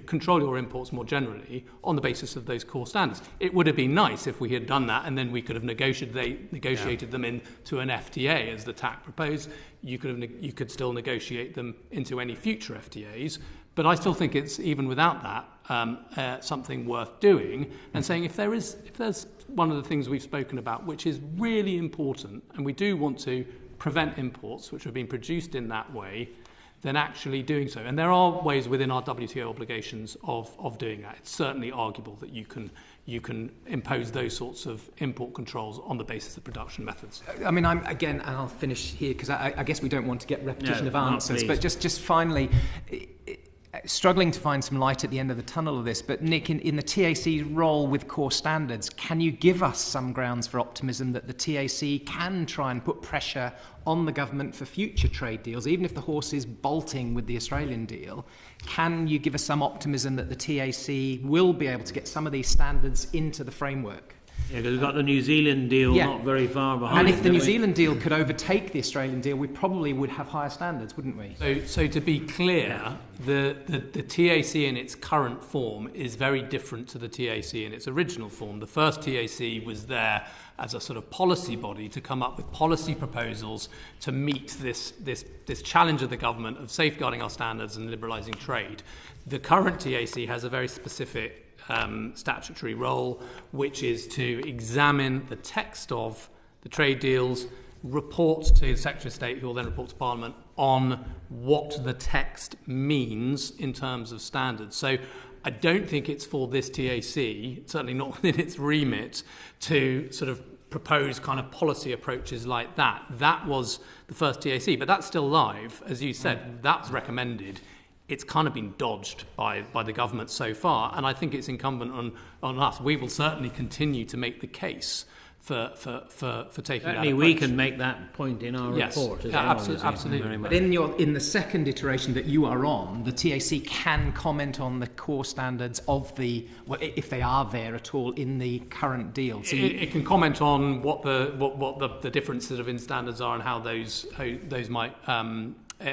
control your imports more generally on the basis of those core standards. It would have been nice if we had done that, and then we could have negotiated them into an FTA as the TAC proposed. You could still negotiate them into any future FTAs. But I still think it's, even without that, something worth doing, and saying if there's one of the things we've spoken about which is really important, and we do want to prevent imports which have been produced in that way, then actually doing so. And there are ways within our WTO obligations of doing that. It's certainly arguable that you can impose those sorts of import controls on the basis of production methods. I mean, and I'll finish here because I guess we don't want to get repetition of answers, but just finally, struggling to find some light at the end of the tunnel of this, but Nick, in the TAC's role with core standards, can you give us some grounds for optimism that the TAC can try and put pressure on the government for future trade deals, even if the horse is bolting with the Australian deal? Can you give us some optimism that the TAC will be able to get some of these standards into the framework? Yeah, because we've got the New Zealand deal not very far behind. And if the New Zealand deal could overtake the Australian deal, we probably would have higher standards, wouldn't we? So to be clear, the TAC in its current form is very different to the TAC in its original form. The first TAC was there as a sort of policy body to come up with policy proposals to meet this challenge of the government of safeguarding our standards and liberalising trade. The current TAC has a very specific statutory role, which is to examine the text of the trade deals, report to the Secretary of State, who will then report to Parliament on what the text means in terms of standards. So I don't think it's for this TAC, certainly not within its remit, to sort of propose kind of policy approaches like that. That was the first TAC, but that's still live. As you said, that's recommended. It's kind of been dodged by the government so far, and I think it's incumbent on us. We will certainly continue to make the case for taking that approach. We can make that point in our report. Absolutely. But in the second iteration that you are on, the TAC can comment on the core standards of if they are there at all in the current deal. So it can comment on what the differences of in standards are and how those might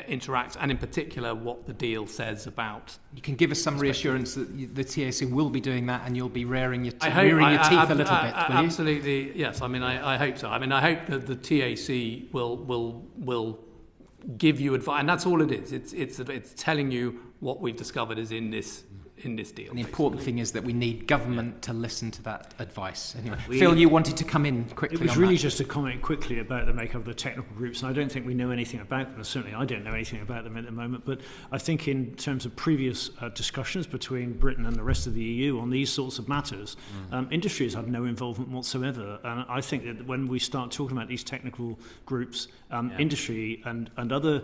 interact, and in particular what the deal says about. You can give us some reassurance that the TAC will be doing that, and you'll be rearing your teeth a little bit, will you? Absolutely, yes. I mean, I hope so. I mean, I hope that the TAC will give you advice, and that's all it is. It's telling you what we've discovered is in this deal. And the important thing is that we need government to listen to that advice. Anyway, Phil, you wanted to come in quickly. It was really just to comment quickly about the makeup of the technical groups, and I don't think we know anything about them. Certainly, I don't know anything about them at the moment. But I think in terms of previous discussions between Britain and the rest of the EU on these sorts of matters, industry has had no involvement whatsoever. And I think that when we start talking about these technical groups, industry and other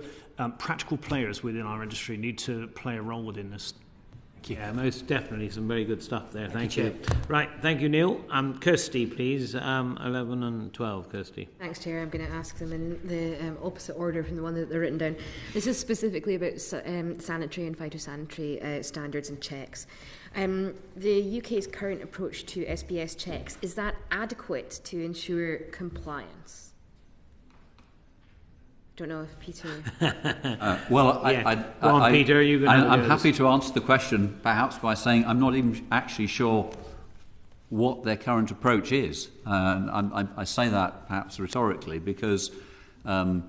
practical players within our industry need to play a role within this. Yeah, most definitely some very good stuff there. Thank you. Right, thank you, Neil. Kirsty, please. 11 and 12, Kirsty. Thanks, Chair. I'm going to ask them in the opposite order from the one that they're written down. This is specifically about sanitary and phytosanitary standards and checks. The UK's current approach to SBS checks, is that adequate to ensure compliance? Don't know if Peter... Peter, you're going to... I'm happy to answer the question, perhaps by saying I'm not even actually sure what their current approach is. I say that perhaps rhetorically because in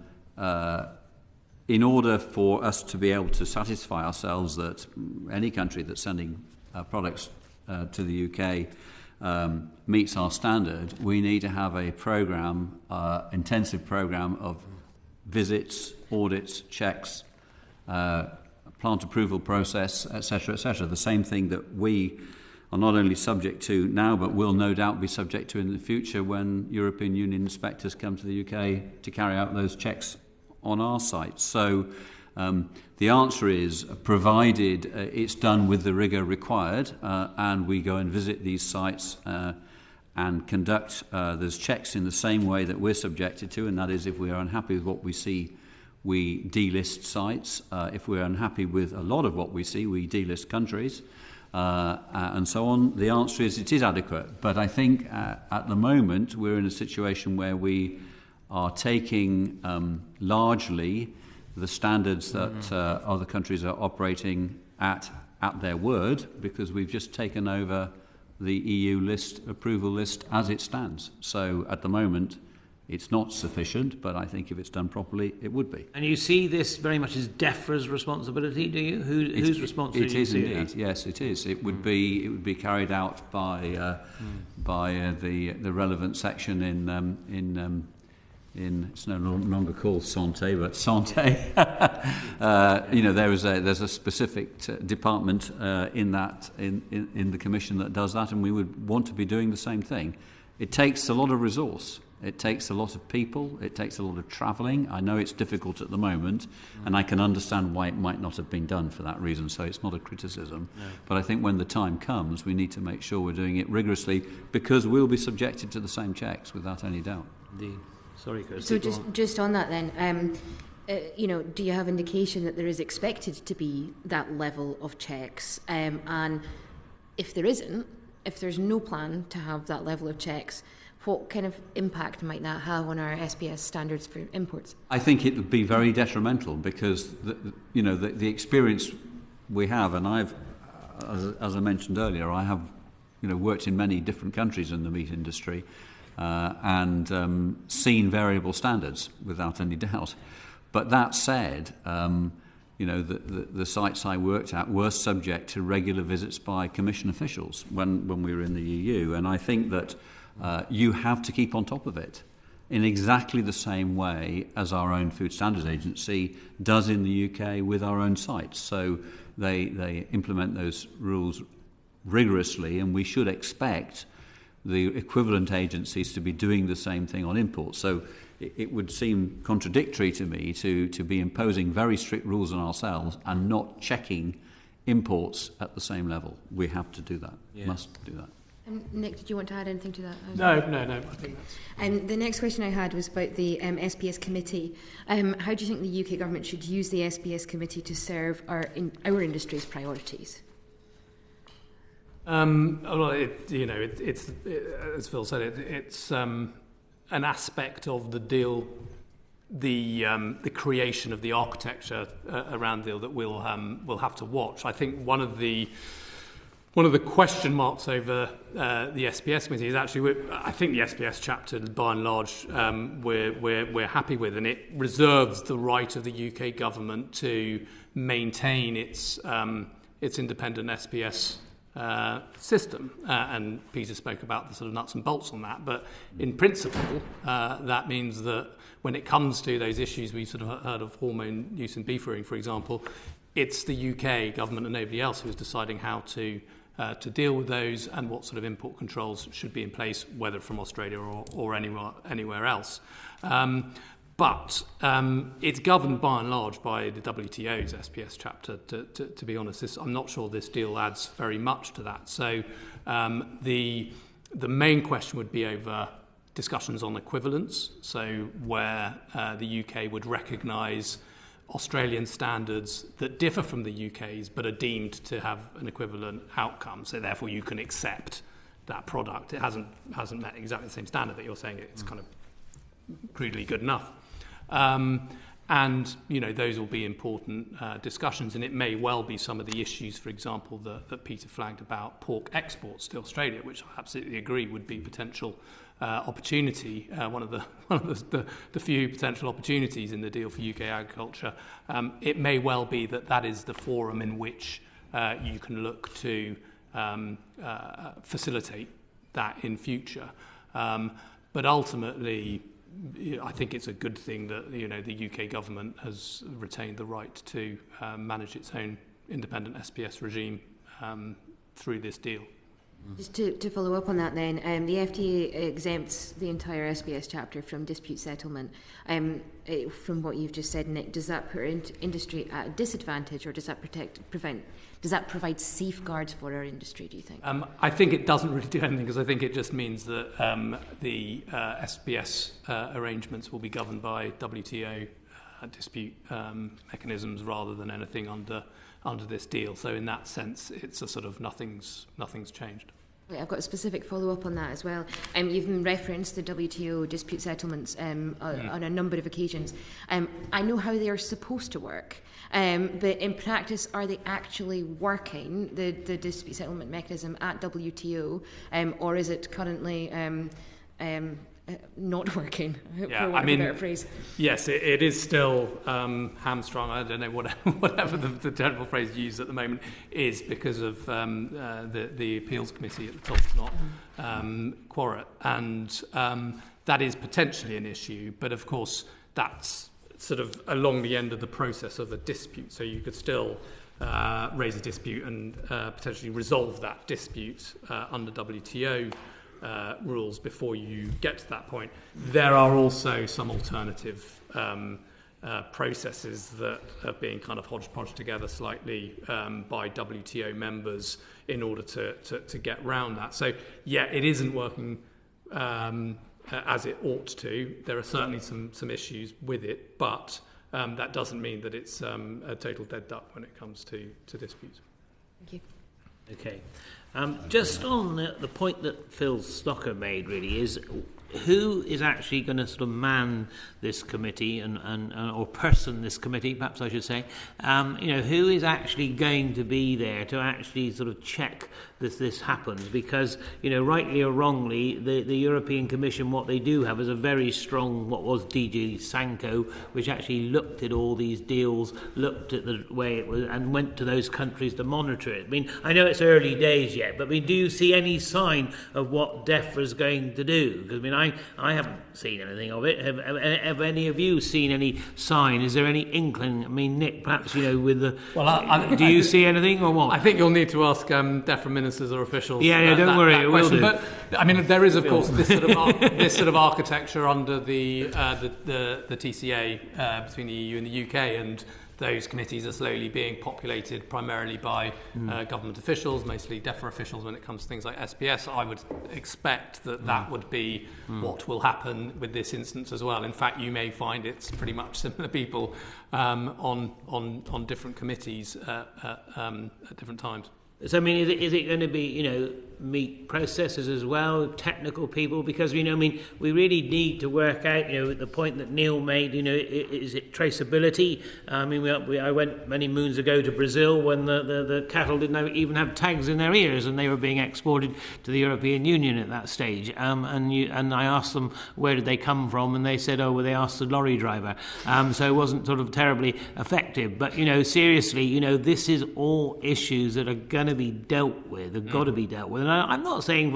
order for us to be able to satisfy ourselves that any country that's sending products to the UK meets our standard, we need to have a program, intensive program of visits, audits, checks, plant approval process, etc., etc. The same thing that we are not only subject to now, but will no doubt be subject to in the future when European Union inspectors come to the UK to carry out those checks on our sites. So the answer is, provided it's done with the rigour required, and we go and visit these sites and conduct those checks in the same way that we're subjected to, and that is if we are unhappy with what we see, we delist sites. If we're unhappy with a lot of what we see, we delist countries, and so on. The answer is it is adequate. But I think at the moment we're in a situation where we are taking largely the standards that other countries are operating at their word, because we've just taken over the EU approval list as it stands. So at the moment, it's not sufficient, but I think if it's done properly, it would be. And you see this very much as DEFRA's responsibility, do you? Whose responsibility? It is indeed. Yes, it is. It would be carried out by the relevant section in it's no longer called Santé, but Santé. There's a specific department in the Commission that does that, and we would want to be doing the same thing. It takes a lot of resource. It takes a lot of people. It takes a lot of travelling. I know it's difficult at the moment, and I can understand why it might not have been done for that reason, so it's not a criticism. No. But I think when the time comes, we need to make sure we're doing it rigorously, because we'll be subjected to the same checks, without any doubt. Indeed. Sorry, Chris. So just on that then, do you have indication that there is expected to be that level of checks? And if there isn't, if there's no plan to have that level of checks, what kind of impact might that have on our SPS standards for imports? I think it would be very detrimental, because the experience we have, and I've, as I mentioned earlier, I have worked in many different countries in the meat industry and seen variable standards without any doubt. But that said, the sites I worked at were subject to regular visits by Commission officials when we were in the EU, and I think that you have to keep on top of it in exactly the same way as our own Food Standards Agency does in the UK with our own sites. So they implement those rules rigorously, and we should expect the equivalent agencies to be doing the same thing on imports. So it would seem contradictory to me to be imposing very strict rules on ourselves and not checking imports at the same level. We have to do that. Yeah. Must do that. Nick, did you want to add anything to that? No, I think that's... The next question I had was about the SPS committee. How do you think the UK government should use the SPS committee to serve our industry's priorities? It's as Phil said, it's an aspect of the deal, the creation of the architecture around the deal that we'll have to watch. I think one of the question marks over the SPS committee is actually, I think the SPS chapter, by and large, we're happy with, and it reserves the right of the UK government to maintain its independent SPS system. And Peter spoke about the sort of nuts and bolts on that, but in principle, that means that when it comes to those issues, we've sort of heard of hormone use in beef rearing, for example, it's the UK government and nobody else who is deciding how to deal with those and what sort of import controls should be in place, whether from Australia or anywhere else. But it's governed by and large by the WTO's SPS chapter. To be honest, I'm not sure this deal adds very much to that. So the main question would be over discussions on equivalence. So where the UK would recognise Australian standards that differ from the UK's but are deemed to have an equivalent outcome, so therefore you can accept that product. It hasn't met exactly the same standard that you're saying it's kind of crudely good enough. And those will be important discussions, and it may well be some of the issues, for example, that Peter flagged about pork exports to Australia, which I absolutely agree would be potential opportunity, one of the few potential opportunities in the deal for UK agriculture. It may well be that is the forum in which you can look to facilitate that in future. But ultimately, I think it's a good thing that the UK government has retained the right to manage its own independent SPS regime through this deal. Just to follow up on that then, the FTA exempts the entire SPS chapter from dispute settlement. From what you've just said, Nick, does that put industry at a disadvantage, or does that provide safeguards for our industry, do you think? I think it doesn't really do anything, because I think it just means that the SPS arrangements will be governed by WTO dispute mechanisms rather than anything under this deal. So in that sense, it's a sort of nothing's changed. I've got a specific follow-up on that as well. You've referenced the WTO dispute settlements on a number of occasions. I know how they are supposed to work, but in practice, are they actually working, the dispute settlement mechanism at WTO, or is it currently not working, for want of a better phrase? Yes, it is still hamstrung. I don't know whatever the general phrase used at the moment is, because of the appeals committee at the top is not quorate, and that is potentially an issue. But of course, that's sort of along the end of the process of a dispute. So you could still raise a dispute and potentially resolve that dispute under WTO rules before you get to that point. There are also some alternative processes that are being kind of hodgepodge together slightly by WTO members in order to get round that. So, yeah, it isn't working as it ought to. There are certainly some issues with it, but that doesn't mean that it's a total dead duck when it comes to disputes. Thank you. Okay. Just on the point that Phil Stocker made, really, is who is actually going to sort of man this committee or person this committee, perhaps I should say. Who is actually going to be there to actually sort of check this happens? Because, rightly or wrongly, the European Commission, what they do have is a very strong, what was DG Sanko, which actually looked at all these deals, looked at the way it was, and went to those countries to monitor it. I mean, I know it's early days yet, but we do see any sign of what DEFRA is going to do? Because, I haven't seen anything of it. Have any of you seen any sign? Is there any inkling? Nick, perhaps, with the... Well, do you see anything or what? I think you'll need to ask DEFRA ministers or officials. Yeah, don't worry, it will do. But, there is, of course, this sort of architecture under the TCA between the EU and the UK, and those committees are slowly being populated primarily by government officials, mostly DEFRA officials when it comes to things like SPS. I would expect that would be what will happen with this instance as well. In fact, you may find it's pretty much similar people on different committees at different times. So, is it going to be, meat processors as well, technical people? Because, we really need to work out, the point that Neil made, is it traceability? I went many moons ago to Brazil when the cattle didn't even have tags in their ears, and they were being exported to the European Union at that stage. And I asked them, where did they come from? And they said, they asked the lorry driver. So it wasn't sort of terribly effective. But, seriously, this is all issues that are going to be dealt with, have got to be dealt with. And I'm not saying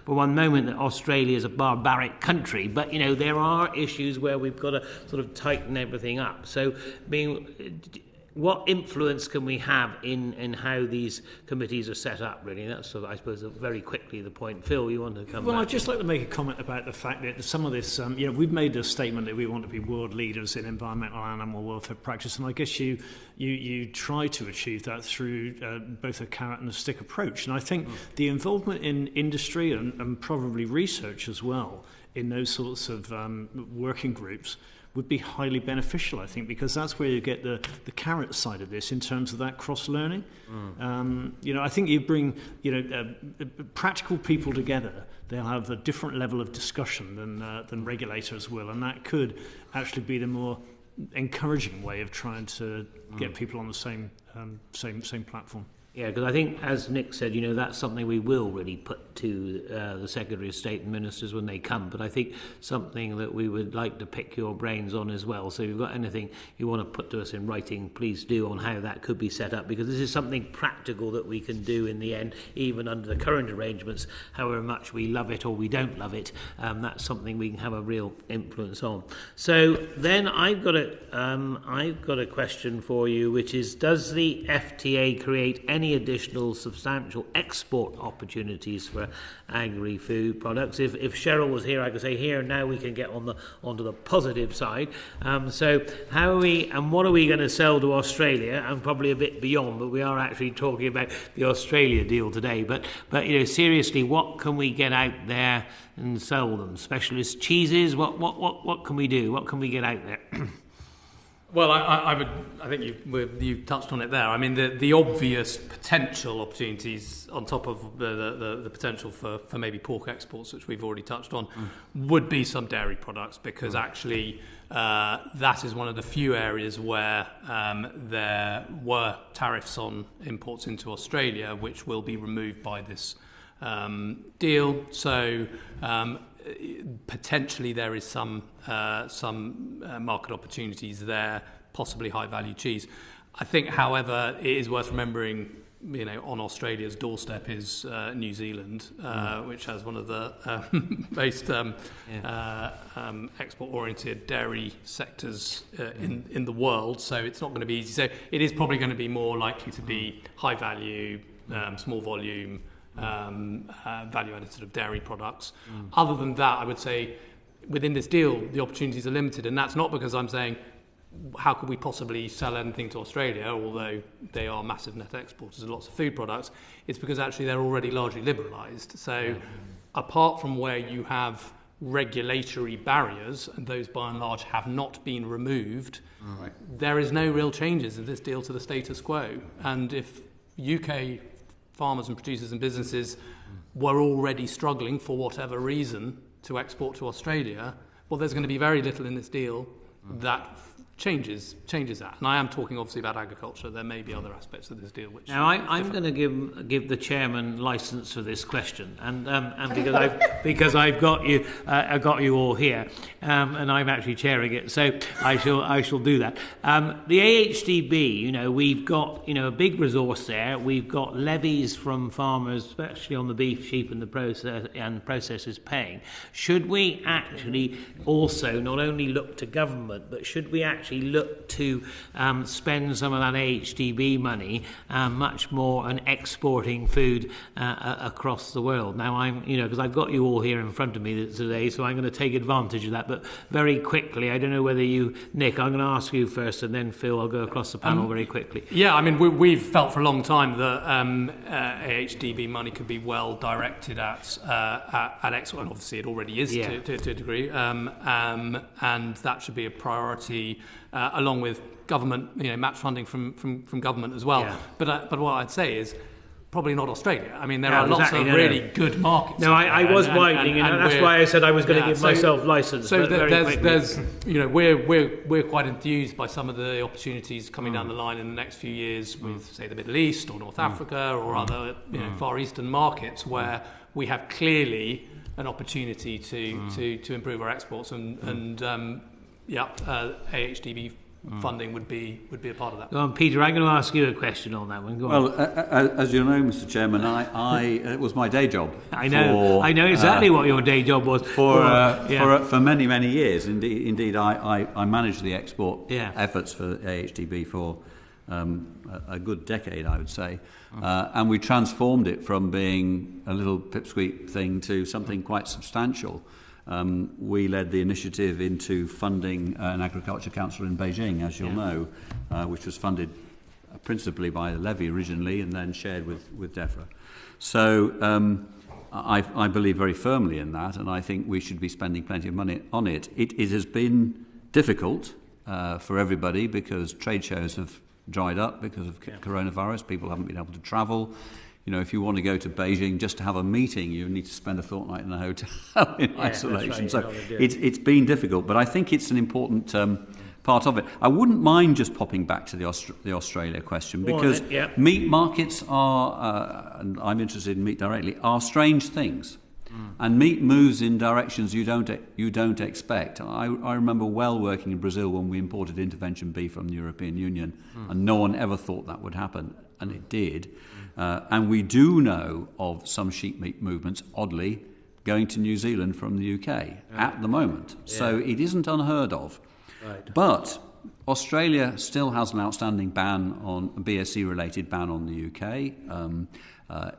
for one moment that Australia is a barbaric country, but there are issues where we've got to sort of tighten everything up. So, what influence can we have in how these committees are set up, really? That's sort of, I suppose, very quickly the point. Phil, you want to come back? Well, I'd just like to make a comment about the fact that some of this, we've made a statement that we want to be world leaders in environmental and animal welfare practice, and I guess you try to achieve that through both a carrot and a stick approach. And I think the involvement in industry and probably research as well in those sorts of working groups would be highly beneficial, I think, because that's where you get the carrot side of this in terms of that cross-learning. I think you bring, practical people together, they'll have a different level of discussion than regulators will, and that could actually be the more encouraging way of trying to get people on the same platform. Yeah, because I think, as Nick said, that's something we will really put to the Secretary of State and Ministers when they come. But I think something that we would like to pick your brains on as well. So if you've got anything you want to put to us in writing, please do, on how that could be set up. Because this is something practical that we can do in the end, even under the current arrangements, however much we love it or we don't love it. That's something we can have a real influence on. So then I've got a question for you, which is, does the FTA create any additional substantial export opportunities for agri-food products? If Cheryl was here, I could say, here now we can get onto the positive side. So how are we, and what are we going to sell to Australia, and probably a bit beyond, but we are actually talking about the Australia deal today. But seriously, what can we get out there and sell them? Specialist cheeses? What can we do? What can we get out there? Well, I think you touched on it there. I mean, the obvious potential opportunities on top of the potential for maybe pork exports, which we've already touched on, would be some dairy products, because actually that is one of the few areas where there were tariffs on imports into Australia, which will be removed by this deal. So potentially there is some market opportunities there, possibly high value cheese. I think, however, it is worth remembering, on Australia's doorstep is New Zealand, which has one of the most export-oriented dairy sectors in the world. So it's not going to be easy. So it is probably going to be more likely to be high value, small volume, value-added sort of dairy products. Other than that, I would say within this deal, the opportunities are limited, and that's not because I'm saying how could we possibly sell anything to Australia, although they are massive net exporters of lots of food products. It's because actually they're already largely liberalised. So apart from where you have regulatory barriers, and those by and large have not been removed, there is no real changes in this deal to the status quo. And if UK farmers and producers and businesses were already struggling for whatever reason to export to Australia, well, there's going to be very little in this deal that changes that. And I am talking obviously about agriculture. There may be other aspects of this deal which... Now, I'm going to give the chairman license for this question, and because I've got you all here, and I'm actually chairing it, so I shall do that. The AHDB, we've got a big resource there. We've got levies from farmers, especially on the beef, sheep, and the processors paying. Should we actually also not only look to government, but should we actually look to spend some of that AHDB money much more on exporting food across the world? Now, I'm, because I've got you all here in front of me today, so I'm going to take advantage of that. But very quickly, I don't know whether you, Nick, I'm going to ask you first, and then Phil, I'll go across the panel very quickly. Yeah, I mean, we've felt for a long time that AHDB money could be well directed at export, and obviously it already is to a degree, and that should be a priority. Along with government, match funding from government as well. Yeah. But what I'd say is probably not Australia. I mean, there are lots of really good markets. No, I was widening, and that's why I said I was going to give myself license. So there's we're quite enthused by some of the opportunities coming down the line in the next few years with, say, the Middle East or North Africa or other Far Eastern markets where we have clearly an opportunity to improve our exports and AHDB funding would be a part of that. Go on, Peter, I'm going to ask you a question on that one. Go on. As you know, Mr. Chairman, it was my day job. I know exactly what your day job was for many, many years. Indeed, I managed the export efforts for AHDB for a good decade, I would say, and we transformed it from being a little pipsqueak thing to something quite substantial. We led the initiative into funding an agriculture council in Beijing, as you'll know, which was funded principally by the levy originally and then shared with DEFRA. So I believe very firmly in that, and I think we should be spending plenty of money on it. It has been difficult for everybody because trade shows have dried up because of coronavirus. People haven't been able to travel. If you want to go to Beijing just to have a meeting, you need to spend a fortnight in a hotel in isolation. Right. So it's been difficult, but I think it's an important part of it. I wouldn't mind just popping back to the Australia question because meat markets are, and I'm interested in meat directly, are strange things. And meat moves in directions you don't expect. I remember well working in Brazil when we imported intervention beef from the European Union, and no one ever thought that would happen, and it did. And we do know of some sheep meat movements, oddly, going to New Zealand from the UK at the moment. So it isn't unheard of. Right. But Australia still has an outstanding ban on a BSE-related ban on the UK.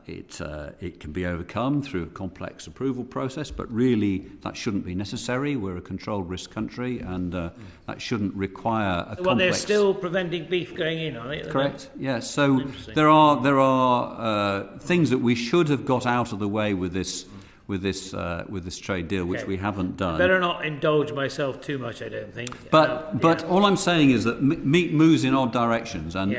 It can be overcome through a complex approval process, but really that shouldn't be necessary. We're a controlled risk country, and that shouldn't require a complex... Well, they're still preventing beef going in, are they? Correct, yes. So there are things that we should have got out of the way with this with this trade deal, which we haven't done. Better not indulge myself too much, I don't think. But all I'm saying is that meat moves in odd directions, and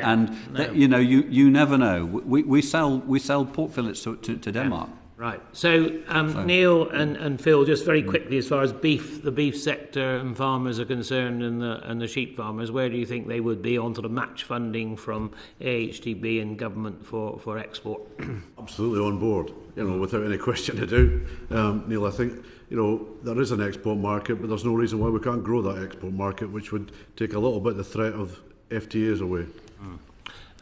you never know. We sell pork fillets to Denmark. Yeah. Right. So Neil and Phil, just very quickly, as far as the beef sector and farmers are concerned, and the sheep farmers, where do you think they would be on sort of match funding from AHTB and government for export? Absolutely on board, without any question to do. Neil, I think, there is an export market, but there's no reason why we can't grow that export market, which would take a little bit the threat of FTAs away.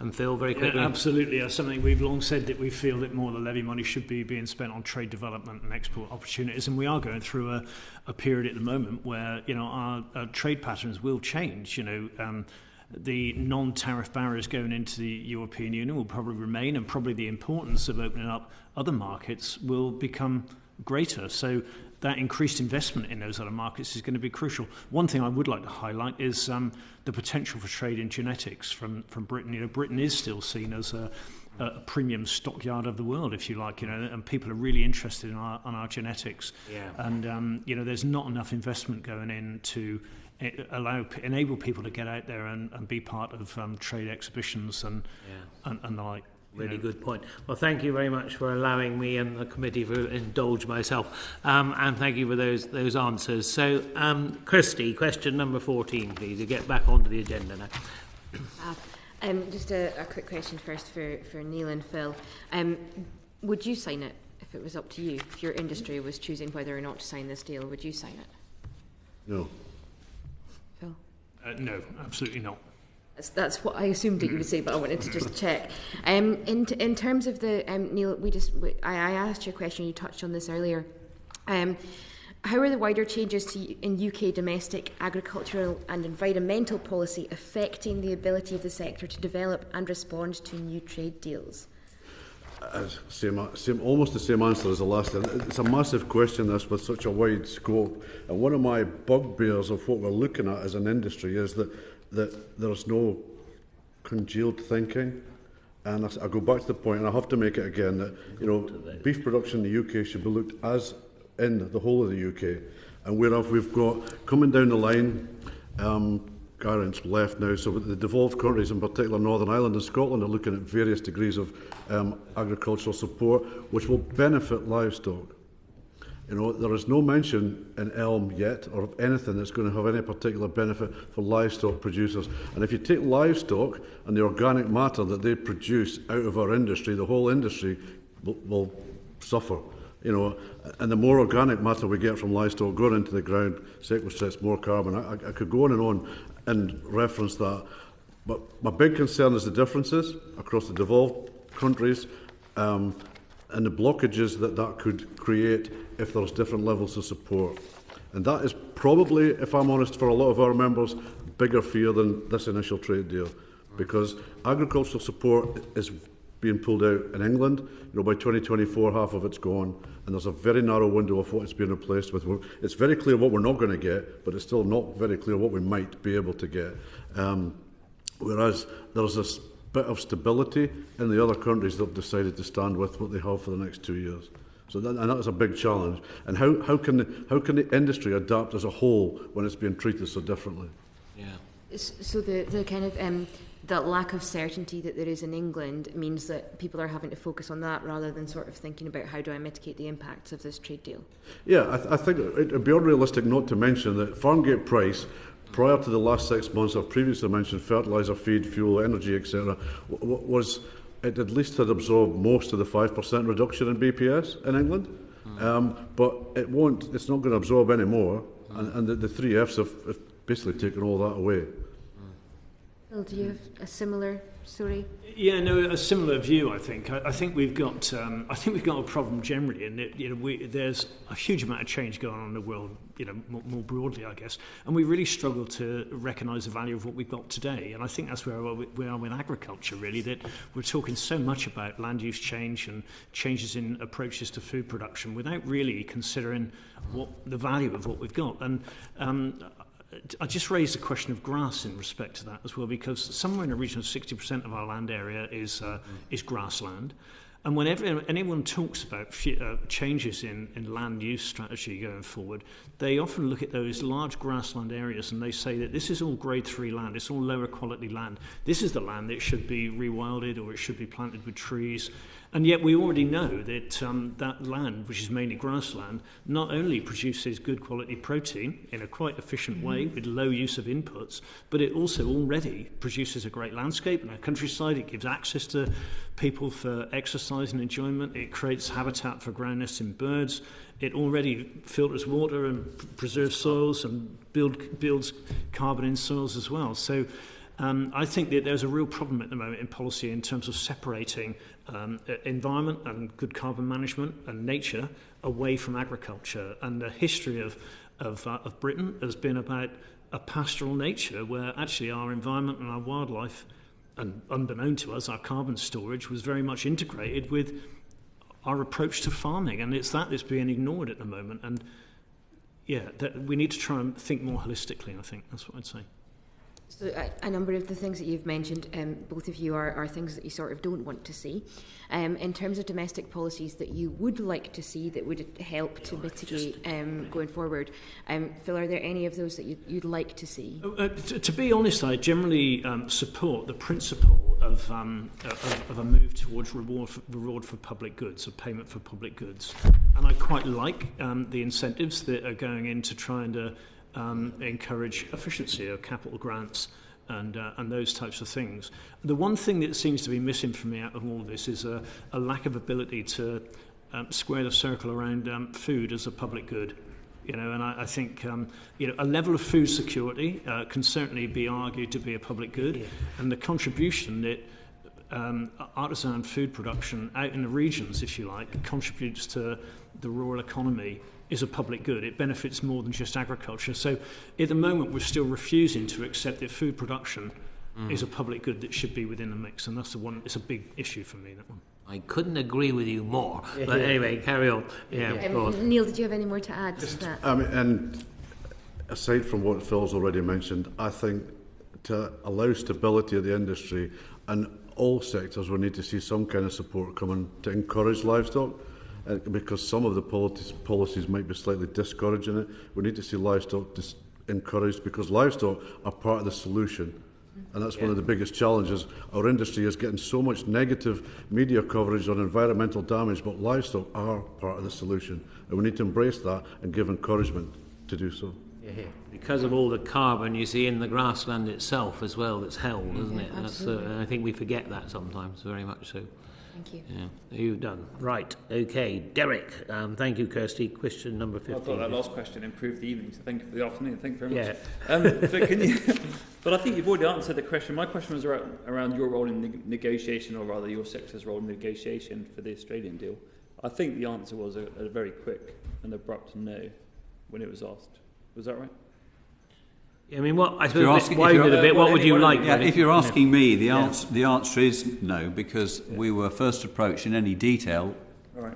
And Phil, very quickly. Yeah, absolutely. That's something we've long said, that we feel that more of the levy money should be being spent on trade development and export opportunities. And we are going through a period at the moment where, our trade patterns will change. The non-tariff barriers going into the European Union will probably remain, and probably the importance of opening up other markets will become greater. So that increased investment in those other markets is going to be crucial. One thing I would like to highlight is the potential for trade in genetics from Britain. Britain is still seen as a premium stockyard of the world, if you like, and people are really interested in our genetics. Yeah. And there's not enough investment going in to enable people to get out there and be part of trade exhibitions and the like. Really good point. Well, thank you very much for allowing me and the committee to indulge myself, and thank you for those answers. So, Christy, question number 14, please. You get back onto the agenda now. Just a quick question first for Neil and Phil. Would you sign it if it was up to you? If your industry was choosing whether or not to sign this deal, would you sign it? No. Phil? No, absolutely not. That's what I assumed that you would say, but I wanted to just check. In terms of the Neil, I asked you a question. You touched on this earlier. How are the wider changes in UK domestic agricultural and environmental policy affecting the ability of the sector to develop and respond to new trade deals? Almost the same answer as the last. It's a massive question, this, with such a wide scope. And one of my bugbears of what we're looking at as an industry is that there's no congealed thinking. And I go back to the point, and I have to make it again, that beef production in the UK should be looked as in the whole of the UK. And whereof we've got, coming down the line, Garrett's left now, so the devolved countries, in particular Northern Ireland and Scotland, are looking at various degrees of agricultural support, which will benefit livestock. There is no mention in Elm yet or of anything that's going to have any particular benefit for livestock producers. And if you take livestock and the organic matter that they produce out of our industry, the whole industry will suffer. And the more organic matter we get from livestock going into the ground sequestrates more carbon. I could go on and reference that. But my big concern is the differences across the devolved countries and the blockages that could create if there's different levels of support. And that is probably, if I'm honest, for a lot of our members, bigger fear than this initial trade deal. Because agricultural support is being pulled out in England. By 2024, half of it's gone, and there's a very narrow window of what it's being replaced with. It's very clear what we're not going to get, but it's still not very clear what we might be able to get. Whereas there's this bit of stability in the other countries that have decided to stand with what they have for the next 2 years. So that is a big challenge. And how can the industry adapt as a whole when it's being treated so differently? Yeah. So the kind of that lack of certainty that there is in England means that people are having to focus on that rather than sort of thinking about how do I mitigate the impacts of this trade deal. Yeah, I think it would be unrealistic not to mention that farmgate price, prior to the last 6 months, I've previously mentioned fertiliser, feed, fuel, energy, etc., was it at least had absorbed most of the 5% reduction in BPS in England, but it won't. It's not going to absorb any more, and the three Fs have basically taken all that away. Phil, do you have a similar story? Yeah, no, a similar view. I think. I think we've got. I think we've got a problem generally, and there's a huge amount of change going on in the world. More broadly, I guess, and we really struggle to recognise the value of what we've got today. And I think that's where we are with agriculture. Really, that we're talking so much about land use change and changes in approaches to food production without really considering what the value of what we've got. And I just raised the question of grass in respect to that as well, because somewhere in the region of 60% of our land area is grassland. And whenever anyone talks about changes in land use strategy going forward, they often look at those large grassland areas and they say that this is all grade 3 land, it's all lower quality land. This is the land that should be rewilded or it should be planted with trees. And yet we already know that that land, which is mainly grassland, not only produces good quality protein in a quite efficient way with low use of inputs, but it also already produces a great landscape and a countryside. It gives access to people for exercise and enjoyment. It creates habitat for ground nesting birds. It already filters water and preserves soils and builds carbon in soils as well. So I think that there's a real problem at the moment in policy in terms of separating environment and good carbon management and nature away from agriculture. And the history of Britain has been about a pastoral nature where actually our environment and our wildlife, and unbeknown to us, our carbon storage was very much integrated with our approach to farming. And it's that that's being ignored at the moment. And yeah, we need to try and think more holistically, I think. That's what I'd say. So a number of the things that you've mentioned, both of you are things that you sort of don't want to see. In terms of domestic policies that you would like to see that would help to mitigate going forward, Phil, are there any of those that you'd like to see? To be honest, I generally support the principle of a move towards reward for public goods, or payment for public goods. And I quite like the incentives that are going in to try and encourage efficiency of capital grants and those types of things. The one thing that seems to be missing from me out of all of this is a lack of ability to square the circle around food as a public good. And I think a level of food security can certainly be argued to be a public good, and the contribution that artisan food production out in the regions, if you like, contributes to the rural economy is a public good. It benefits more than just agriculture. So at the moment we're still refusing to accept that food production is a public good that should be within the mix, and that's the one. It's a big issue for me, that one. I couldn't agree with you more. But anyway, carry on. Neil, did you have any more to add to that? And aside from what Phil's already mentioned, I think to allow stability of the industry and all sectors, we need to see some kind of support coming to encourage livestock. Because some of the policies might be slightly discouraging it. We need to see livestock encouraged, because livestock are part of the solution. And that's one of the biggest challenges. Our industry is getting so much negative media coverage on environmental damage, but livestock are part of the solution. And we need to embrace that and give encouragement to do so. Because of all the carbon you see in the grassland itself as well that's held, isn't it? I think we forget that sometimes, very much so. Thank you. Yeah, you've done. Right, okay. Derek, thank you, Kirsty. Question number 15. I thought that last question improved the evening, so thank you for the afternoon. Thank you very much. Yeah. But I think you've already answered the question. My question was around your role in negotiation, or rather your sector's role in negotiation for the Australian deal. I think the answer was a very quick and abrupt no when it was asked. Was that right? I mean, what I suppose widen it a bit. What would you like? Yeah, if you're asking me, the answer is no, because we were first approached in any detail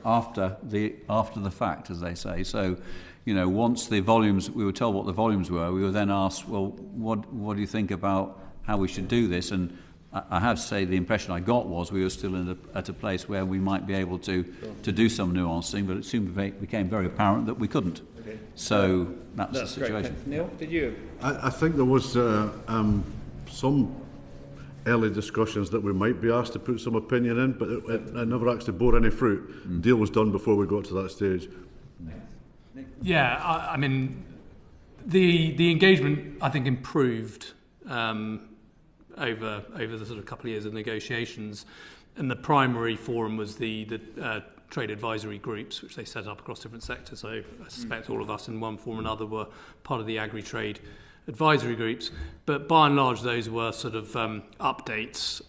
after the fact, as they say. So, once the volumes, we were told what the volumes were, we were then asked, well, what do you think about how we should do this? And I have to say, the impression I got was we were still at a place where we might be able to do some nuancing, but it soon became very apparent that we couldn't. Okay. So that's the situation. Great. Neil, did you? I think there was some early discussions that we might be asked to put some opinion in, but it never actually bore any fruit. The deal was done before we got to that stage. Yeah, I mean, the engagement, I think, improved over the sort of couple of years of negotiations, and the primary forum was the trade advisory groups, which they set up across different sectors. So I suspect all of us in one form or another were part of the agri-trade advisory groups, but by and large those were sort of updates.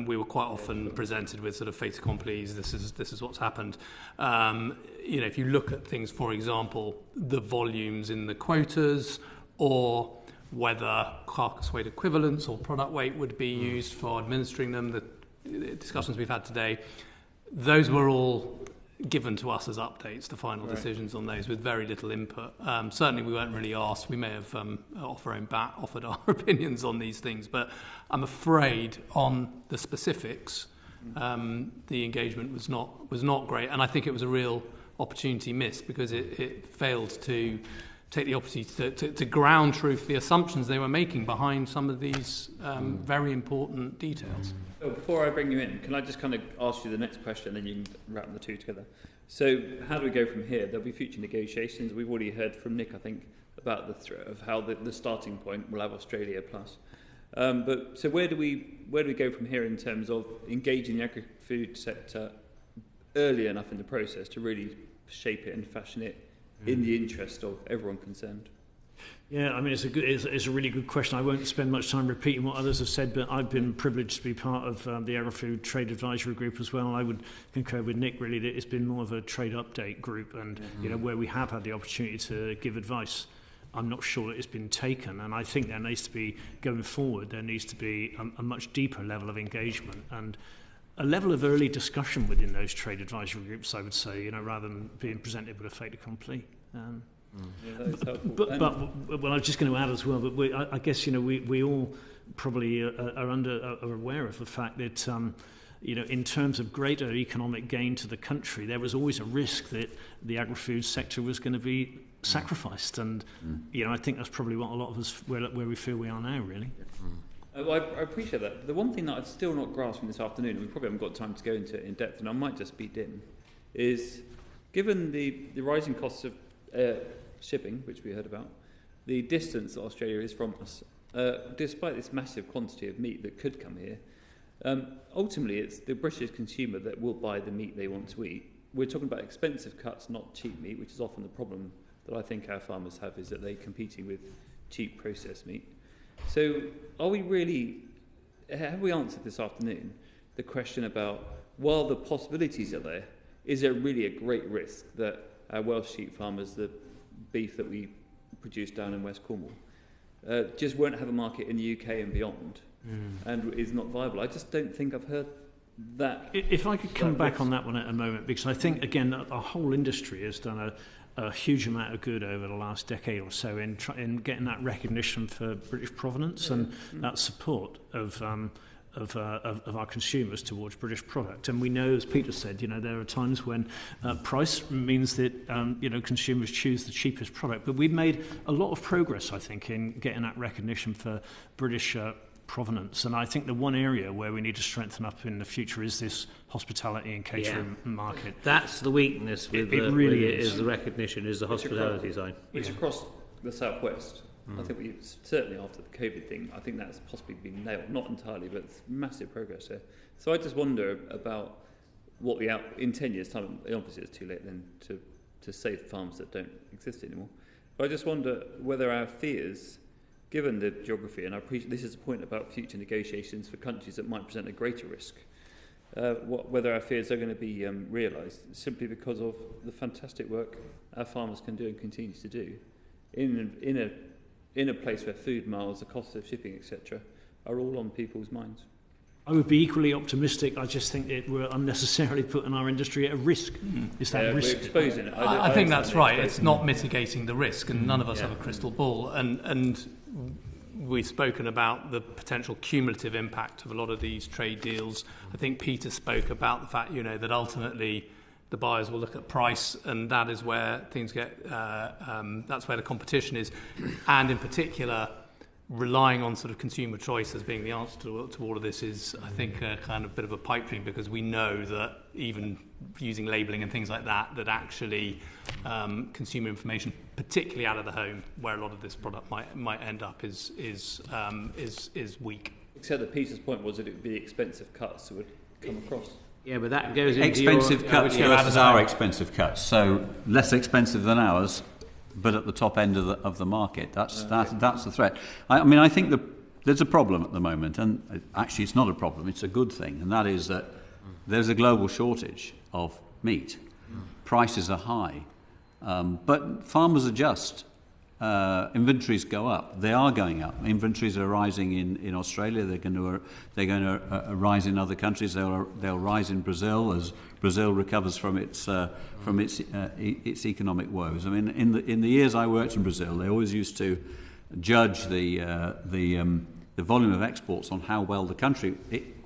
We were quite often presented with sort of fait accompli. This is what's happened. If you look at things, for example, the volumes in the quotas, or whether carcass weight equivalents or product weight would be used for administering them, the discussions we've had today, those were all given to us as updates, the final decisions on those, with very little input. Certainly we weren't really asked. We may have offered our opinions on these things, but I'm afraid on the specifics, the engagement was not great, and I think it was a real opportunity missed because it failed to take the opportunity to ground truth the assumptions they were making behind some of these very important details. So before I bring you in, can I just kind of ask you the next question, and then you can wrap the two together? So how do we go from here? There'll be future negotiations. We've already heard from Nick, I think, about the threat of how the starting point will have Australia plus. But so where do we go from here in terms of engaging the agri-food sector early enough in the process to really shape it and fashion it in the interest of everyone concerned? Yeah, I mean, it's a really good question. I won't spend much time repeating what others have said, but I've been privileged to be part of the agri-food trade advisory group as well. I would concur with Nick, really, that it's been more of a trade update group, and where we have had the opportunity to give advice, I'm not sure that it's been taken, and I think there needs to be, going forward, there needs to be a much deeper level of engagement and a level of early discussion within those trade advisory groups, I would say, rather than being presented with a fait accompli. But I was just going to add as well, but I guess we all probably are aware of the fact that in terms of greater economic gain to the country, there was always a risk that the agri-food sector was going to be sacrificed, and I think that's probably what a lot of us where we feel we are now, really. Well, I appreciate that. The one thing that I've still not grasped from this afternoon, and we probably haven't got time to go into it in depth, and I might just be dim, is given the rising costs of shipping, which we heard about, the distance that Australia is from us, despite this massive quantity of meat that could come here, ultimately it's the British consumer that will buy the meat they want to eat. We're talking about expensive cuts, not cheap meat, which is often the problem that I think our farmers have, is that they're competing with cheap processed meat. So have we answered this afternoon the question about, while the possibilities are there, is there really a great risk that our Welsh sheep farmers, the beef that we produce down in West Cornwall, just won't have a market in the UK and beyond, and is not viable? I just don't think I've heard that. If I could come back on that one at a moment, because I think, again, our whole industry has done a huge amount of good over the last decade or so in getting that recognition for British provenance and that support of our consumers towards British product. And we know, as Peter said, there are times when price means that consumers choose the cheapest product. But we've made a lot of progress, I think, in getting that recognition for British provenance. And I think the one area where we need to strengthen up in the future is this hospitality and catering market. That's the weakness with it really is the recognition, is the hospitality side. Which across the southwest, I think we certainly, after the COVID thing, I think that's possibly been nailed. Not entirely, but it's massive progress there. So I just wonder about what in 10 years' time, obviously it's too late then to save farms that don't exist anymore. But I just wonder whether our fears, given the geography, and this is a point about future negotiations for countries that might present a greater risk, whether our fears are going to be realised simply because of the fantastic work our farmers can do and continue to do in a place where food miles, the cost of shipping, etc., are all on people's minds. I would be equally optimistic. I just think that we're unnecessarily putting our industry at risk. Is that risk? We're exposing it. I think that's right. It's not mitigating the risk, and none of us have a crystal ball. And we've spoken about the potential cumulative impact of a lot of these trade deals. I think Peter spoke about the fact, that ultimately the buyers will look at price, and that is where things get. That's where the competition is, and in particular, relying on sort of consumer choice as being the answer to all of this is, I think, a kind of bit of a pipe dream, because we know that even using labelling and things like that, that actually consumer information, particularly out of the home, where a lot of this product might end up, is weak. Except that Peter's point was that it would be expensive cuts that would come across. Yeah, but that goes into expensive cuts versus our expensive cuts. So less expensive than ours, but at the top end of the market. That's the threat. I think there's a problem at the moment, and actually it's not a problem, it's a good thing, and that is that there's a global shortage of meat. Prices are high, but farmers adjust. Inventories go up. They are going up. Inventories are rising in Australia. They're going to rise in other countries. They'll rise in Brazil as Brazil recovers from its economic woes. I mean, in the years I worked in Brazil, they always used to judge the volume of exports on how well the country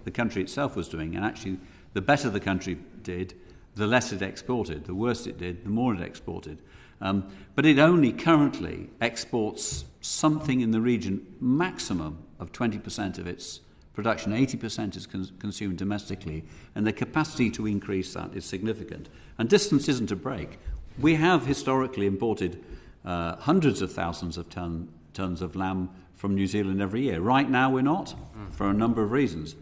the country itself was doing. And actually, the better the country did, the less it exported. The worse it did, the more it exported. But it only currently exports something in the region, maximum of 20% of its production. 80% is consumed domestically, and the capacity to increase that is significant. And distance isn't a break. We have historically imported hundreds of thousands of tons of lamb from New Zealand every year. Right now we're not, for a number of reasons.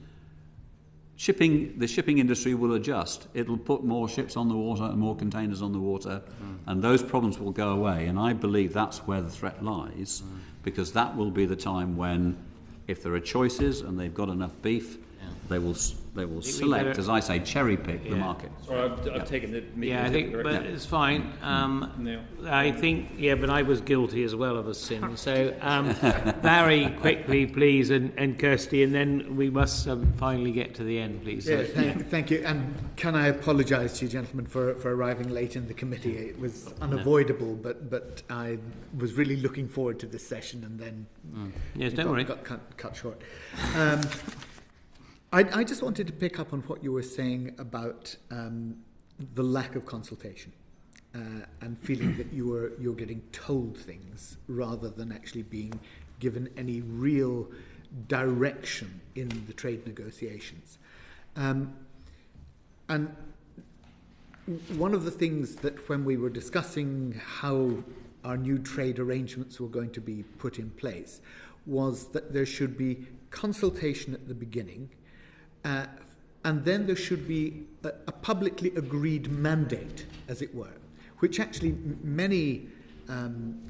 The shipping industry will adjust. It'll put more ships on the water and more containers on the water, and those problems will go away. And I believe that's where the threat lies, because that will be the time when, if there are choices and they've got enough beef, they will select, as I say, cherry pick the market. Sorry, I've taken the meat. Yeah, I think, but it's fine. I think, but I was guilty as well of a sin. So, Barry, quickly, please, and Kirsty, and then we must finally get to the end, please. Yeah, thank you. And can I apologise to you, gentlemen, for arriving late in the committee? It was unavoidable, but I was really looking forward to this session, and then yes, don't worry, got cut short. I just wanted to pick up on what you were saying about the lack of consultation and feeling that you're getting told things rather than actually being given any real direction in the trade negotiations. And one of the things that when we were discussing how our new trade arrangements were going to be put in place was that there should be consultation at the beginning, and then there should be a publicly agreed mandate, as it were, which actually many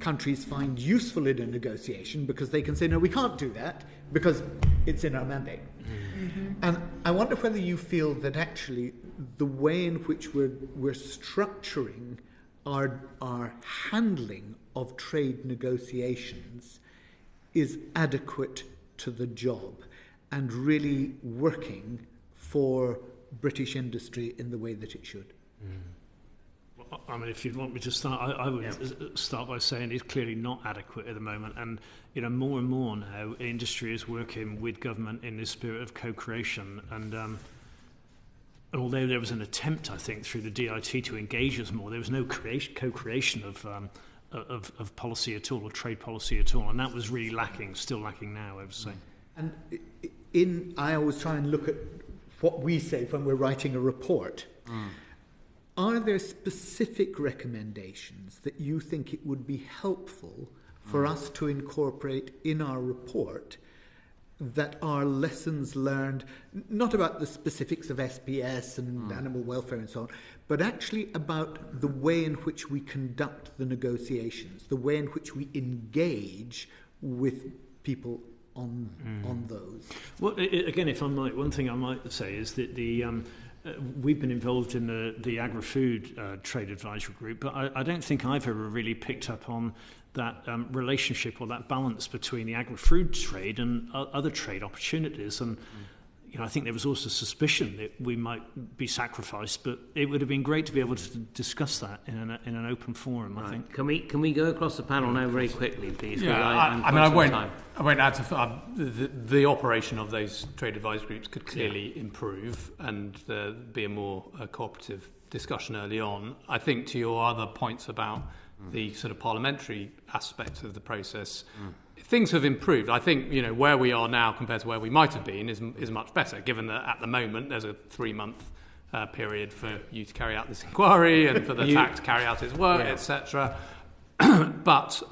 countries find useful in a negotiation because they can say, no, we can't do that because it's in our mandate. Mm-hmm. And I wonder whether you feel that actually the way in which we're structuring our handling of trade negotiations is adequate to the job and really working for British industry in the way that it should. Well, I mean, if you'd want me to start, I would start by saying it's clearly not adequate at the moment. And, more and more now, industry is working with government in this spirit of co-creation. And although there was an attempt, I think, through the DIT to engage us more, there was no co-creation of policy at all, or trade policy at all. And that was really lacking, still lacking now, I would say. And I always try and look at what we say when we're writing a report. Are there specific recommendations that you think it would be helpful for us to incorporate in our report that are lessons learned, not about the specifics of SPS and animal welfare and so on, but actually about the way in which we conduct the negotiations, the way in which we engage with people on those? Well, again, if I might, one thing I might say is that we've been involved in the agri-food trade advisory group, but I don't think I've ever really picked up on that relationship or that balance between the agri-food trade and other trade opportunities. And I think there was also suspicion that we might be sacrificed, but it would have been great to be able to discuss that in an open forum. I think. Can we go across the panel now very quickly, please? Yeah, I won't add to the operation of those trade advisory groups could clearly improve, and there be a more cooperative discussion early on. I think to your other points about the sort of parliamentary aspects of the process. Things have improved. I think where we are now compared to where we might have been is much better, given that at the moment there's a 3-month period for you to carry out this inquiry and for the TAC to carry out its work, etc. But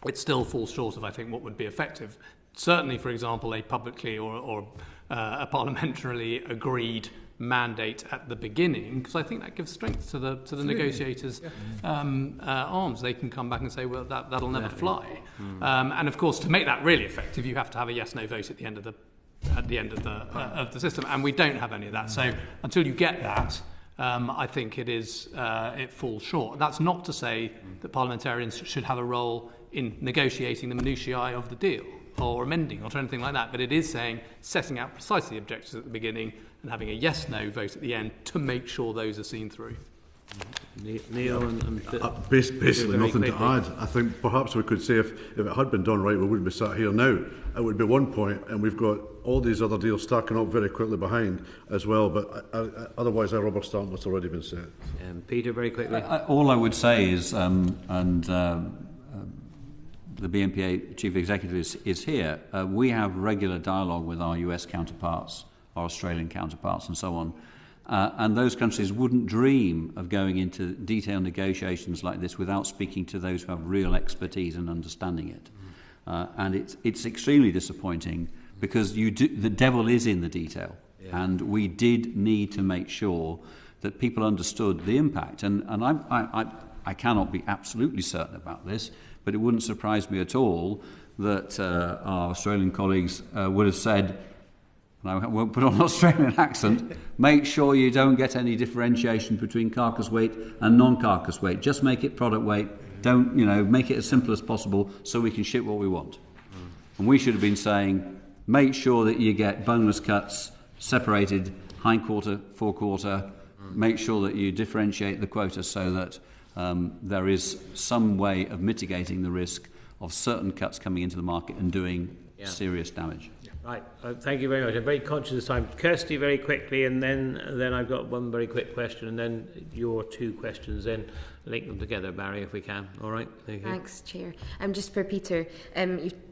it still falls short of, I think, what would be effective. Certainly, for example, a publicly or a parliamentarily agreed mandate at the beginning, because I think that gives strength to the negotiators' arms. They can come back and say, well, that'll never fly. And of course, to make that really effective, you have to have a yes/no vote at the end of the system, and we don't have any of that. So until you get that, I think it falls short. That's not to say that parliamentarians should have a role in negotiating the minutiae of the deal or amending or anything like that, but it is saying setting out precisely the objectives at the beginning and having a yes/no vote at the end to make sure those are seen through. Neil basically nothing to add. I think perhaps we could say if it had been done right, we wouldn't be sat here now. It would be one point, and we've got all these other deals stacking up very quickly behind as well. But otherwise, our rubber stamp has already been set. Peter, very quickly. All I would say is, the BMPA chief executive is here. We have regular dialogue with our US counterparts, our Australian counterparts, and so on. And those countries wouldn't dream of going into detailed negotiations like this without speaking to those who have real expertise and understanding it. And it's extremely disappointing because the devil is in the detail. Yeah. And we did need to make sure that people understood the impact. And I cannot be absolutely certain about this, but it wouldn't surprise me at all that our Australian colleagues would have said, and I won't put on an Australian accent, make sure you don't get any differentiation between carcass weight and non-carcass weight. Just make it product weight. Don't, make it as simple as possible so we can ship what we want. And we should have been saying, make sure that you get boneless cuts separated, hindquarter, forequarter. Make sure that you differentiate the quota so that there is some way of mitigating the risk of certain cuts coming into the market and doing serious damage. Right, thank you very much. I'm very conscious of time. Kirsty, very quickly, and then I've got one very quick question, and then your two questions, then link them together, Barry, if we can. All right? Thanks, Chair. Just for Peter,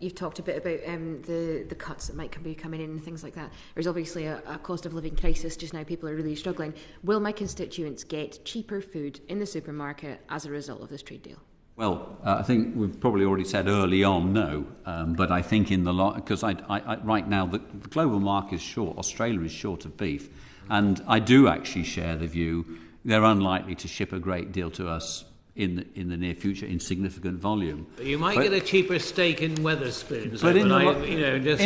you've talked a bit about the cuts that might be coming in and things like that. There's obviously a cost of living crisis just now. People are really struggling. Will my constituents get cheaper food in the supermarket as a result of this trade deal? Well, I think we've probably already said early on no, but I think in the because right now the global market is short. Australia is short of beef, and I do actually share the view they're unlikely to ship a great deal to us in the near future in significant volume. You might get a cheaper steak in Wetherspoons, but in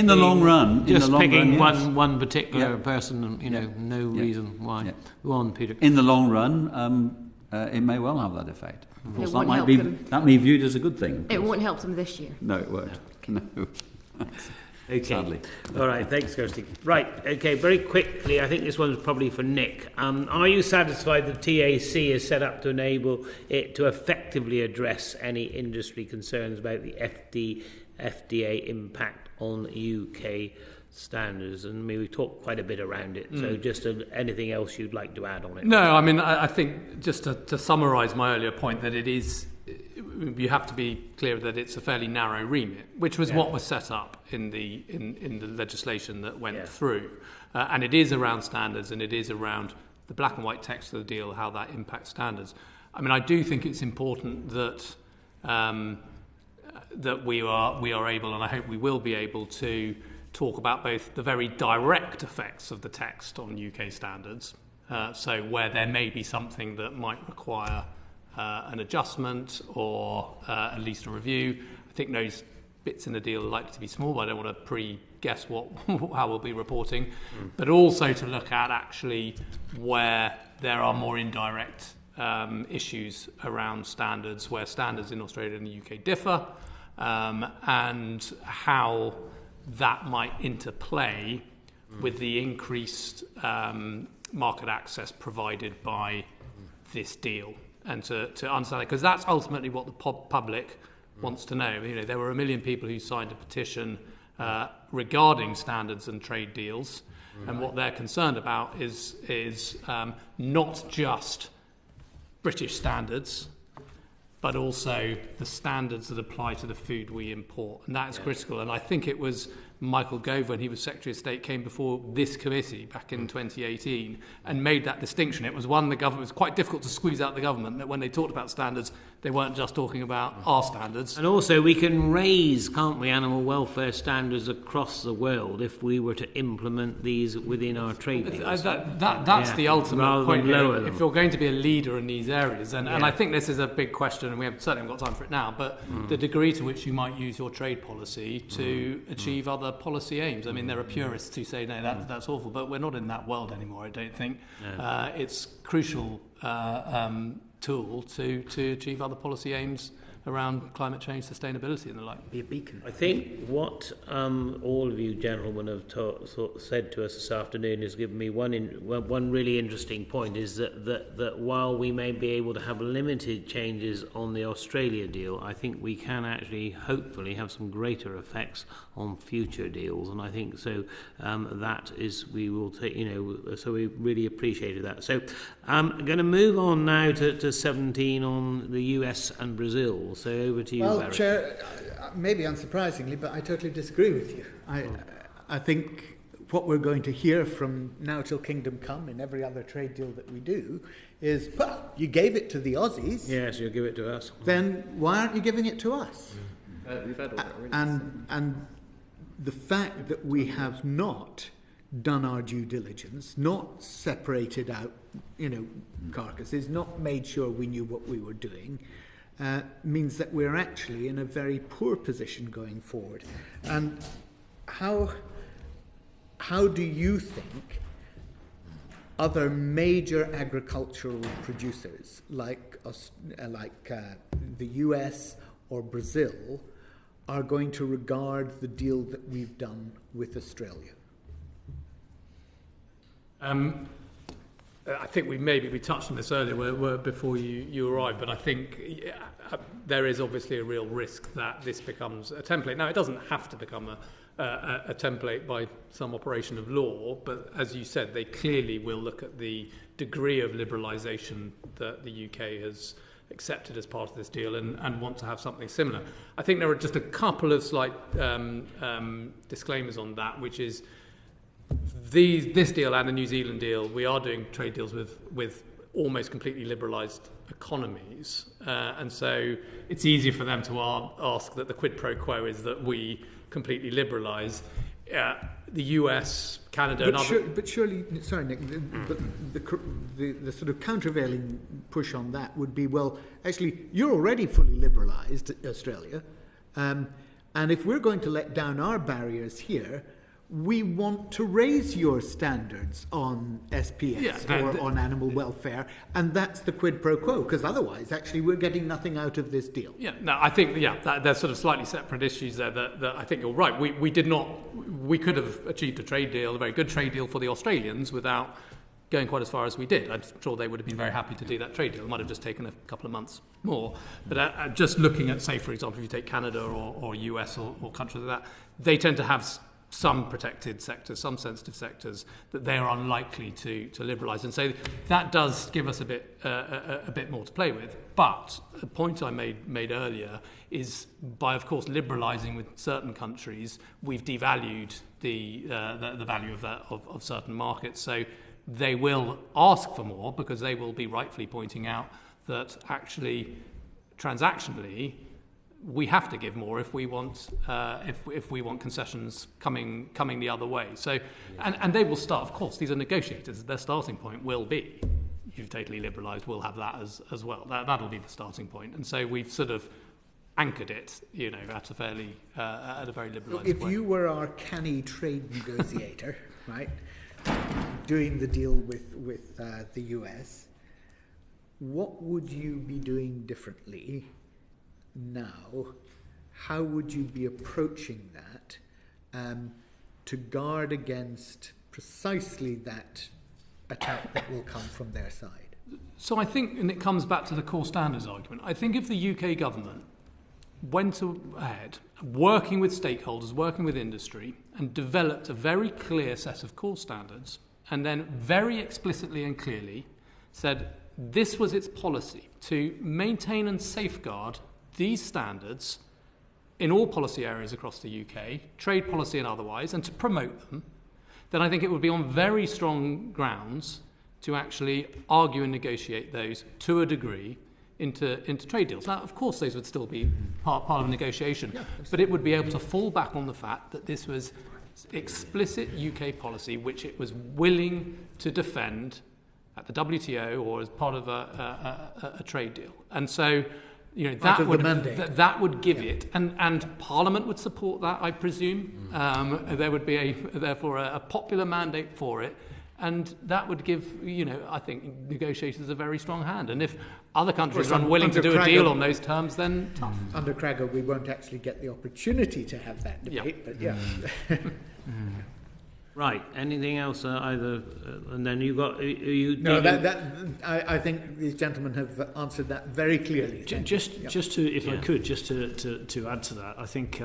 the long run, just picking one particular person, no reason why. Yeah. Go on, Peter. In the long run, it may well have that effect. Of course, that may be viewed as a good thing. It won't help them this year. No, it won't. No. Okay. Sadly. All right, thanks, Kirsty. Right, okay, very quickly, I think this one's probably for Nick. Are you satisfied that TAC is set up to enable it to effectively address any industry concerns about the FTA impact on UK standards? And we talked quite a bit around it, so just anything else you'd like to add on it? No, I mean, I think just to summarise my earlier point that you have to be clear that it's a fairly narrow remit, which was what was set up in the legislation that went through, and it is around standards, and it is around the black and white text of the deal, how that impacts standards. I mean, I do think it's important that we are able, and I hope we will be able to talk about both the very direct effects of the text on UK standards, so where there may be something that might require an adjustment or at least a review. I think those bits in the deal are likely to be small, but I don't want to pre-guess how we'll be reporting, but also to look at actually where there are more indirect issues around standards, where standards in Australia and the UK differ, and how that might interplay with the increased market access provided by this deal, and to understand it, because that's ultimately what the public wants to know. There were 1 million people who signed a petition regarding standards and trade deals, and what they're concerned about is not just British standards, but also the standards that apply to the food we import. And that is critical. And I think it was Michael Gove, when he was Secretary of State, came before this committee back in 2018 and made that distinction. It was one the government, it was quite difficult to squeeze out the government, that when they talked about standards, they weren't just talking about our standards. And also we can raise, can't we, animal welfare standards across the world if we were to implement these within our trade deals. That's the ultimate point. If you're going to be a leader in these areas, and I think this is a big question, and we certainly haven't got time for it now, but the degree to which you might use your trade policy to achieve other policy aims. I mean, there are purists who say, no, that's awful, but we're not in that world anymore, I don't think. It's crucial tool to achieve other policy aims around climate change, sustainability and the like. Be a beacon. I think what all of you gentlemen have said to us this afternoon has given me one really interesting point, is that while we may be able to have limited changes on the Australia deal, I think we can actually hopefully have some greater effects on future deals, and I think so that is, we will take, so we really appreciated that. So I'm going to move on now to 17 on the US and Brazil. So over to you, Well, Barry. Chair, maybe unsurprisingly, but I totally disagree with you. I think what we're going to hear from now till Kingdom Come in every other trade deal that we do is, well, you gave it to the Aussies. Yes, you'll give it to us. Then why aren't you giving it to us? We've had all that already. And the fact that we have not done our due diligence, not separated out, carcasses, not made sure we knew what we were doing, means that we're actually in a very poor position going forward. And how do you think other major agricultural producers like the US or Brazil are going to regard the deal that we've done with Australia? I think we touched on this earlier before you arrived, but I think there is obviously a real risk that this becomes a template. Now, it doesn't have to become a template by some operation of law, but as you said, they clearly will look at the degree of liberalisation that the UK has accepted as part of this deal and want to have something similar. I think there are just a couple of slight disclaimers on that, which is this deal and the New Zealand deal, we are doing trade deals with almost completely liberalised economies, and so it's easier for them to ask that the quid pro quo is that we completely liberalise. The US, Canada, but surely, sorry, Nick, the sort of countervailing push on that would be, well, actually, you're already fully liberalised, Australia, and if we're going to let down our barriers here, we want to raise your standards on SPS or on animal welfare, and that's the quid pro quo, because otherwise, actually, we're getting nothing out of this deal. Yeah, no, I think, there's sort of slightly separate issues there that I think you're right. We could have achieved a trade deal, a very good trade deal for the Australians without going quite as far as we did. I'm sure they would have been very happy to do that trade deal. It might have just taken a couple of months more. But just looking at, say, for example, if you take Canada or US or countries like that, they tend to have some protected sectors, some sensitive sectors that they are unlikely to liberalise, and so that does give us a bit more to play with. But the point I made earlier is, by of course liberalising with certain countries, we've devalued the value of certain markets. So they will ask for more because they will be rightfully pointing out that actually transactionally we have to give more if we want concessions coming the other way. So, and they will start. Of course, these are negotiators. Their starting point will be, you've totally liberalised. We'll have that as well. That'll be the starting point. And so we've sort of anchored it, at a very liberalised way. If you were our canny trade negotiator, right, doing the deal with the US, what would you be doing differently? Now, how would you be approaching that to guard against precisely that attack that will come from their side? So I think, and it comes back to the core standards argument, I think if the UK government went ahead, working with stakeholders, working with industry, and developed a very clear set of core standards, and then very explicitly and clearly said this was its policy to maintain and safeguard these standards in all policy areas across the UK, trade policy and otherwise, and to promote them, then I think it would be on very strong grounds to actually argue and negotiate those to a degree into trade deals. Now, of course, those would still be part of negotiation, but it would be able to fall back on the fact that this was explicit UK policy which it was willing to defend at the WTO or as part of a trade deal. And so that would give it, and Parliament would support that, I presume. There would be therefore a popular mandate for it, And that would give, I think, negotiators a very strong hand. And if other countries are unwilling to do a deal on those terms, then tough. Under Cragger, we won't actually get the opportunity to have that debate, but yeah. Right. Anything else? And then you got I think these gentlemen have answered that very clearly. Just to add to that, I think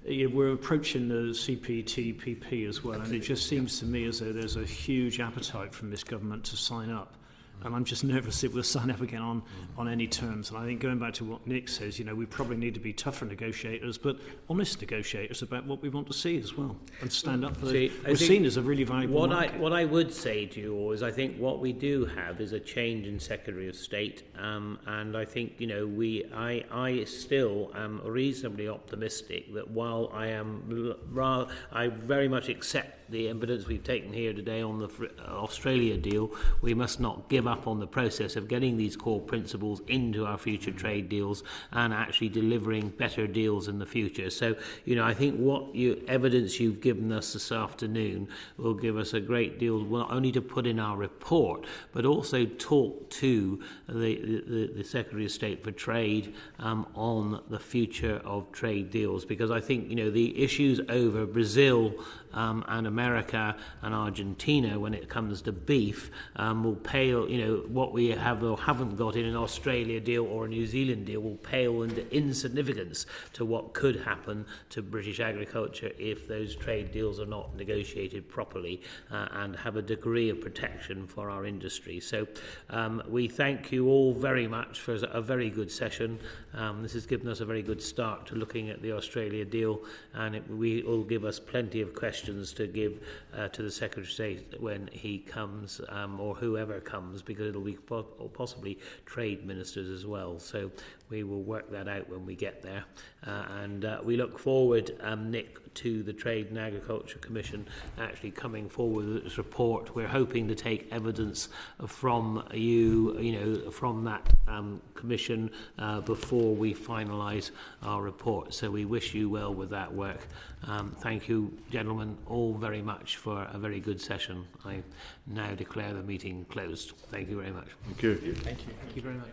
we're approaching the CPTPP as well, and it just seems to me as though there's a huge appetite from this government to sign up. And I'm just nervous it will sign up again on any terms. And I think going back to what Nick says, we probably need to be tougher negotiators, but honest negotiators about what we want to see as well, and stand up for it. We're seen as a really valuable market. What I would say to you all is I think what we do have is a change in Secretary of State, and I think I still am reasonably optimistic that while I very much accept the evidence we've taken here today on the Australia deal, we must not give up on the process of getting these core principles into our future trade deals and actually delivering better deals in the future. So, I think what evidence you've given us this afternoon will give us a great deal, not only to put in our report, but also talk to the Secretary of State for Trade on the future of trade deals. Because I think, the issues over Brazil and America and Argentina when it comes to beef will pale, what we have or haven't got in an Australia deal or a New Zealand deal will pale into insignificance to what could happen to British agriculture if those trade deals are not negotiated properly and have a degree of protection for our industry. So we thank you all very much for a very good session. This has given us a very good start to looking at the Australia deal, and it will give us plenty of questions to give to the Secretary of State when he comes, or whoever comes, because it'll be possibly trade ministers as well. So we will work that out when we get there. And we look forward, Nick, to the Trade and Agriculture Commission actually coming forward with its report. We're hoping to take evidence from you, from that commission before we finalise our report. So we wish you well with that work. Thank you, gentlemen, all very much for a very good session. I now declare the meeting closed. Thank you very much. Thank you. Thank you. Thank you very much.